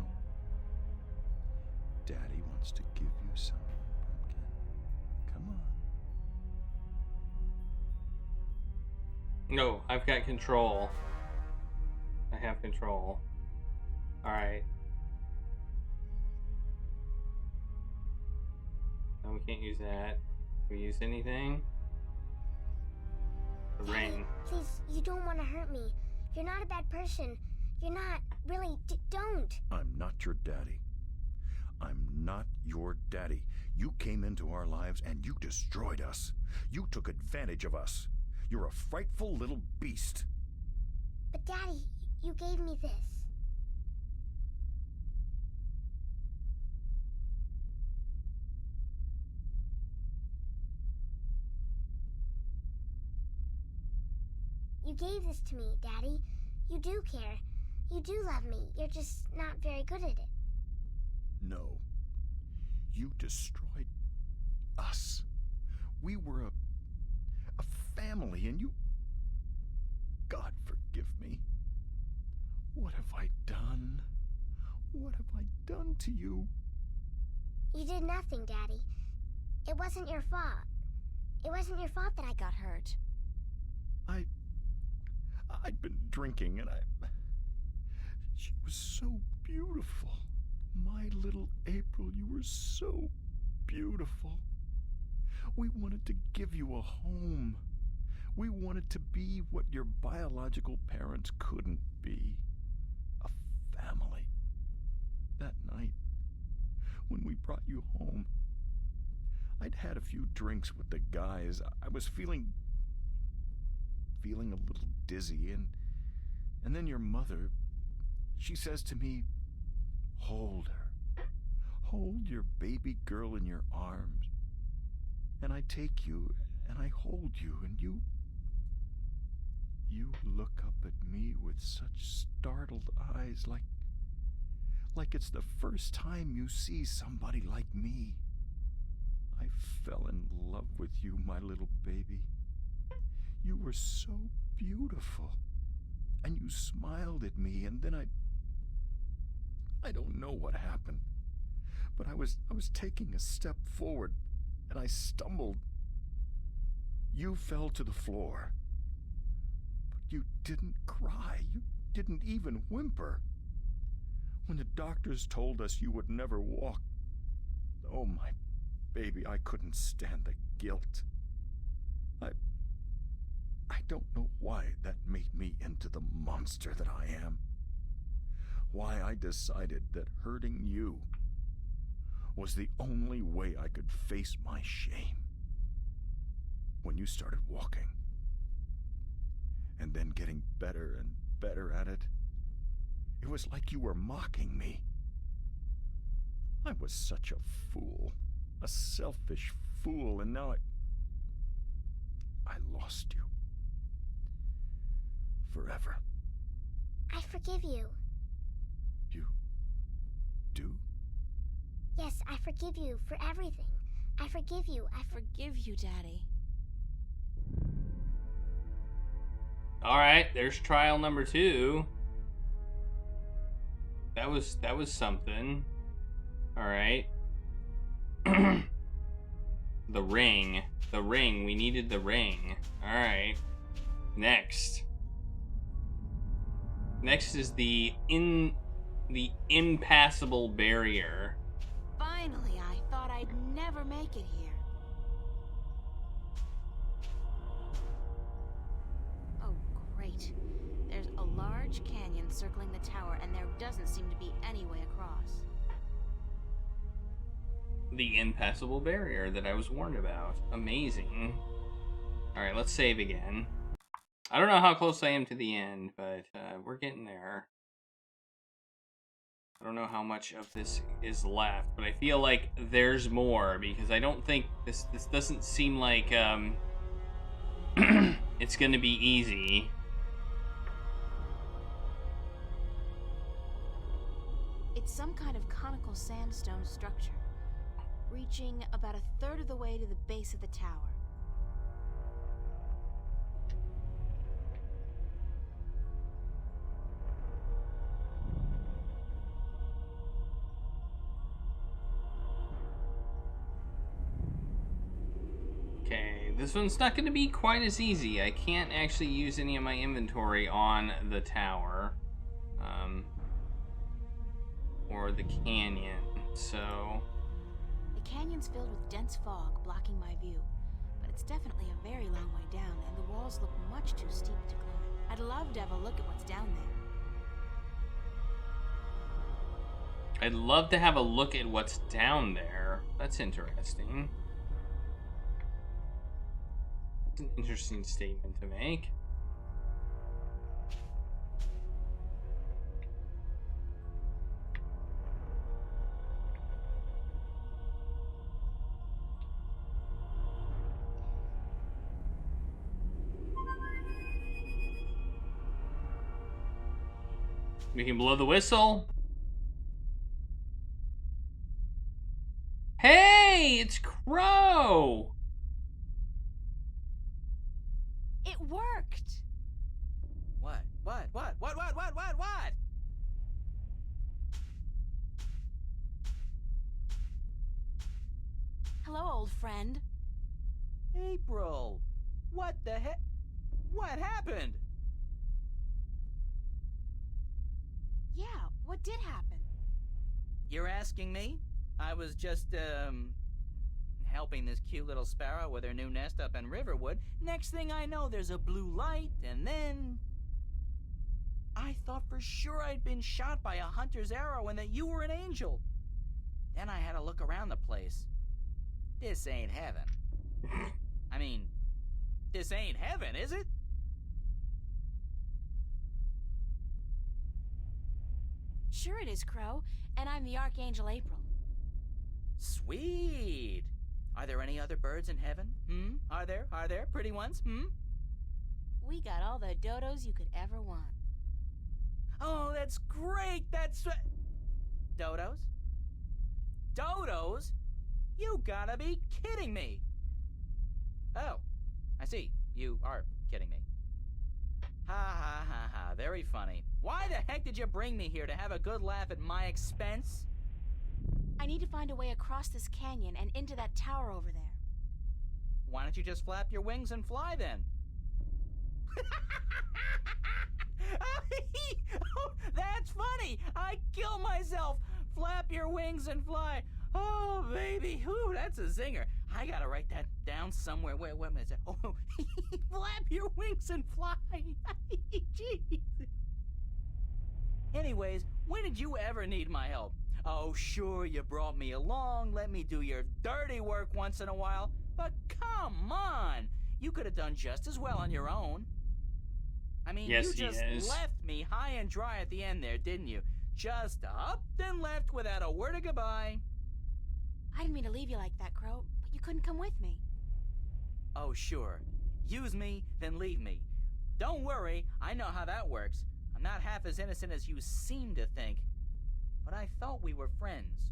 Daddy wants to give you something, Pumpkin. Come on. No, I've got control. I have control. Alright. No, we can't use that. Can we use anything? The Daddy, ring. please, you don't want to hurt me. You're not a bad person. You're not. Really, don't. I'm not your daddy. I'm not your daddy. You came into our lives and you destroyed us. You took advantage of us. You're a frightful little beast. But Daddy, you gave me this. You gave this to me, Daddy. You do care. You do love me. You're just not very good at it. No. You destroyed us. We were a family, and you... God forgive me. What have I done? What have I done to you? You did nothing, Daddy. It wasn't your fault. It wasn't your fault that I got hurt. I'd been drinking, and she was so beautiful. My little April, you were so beautiful. We wanted to give you a home. We wanted to be what your biological parents couldn't be. A family. That night, when we brought you home, I'd had a few drinks with the guys. I was feeling a little dizzy, and then your mother, she says to me, hold her. Hold your baby girl in your arms. And I take you, and I hold you, and you look up at me with such startled eyes, like it's the first time you see somebody like me. I fell in love with you, my little baby. You were so beautiful, and you smiled at me, and then I don't know what happened, but I was taking a step forward, and I stumbled. You fell to the floor, but you didn't cry. You didn't even whimper. When the doctors told us you would never walk, oh, my baby, I couldn't stand the guilt. I don't know why that made me into the monster that I am. Why I decided that hurting you was the only way I could face my shame. when you started walking. And then getting better and better at it. It was like you were mocking me. I was such a fool. A selfish fool, and now I lost you. Forever. I forgive you. You do? Yes, I forgive you for everything. I forgive you. I Forgive you, Daddy. All right, there's trial number 2. That was something. All right. The ring. We needed the ring. All right. Next is the impassable barrier. Finally, I thought I'd never make it here. Oh, great. There's a large canyon circling the tower, and there doesn't seem to be any way across. The impassable barrier that I was warned about. Amazing. Alright, let's save again. I don't know how close I am to the end, but we're getting there. I don't know how much of this is left, but I feel like there's more, because I don't think this doesn't seem like it's gonna be easy. It's some kind of conical sandstone structure, reaching about a third of the way to the base of the tower. Okay, this one's not going to be quite as easy. I can't actually use any of my inventory on the tower. Or the canyon, so... The canyon's filled with dense fog, blocking my view. But it's definitely a very long way down, and the walls look much too steep to climb. I'd love to have a look at what's down there. I'd love to have a look at what's down there. That's interesting. It's an interesting statement to make. We can blow the whistle. Hey, it's Crow! It worked! What? Hello, old friend. April! What the heck? What happened? Yeah, what did happen? You're asking me? I was just, helping this cute little sparrow with her new nest up in Riverwood. Next thing I know, there's a blue light, and then... I thought for sure I'd been shot by a hunter's arrow and that you were an angel. Then I had to look around the place. This ain't heaven. I mean, this ain't heaven, is it? Sure it is, Crow, and I'm the Archangel April. Sweet! Are there any other birds in heaven? Are there? Pretty ones? We got all the dodos you could ever want. Oh, that's great! Dodos? Dodos? You gotta be kidding me! Oh, I see. You are kidding me. Ha, very funny. Why the heck did you bring me here, to have a good laugh at my expense? I need to find a way across this canyon and into that tower over there. Why don't you just flap your wings and fly then? Oh, that's funny! I kill myself! Flap your wings and fly! Oh, baby! Ooh, that's a zinger. I gotta write that down somewhere. Wait a minute. Oh, flap your wings and fly! Jeez. Anyways, when did you ever need my help? Oh, sure, you brought me along, let me do your dirty work once in a while, but come on! You could have done just as well on your own. I mean, Yes, you he just is. left me high and dry at the end there, didn't you? Just up and left without a word of goodbye. I didn't mean to leave you like that, Crow, but you couldn't come with me. Oh, sure. Use me, then leave me. Don't worry, I know how that works. I'm not half as innocent as you seem to think. But I thought we were friends.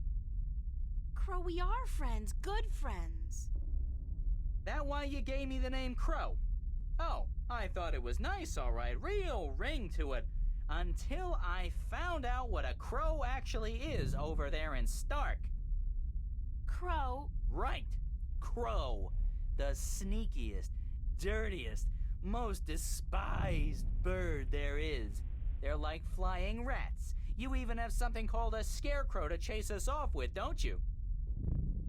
Crow, we are friends. Good friends. That why you gave me the name Crow? Oh, I thought it was nice, all right. Real ring to it. Until I found out what a crow actually is over there in Stark. Crow? Right. Crow. The sneakiest, dirtiest, most despised bird there is. They're like flying rats. You even have something called a scarecrow to chase us off with, don't you?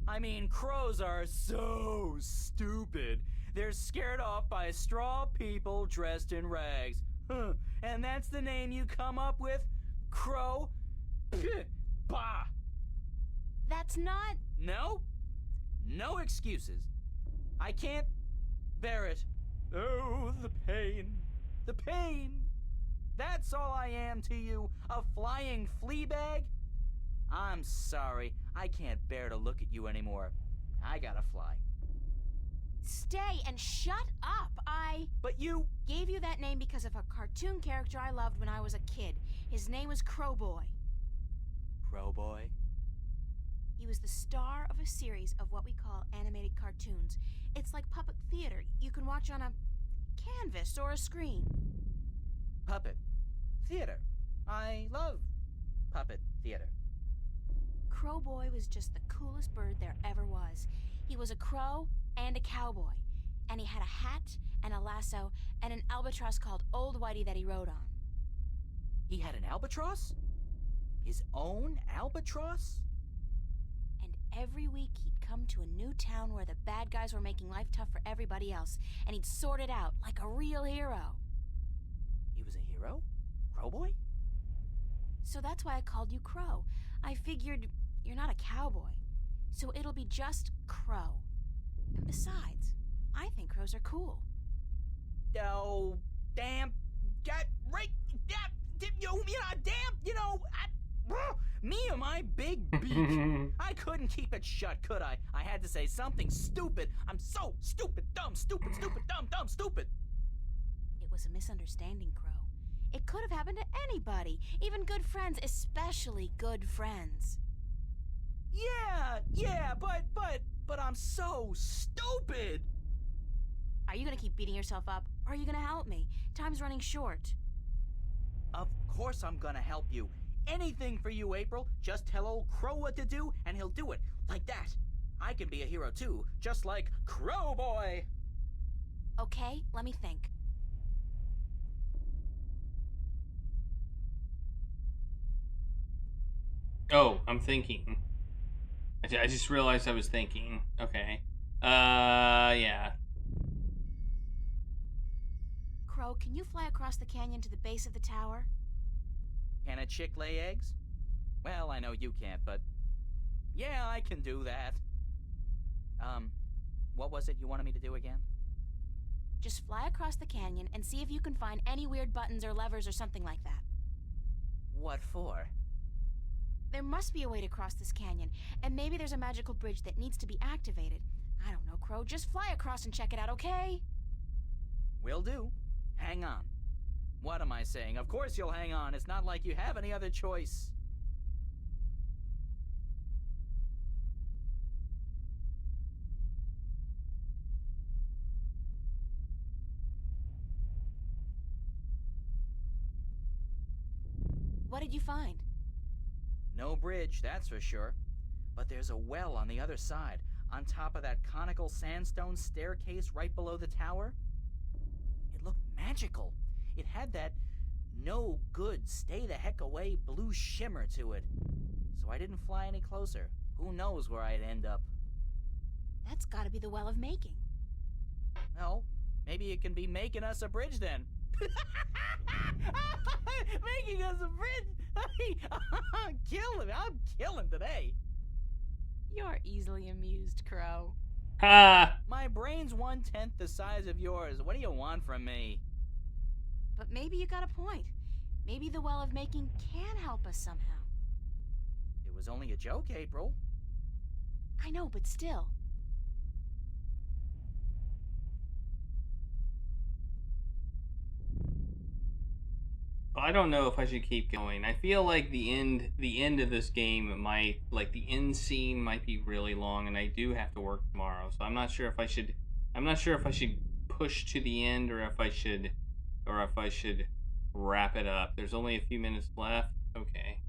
I mean, crows are so stupid. They're scared off by straw people dressed in rags. Huh. And that's the name you come up with? Crow? Pah! Bah! That's not... No? No excuses. I can't bear it. Oh, the pain. The pain. That's all I am to you, a flying flea bag? I'm sorry, I can't bear to look at you anymore. I gotta fly. Stay and shut up. But you... Gave you that name because of a cartoon character I loved when I was a kid. His name was Crowboy. Crowboy? He was the star of a series of what we call animated cartoons. It's like puppet theater. You can watch on a canvas or a screen. Puppet theater. I love puppet theater. Crowboy was just the coolest bird there ever was. He was a crow and a cowboy. And he had a hat and a lasso and an albatross called Old Whitey that he rode on. He had an albatross? His own albatross? And every week he'd come to a new town where the bad guys were making life tough for everybody else, and he'd sort it out like a real hero. He was a hero? Crowboy? So that's why I called you Crow. I figured you're not a cowboy, so it'll be just Crow. And besides, I think crows are cool. Oh, damn. Got right. Me and my big beak. I couldn't keep it shut, could I? I had to say something stupid. I'm so stupid, dumb, stupid, stupid, dumb, dumb, stupid. It was a misunderstanding, Crow. It could have happened to anybody, even good friends, especially good friends. Yeah, but I'm so stupid. Are you gonna keep beating yourself up, or are you gonna help me? Time's running short. Of course I'm gonna help you. Anything for you, April. Just tell old Crow what to do, and he'll do it. Like that. I can be a hero too, just like Crowboy. Okay, let me think. Oh, I'm thinking. I just realized I was thinking. Okay. Yeah. Crow, can you fly across the canyon to the base of the tower? Can a chick lay eggs? Well, I know you can't, but... yeah, I can do that. What was it you wanted me to do again? Just fly across the canyon and see if you can find any weird buttons or levers or something like that. What for? There must be a way to cross this canyon, and maybe there's a magical bridge that needs to be activated. I don't know, Crow. Just fly across and check it out, okay? Will do. Hang on. What am I saying? Of course you'll hang on. It's not like you have any other choice. What did you find? No bridge, that's for sure. But there's a well on the other side, on top of that conical sandstone staircase right below the tower. It looked magical. It had that no good, stay the heck away blue shimmer to it. So I didn't fly any closer. Who knows where I'd end up? That's gotta be the Well of Making. Well, maybe it can be making us a bridge then. Making us a bridge! I'm killing today. You're easily amused, Crow. Ha! My brain's 1/10 the size of yours. What do you want from me? But maybe you got a point. Maybe the Well of Making can help us somehow. It was only a joke, April. I know, but still. I don't know if I should keep going. I feel like the end of this game might, like, the end scene might be really long, and I do have to work tomorrow. So I'm not sure if I should push to the end, or if I should wrap it up. There's only a few minutes left. Okay.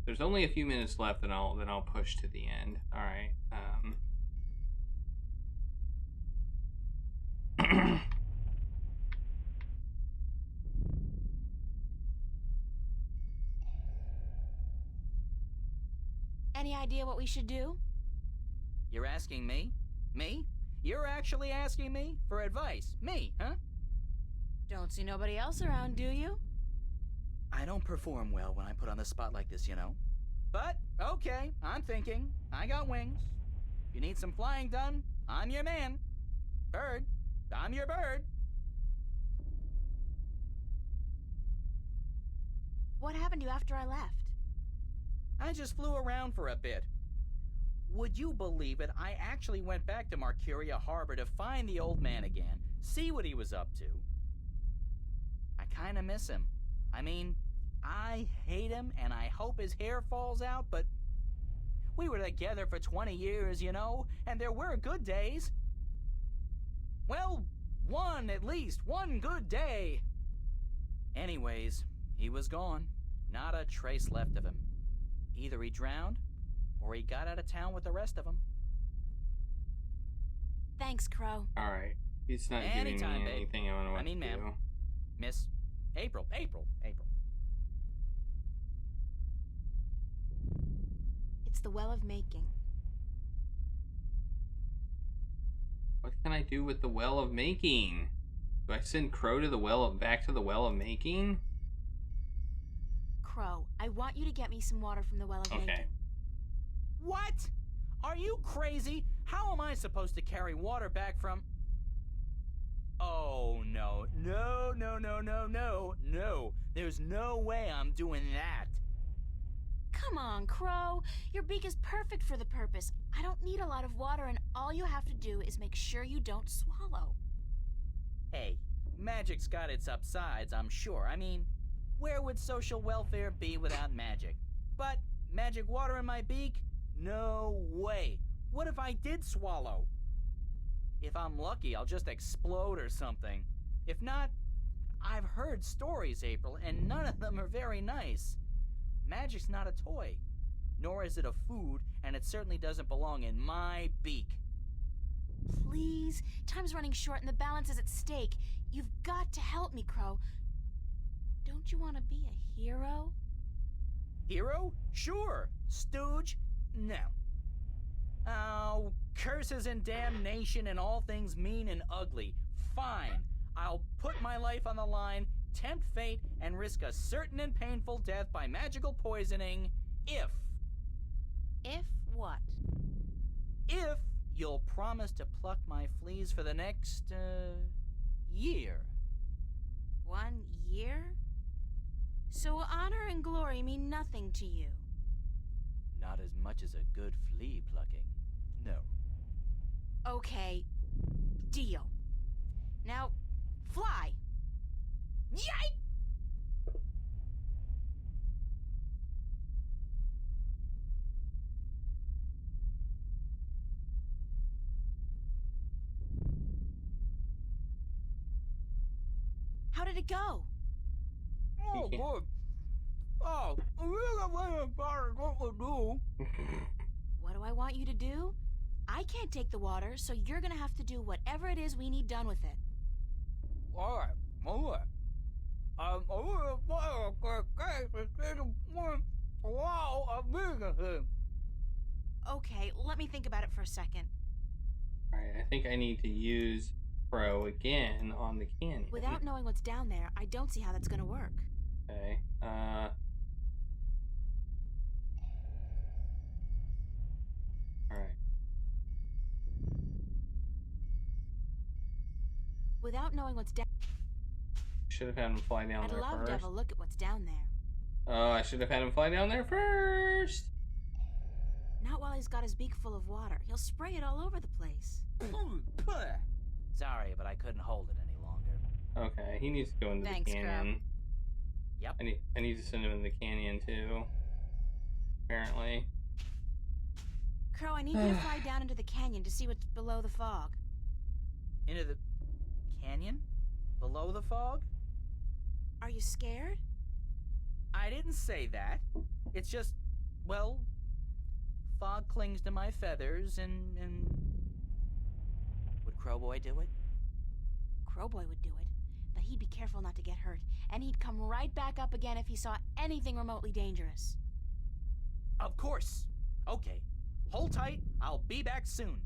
There's only a few minutes left, and I'll push to the end. All right. Any idea what we should do? You're asking me? Me? You're actually asking me for advice? Me, huh? Don't see nobody else around, do you? I don't perform well when I put on the spot like this, you know. But, okay, I'm thinking. I got wings. If you need some flying done, I'm your man. Bird, I'm your bird. What happened to you after I left? I just flew around for a bit. Would you believe it? I actually went back to Marcuria Harbor to find the old man again, see what he was up to. I kinda miss him. I mean, I hate him and I hope his hair falls out, but we were together for 20 years, you know, and there were good days. Well, at least one good day. Anyways, he was gone. Not a trace left of him. Either he drowned, or he got out of town with the rest of them. Thanks, Crow. Alright. He's not giving me anything I want to do. Ma'am. Miss April. It's the Well of Making. What can I do with the Well of Making? Do I send Crow to back to the Well of Making? Crow, I want you to get me some water from the Well of Making. What? Are you crazy? How am I supposed to carry water back from... Oh, no. No. There's no way I'm doing that. Come on, Crow. Your beak is perfect for the purpose. I don't need a lot of water, and all you have to do is make sure you don't swallow. Hey, magic's got its upsides, I'm sure. I mean, where would social welfare be without magic? But magic water in my beak? No way. What if I did swallow? If I'm lucky, I'll just explode or something. If not, I've heard stories, April, and none of them are very nice. Magic's not a toy, nor is it a food, and it certainly doesn't belong in my beak. Please, time's running short and the balance is at stake. You've got to help me, Crow. Don't you want to be a hero? Hero? Sure. Stooge? No. Oh, curses and damnation and all things mean and ugly. Fine. I'll put my life on the line, tempt fate, and risk a certain and painful death by magical poisoning if... If what? If you'll promise to pluck my fleas for the next, year. 1 year? So honor and glory mean nothing to you? Not as much as a good flea plucking. No. Okay. Deal. Now, fly. Yike! How did it go? Oh, good. Oh, what we do. What do I want you to do? I can't take the water, so you're gonna have to do whatever it is we need done with it. Alright. Okay, let me think about it for a second. Alright, I think I need to use Crow again on the canyon. Without knowing what's down there, I don't see how that's gonna work. Okay, Alright. Without knowing what's down, Should have had him fly down I'd there love to first. have a look at what's down there. Oh, I should have had him fly down there first. Not while he's got his beak full of water. He'll spray it all over the place. Sorry, but I couldn't hold it any longer. Okay, he needs to go into Thanks, the canyon. Yep. I need to send him in the canyon too. Apparently. Crow, I need you to fly down into the canyon to see what's below the fog. Into the canyon? Below the fog? Are you scared? I didn't say that. It's just, well, fog clings to my feathers and... Would Crowboy do it? Crowboy would do it, but he'd be careful not to get hurt, and he'd come right back up again if he saw anything remotely dangerous. Of course. Okay. Hold tight. I'll be back soon.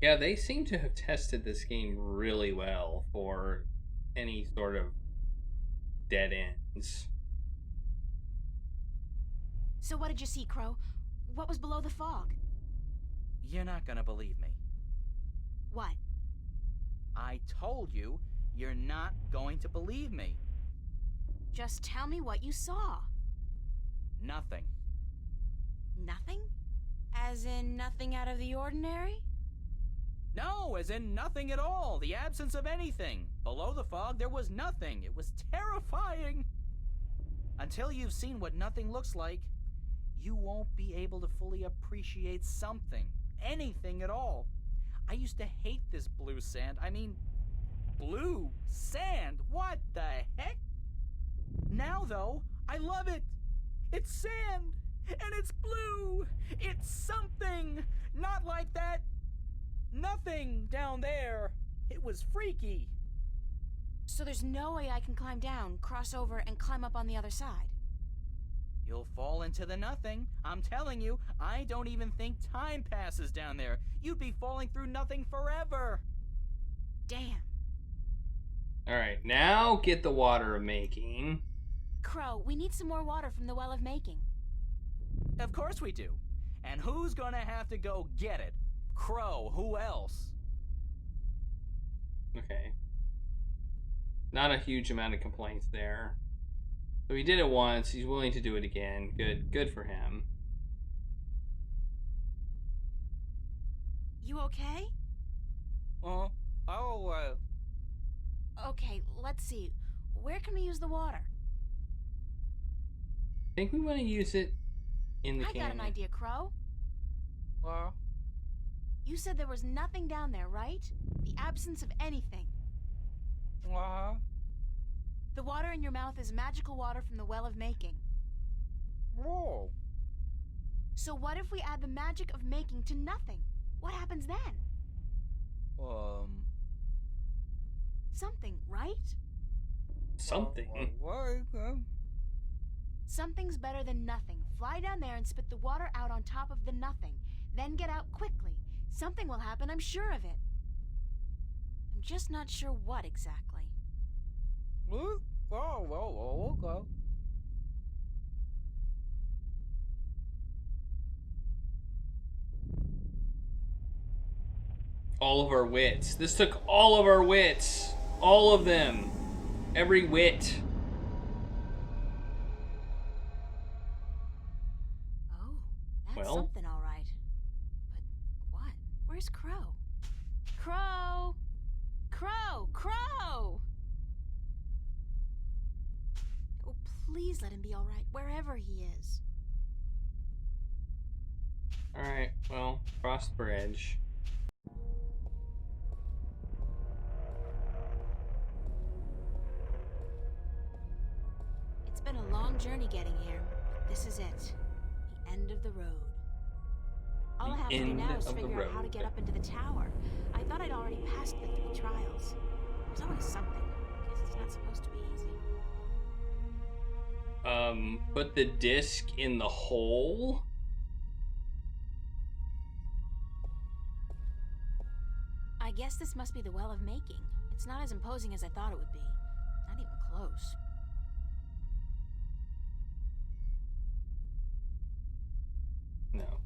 Yeah, they seem to have tested this game really well for any sort of dead ends. So what did you see, Crow? What was below the fog? You're not gonna believe me. What? I told you, you're not going to believe me. Just tell me what you saw. Nothing. Nothing? As in nothing out of the ordinary? No, as in nothing at all. The absence of anything. Below the fog, there was nothing. It was terrifying. Until you've seen what nothing looks like, you won't be able to fully appreciate something. Anything at all. I used to hate this blue sand. I mean, blue sand? What the heck? Now, though, I love it. It's sand, and it's blue. It's something. Not like that. Nothing down there. It was freaky. So there's no way I can climb down, cross over, and climb up on the other side? You'll fall into the nothing. I'm telling you, I don't even think time passes down there. You'd be falling through nothing forever. Damn. Alright, now get the water of making. Crow, we need some more water from the Well of Making. Of course we do. And who's gonna have to go get it? Crow, who else? Okay. Not a huge amount of complaints there. So he did it once, he's willing to do it again. Good for him. You okay? Okay, let's see. Where can we use the water? I think we want to use it in the canyon. I got an idea, Crow. You said there was nothing down there, right? The absence of anything. The water in your mouth is magical water from the Well of Making. Whoa. So what if we add the magic of making to nothing? What happens then? Something, right? Something? Something's better than nothing. Fly down there and spit the water out on top of the nothing. Then get out quickly. Something will happen, I'm sure of it. I'm just not sure what exactly. Okay. All of our wits. This took all of our wits. All of them. Every wit. Oh, that's Well. something all right. But what? Where's Crow? Crow! Crow! Crow! Oh, please let him be all right, wherever he is. Alright, well, cross the bridge. It's been a long journey getting here. This is it. The end of the road. All I have to do now is figure out how to get up into the tower. I thought I'd already passed the 3 trials. There's always something. Guess it's not supposed to be easy. Put the disc in the hole? I guess this must be the Well of Making. It's not as imposing as I thought it would be. Not even close. No.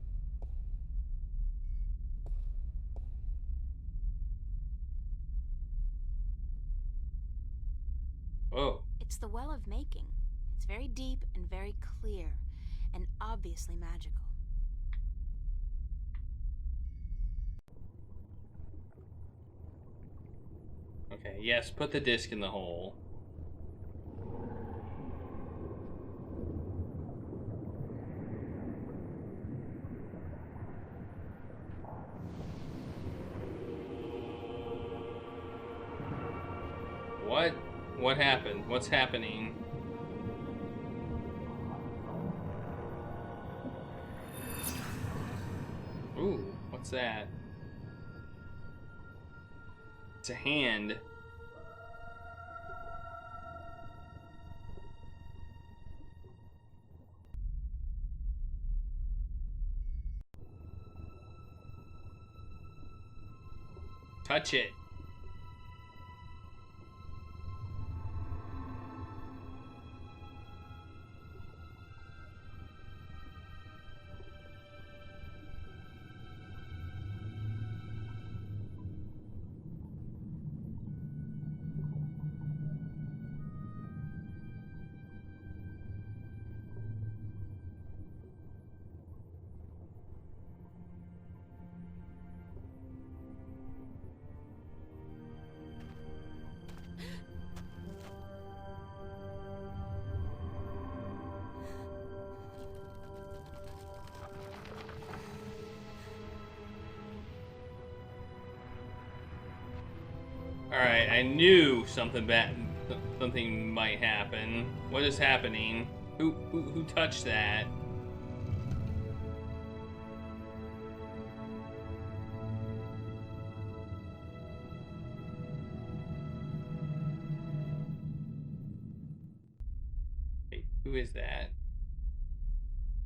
It's the Well of Making. It's very deep and very clear, and obviously magical. Okay, yes, put the disc in the hole. What? What happened? What's happening? Ooh, what's that? It's a hand. Touch it. Alright, I knew something might happen. What is happening? Who touched that? Wait, who is that?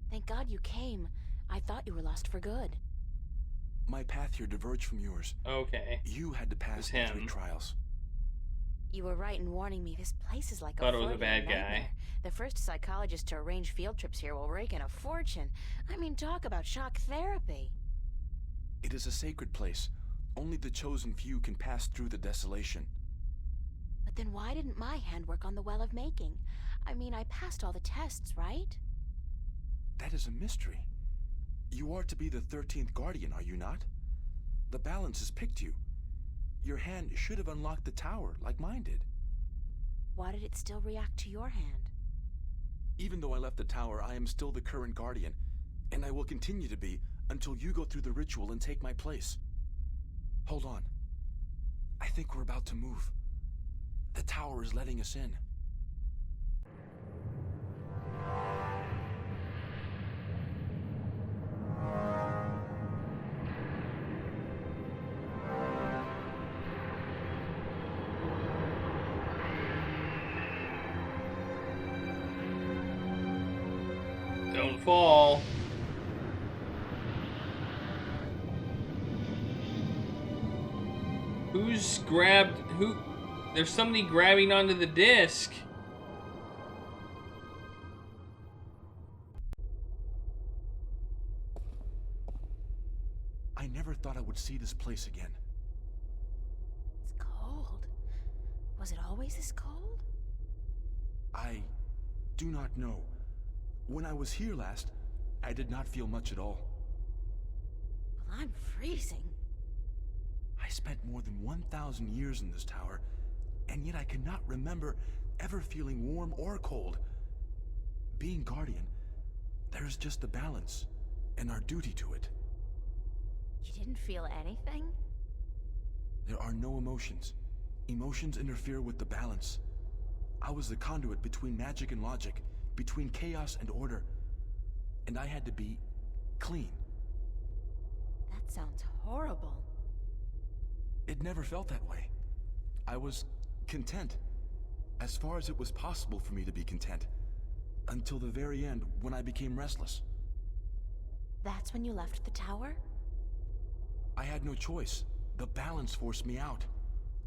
Thank God you came. I thought you were lost for good. My path here diverged from yours. Okay. You had to pass the 3 trials. You were right in warning me. This place is like Thought it was a bad nightmare. guy. The first psychologist to arrange field trips here will rake in a fortune. I mean, talk about shock therapy. It is a sacred place. Only the chosen few can pass through the desolation. But then why didn't my hand work on the Well of Making? I mean, I passed all the tests, right? That is a mystery. You are to be the 13th Guardian, are you not? The balance has picked you. Your hand should have unlocked the tower, like mine did. Why did it still react to your hand? Even though I left the tower, I am still the current Guardian, and I will continue to be until you go through the ritual and take my place. Hold on. I think we're about to move. The tower is letting us in. Don't fall. Who's grabbed who? There's somebody grabbing onto the disc. I never thought I would see this place again. It's cold. Was it always this cold? I do not know. When I was here last, I did not feel much at all. Well, I'm freezing. I spent more than 1,000 years in this tower, and yet I cannot remember ever feeling warm or cold. Being Guardian, there is just a balance, and our duty to it. You didn't feel anything? There are no emotions. Emotions interfere with the balance. I was the conduit between magic and logic, between chaos and order, and I had to be clean. That sounds horrible. It never felt that way. I was content, as far as it was possible for me to be content, until the very end when I became restless. That's when you left the tower? I had no choice. The balance forced me out.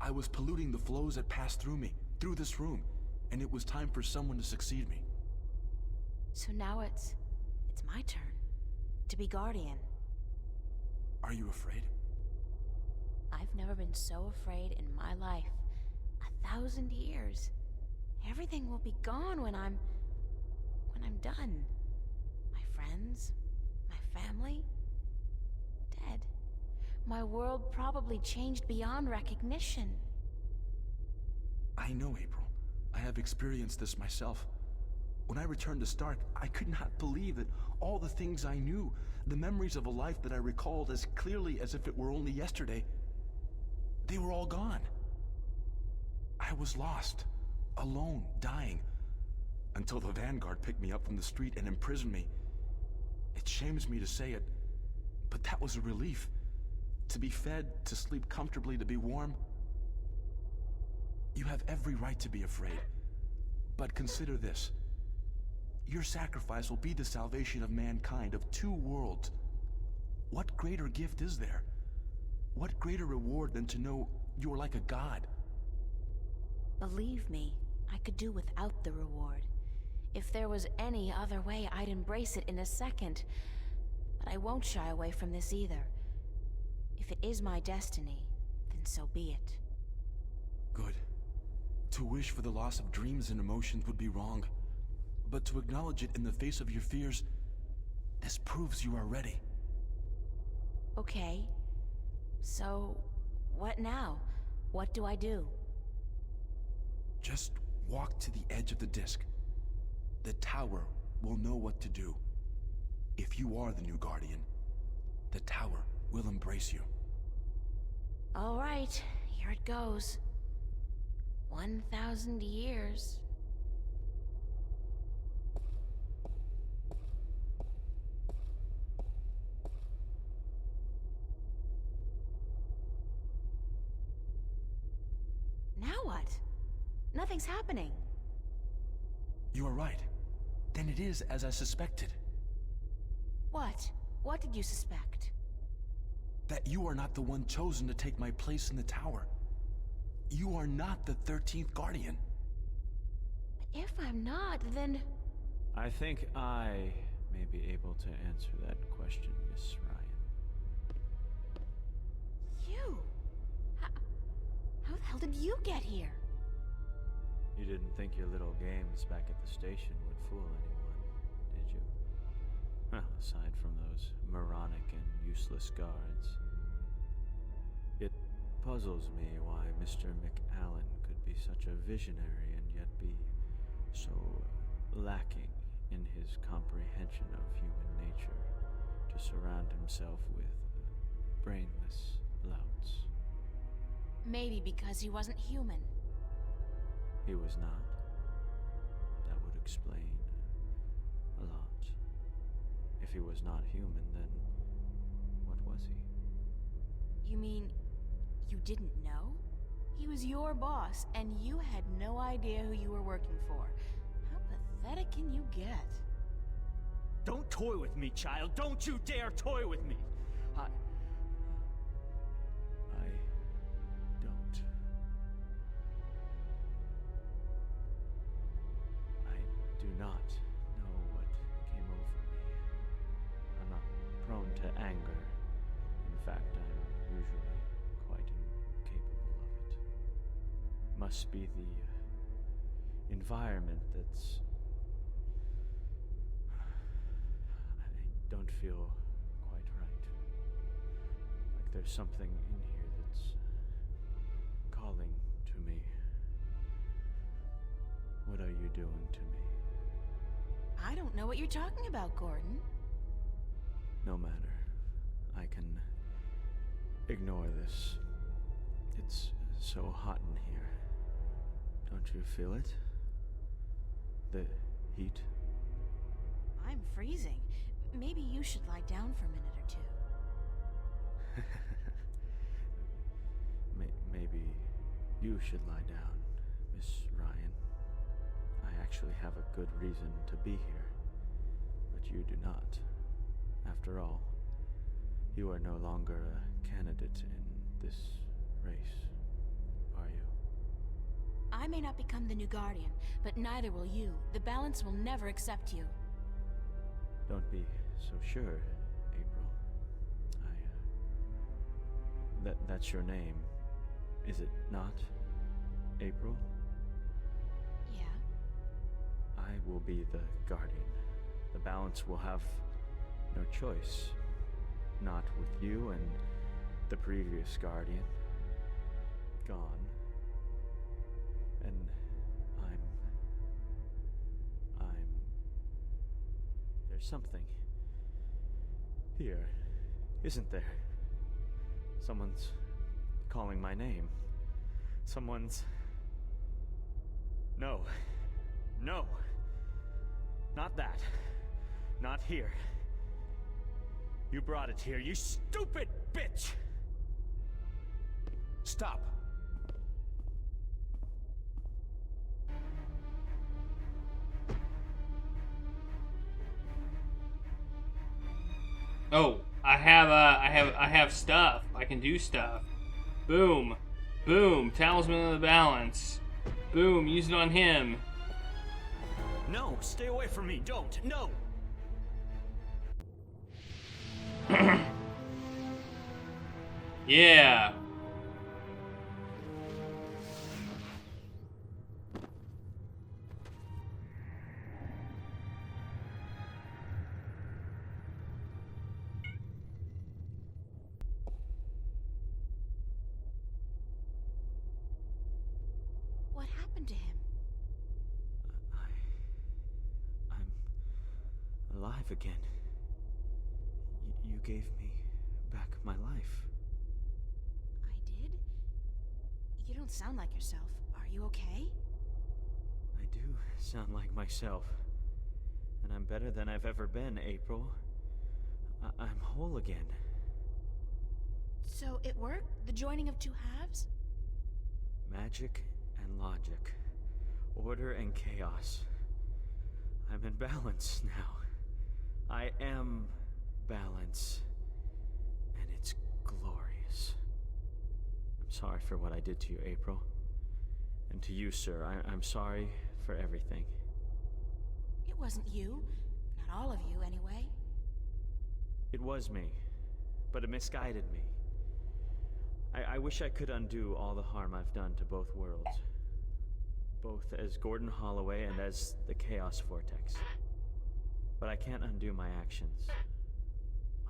I was polluting the flows that passed through me, through this room, and it was time for someone to succeed me. So now it's my turn to be Guardian. Are you afraid? I've never been so afraid in my life. 1,000 years. Everything will be gone when I'm done. My friends, my family, dead. My world probably changed beyond recognition. I know, April. I have experienced this myself. When I returned to Stark, I could not believe that all the things I knew, the memories of a life that I recalled as clearly as if it were only yesterday, they were all gone. I was lost, alone, dying, until the Vanguard picked me up from the street and imprisoned me. It shames me to say it, but that was a relief. To be fed, to sleep comfortably, to be warm. You have every right to be afraid. But consider this. Your sacrifice will be the salvation of mankind, of two worlds. What greater gift is there? What greater reward than to know you are like a god? Believe me, I could do without the reward. If there was any other way, I'd embrace it in a second. But I won't shy away from this either. If it is my destiny, then so be it. Good. To wish for the loss of dreams and emotions would be wrong. But to acknowledge it in the face of your fears, this proves you are ready. Okay. So, what now? What do I do? Just walk to the edge of the disk. The tower will know what to do. If you are the new Guardian, the tower will embrace you. All right, here it goes. 1,000 years. Now what? Nothing's happening. You are right. Then it is as I suspected. What? What did you suspect? That you are not the one chosen to take my place in the tower. You are not the 13th Guardian. If I'm not, then... I think I may be able to answer that question, Miss Ryan. You? How the hell did you get here? You didn't think your little games back at the station would fool anyone, did you? Well, aside from those moronic and useless guards. It puzzles me why Mr. McAllen could be such a visionary and yet be so lacking in his comprehension of human nature to surround himself with brainless louts. Maybe because he wasn't human. He was not. That would explain a lot. If he was not human, then what was he? You mean you didn't know? He was your boss, and you had no idea who you were working for. How pathetic can you get? Don't toy with me, child. Don't you dare toy with me. I don't. I do not know what came over me. I'm not prone to anger. In fact, I'm usually quite incapable of it. Must be the environment that's... I don't feel quite right. Like there's something in here that's calling to me. What are you doing to me? I don't know what you're talking about, Gordon. No matter. I can ignore this. It's so hot in here. Don't you feel it? The heat? I'm freezing. Maybe you should lie down for a minute or two. Maybe you should lie down, Miss Ryan. I actually have a good reason to be here, but you do not. After all, you are no longer a candidate in this race, are you? I may not become the new Guardian, but neither will you. The balance will never accept you. Don't be so sure, April. That's your name, is it not? April? Yeah. I will be the guardian. The balance will have no choice. Not with you and the previous guardian gone. And there's something here, isn't there? Someone's calling my name. Someone's... No. No. Not that. Not here. You brought it here, you stupid bitch! Stop. Oh, I have stuff. I can do stuff. Boom. Boom. Talisman of the Balance. Boom. Use it on him. No, stay away from me. Don't. No. Yeah. What happened to him? I'm alive again. You gave me back my life. I did? You don't sound like yourself. Are you okay? I do sound like myself. And I'm better than I've ever been, April. I'm whole again. So it worked? The joining of two halves? Magic and logic. Order and chaos. I'm in balance now. I am balance. And it's glorious. I'm sorry for what I did to you, April. And to you, sir, I'm sorry for everything. It wasn't you. Not all of you, anyway. It was me, but it misguided me. I wish I could undo all the harm I've done to both worlds. Both as Gordon Holloway and as the Chaos Vortex. But I can't undo my actions.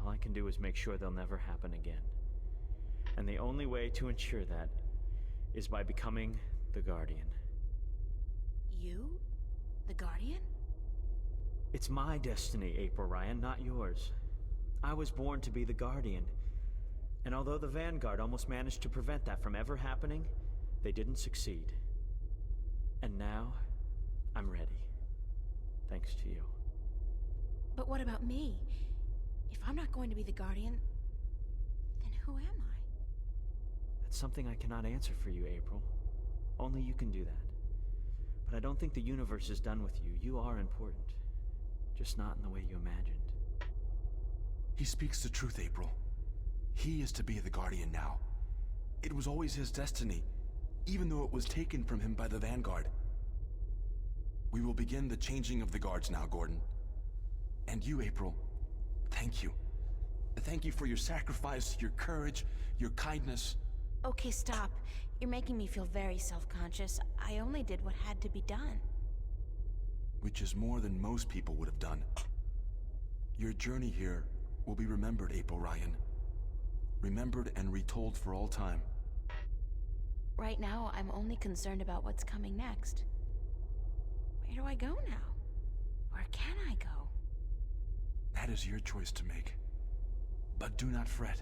All I can do is make sure they'll never happen again. And the only way to ensure that is by becoming the Guardian. You? The Guardian? It's my destiny, April Ryan, not yours. I was born to be the Guardian. And although the Vanguard almost managed to prevent that from ever happening, they didn't succeed. And now, I'm ready. Thanks to you. But what about me? If I'm not going to be the Guardian, then who am I? That's something I cannot answer for you, April. Only you can do that. But I don't think the universe is done with you. You are important. Just not in the way you imagined. He speaks the truth, April. He is to be the Guardian now. It was always his destiny, even though it was taken from him by the Vanguard. We will begin the changing of the guards now, Gordon. And you, April, thank you. Thank you for your sacrifice, your courage, your kindness. Okay, stop. You're making me feel very self-conscious. I only did what had to be done. Which is more than most people would have done. Your journey here will be remembered, April Ryan. Remembered and retold for all time. Right now, I'm only concerned about what's coming next. Where do I go now? Where can I go? That is your choice to make. But do not fret.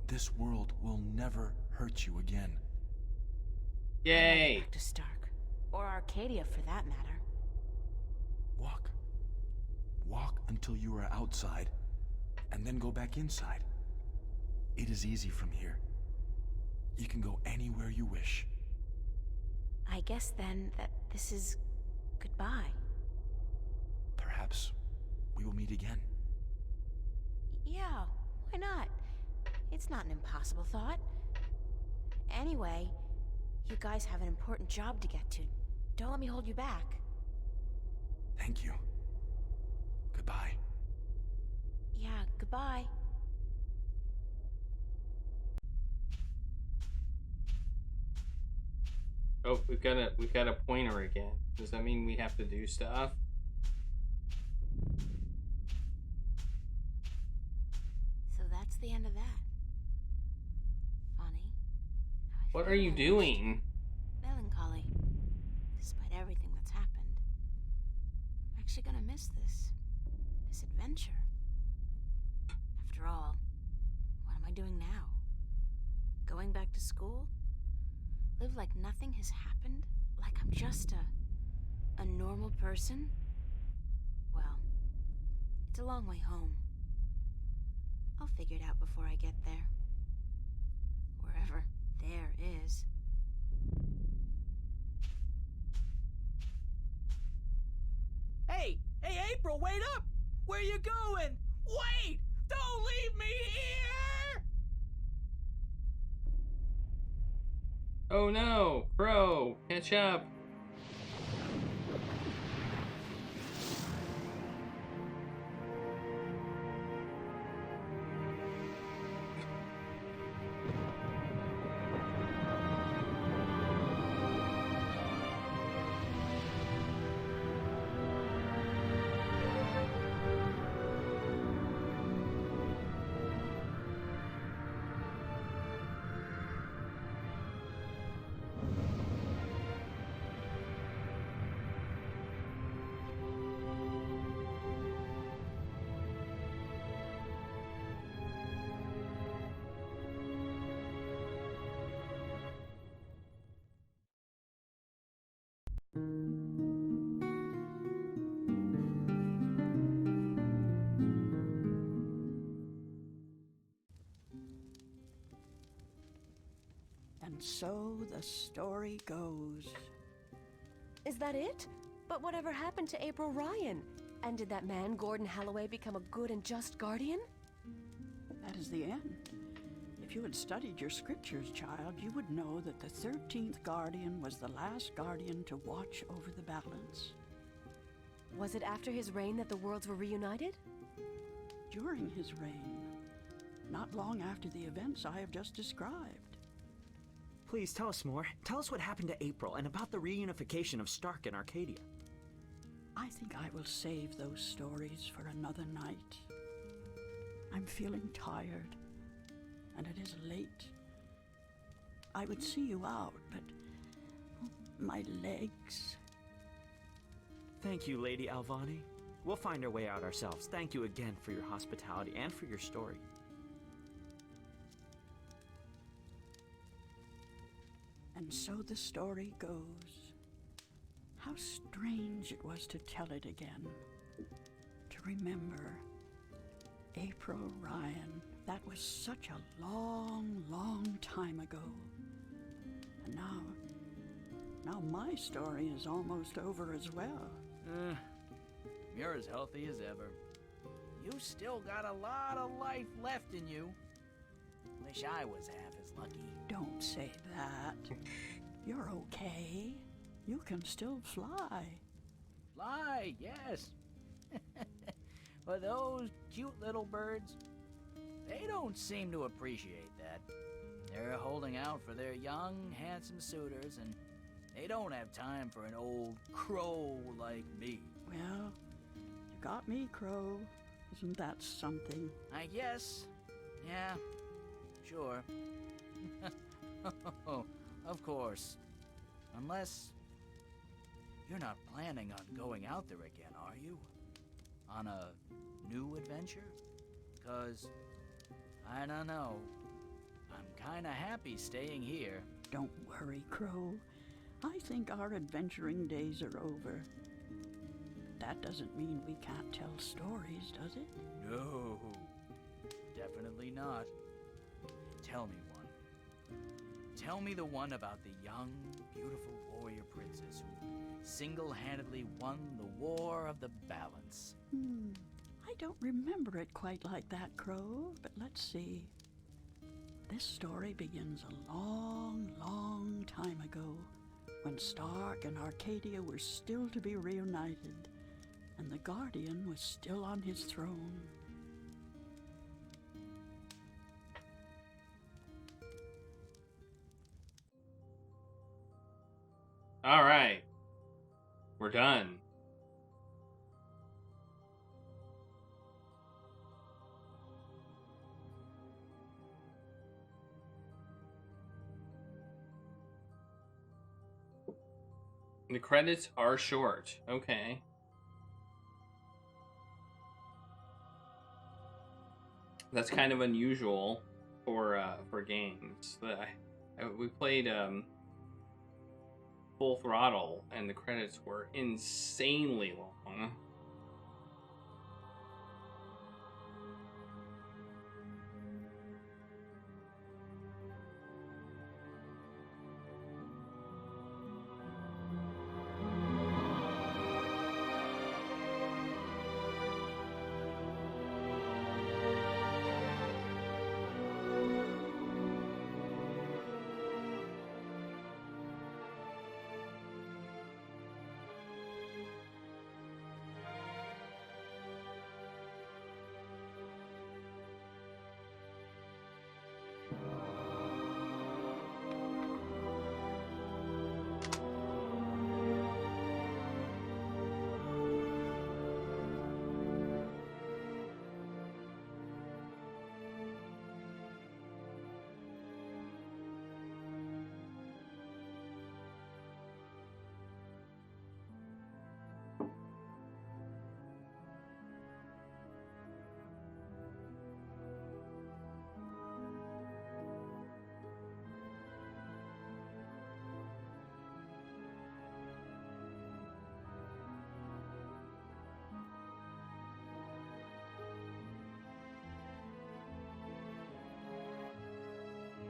This world will never hurt you again. Yay! Back to Stark. Or Arcadia, for that matter. Walk. Walk until you are outside, and then go back inside. It is easy from here. You can go anywhere you wish. I guess then that this is goodbye. Perhaps we will meet again. Yeah, why not? It's not an impossible thought. Anyway, you guys have an important job to get to. Don't let me hold you back. Thank you. Goodbye. Yeah, goodbye. Oh, we've got a pointer again. Does that mean we have to do stuff? So that's the end of that. Funny. What are you doing? Melancholy. Despite everything that's happened. I'm actually gonna miss this adventure. After all, what am I doing now? Going back to school? Live like nothing has happened? Like I'm just a normal person? Well, it's a long way home. I'll figure it out before I get there. Wherever there is. Hey, April, wait up! Where you going? Wait! Don't leave me here! Oh no! Crow! Catch up! And so the story goes. Is that it? But whatever happened to April Ryan? And did that man, Gordon Holloway, become a good and just guardian? That is the end. If you had studied your scriptures, child, you would know that the 13th guardian was the last guardian to watch over the balance. Was it after his reign that the worlds were reunited? During his reign. Not long after the events I have just described. Please tell us more. Tell us what happened to April and about the reunification of Stark and Arcadia. I think I will save those stories for another night. I'm feeling tired, and it is late. I would see you out, but my legs... Thank you, Lady Alvani. We'll find our way out ourselves. Thank you again for your hospitality and for your story. And so the story goes. How strange it was to tell it again. To remember April Ryan. That was such a long, long time ago. And now my story is almost over as well. You're as healthy as ever. You still got a lot of life left in you. Wish I was half as lucky. Don't say that. You're okay. You can still fly. Fly, yes. But those cute little birds, they don't seem to appreciate that. They're holding out for their young, handsome suitors, and they don't have time for an old crow like me. Well, you got me, Crow. Isn't that something? I guess. Yeah, sure. Of course. Unless you're not planning on going out there again, are you? On a new adventure? 'Cause, I don't know. I'm kinda happy staying here. Don't worry, Crow. I think our adventuring days are over. That doesn't mean we can't tell stories, does it? No. Definitely not. Tell me one. Tell me the one about the young, beautiful warrior princess who single-handedly won the War of the Balance. I don't remember it quite like that, Crow, but let's see. This story begins a long, long time ago, when Stark and Arcadia were still to be reunited, and the Guardian was still on his throne. Alright. We're done. The credits are short. Okay. That's kind of unusual for games. We played Full Throttle, and the credits were insanely long.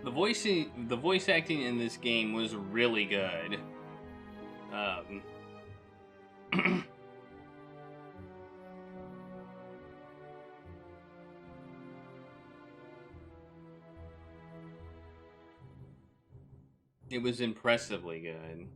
The voice acting in this game was really good. It was impressively good.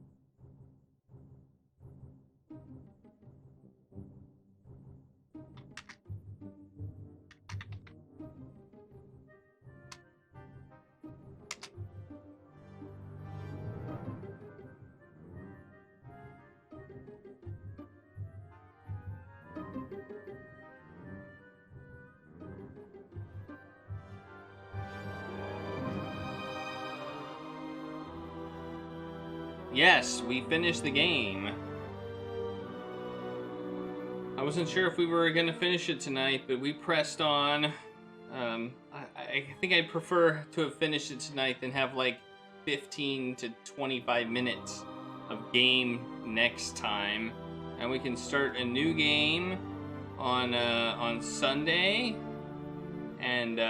Yes, we finished the game. I wasn't sure if we were gonna finish it tonight, but we pressed on. I think I'd prefer to have finished it tonight than have like 15 to 25 minutes of game next time. And we can start a new game on Sunday. And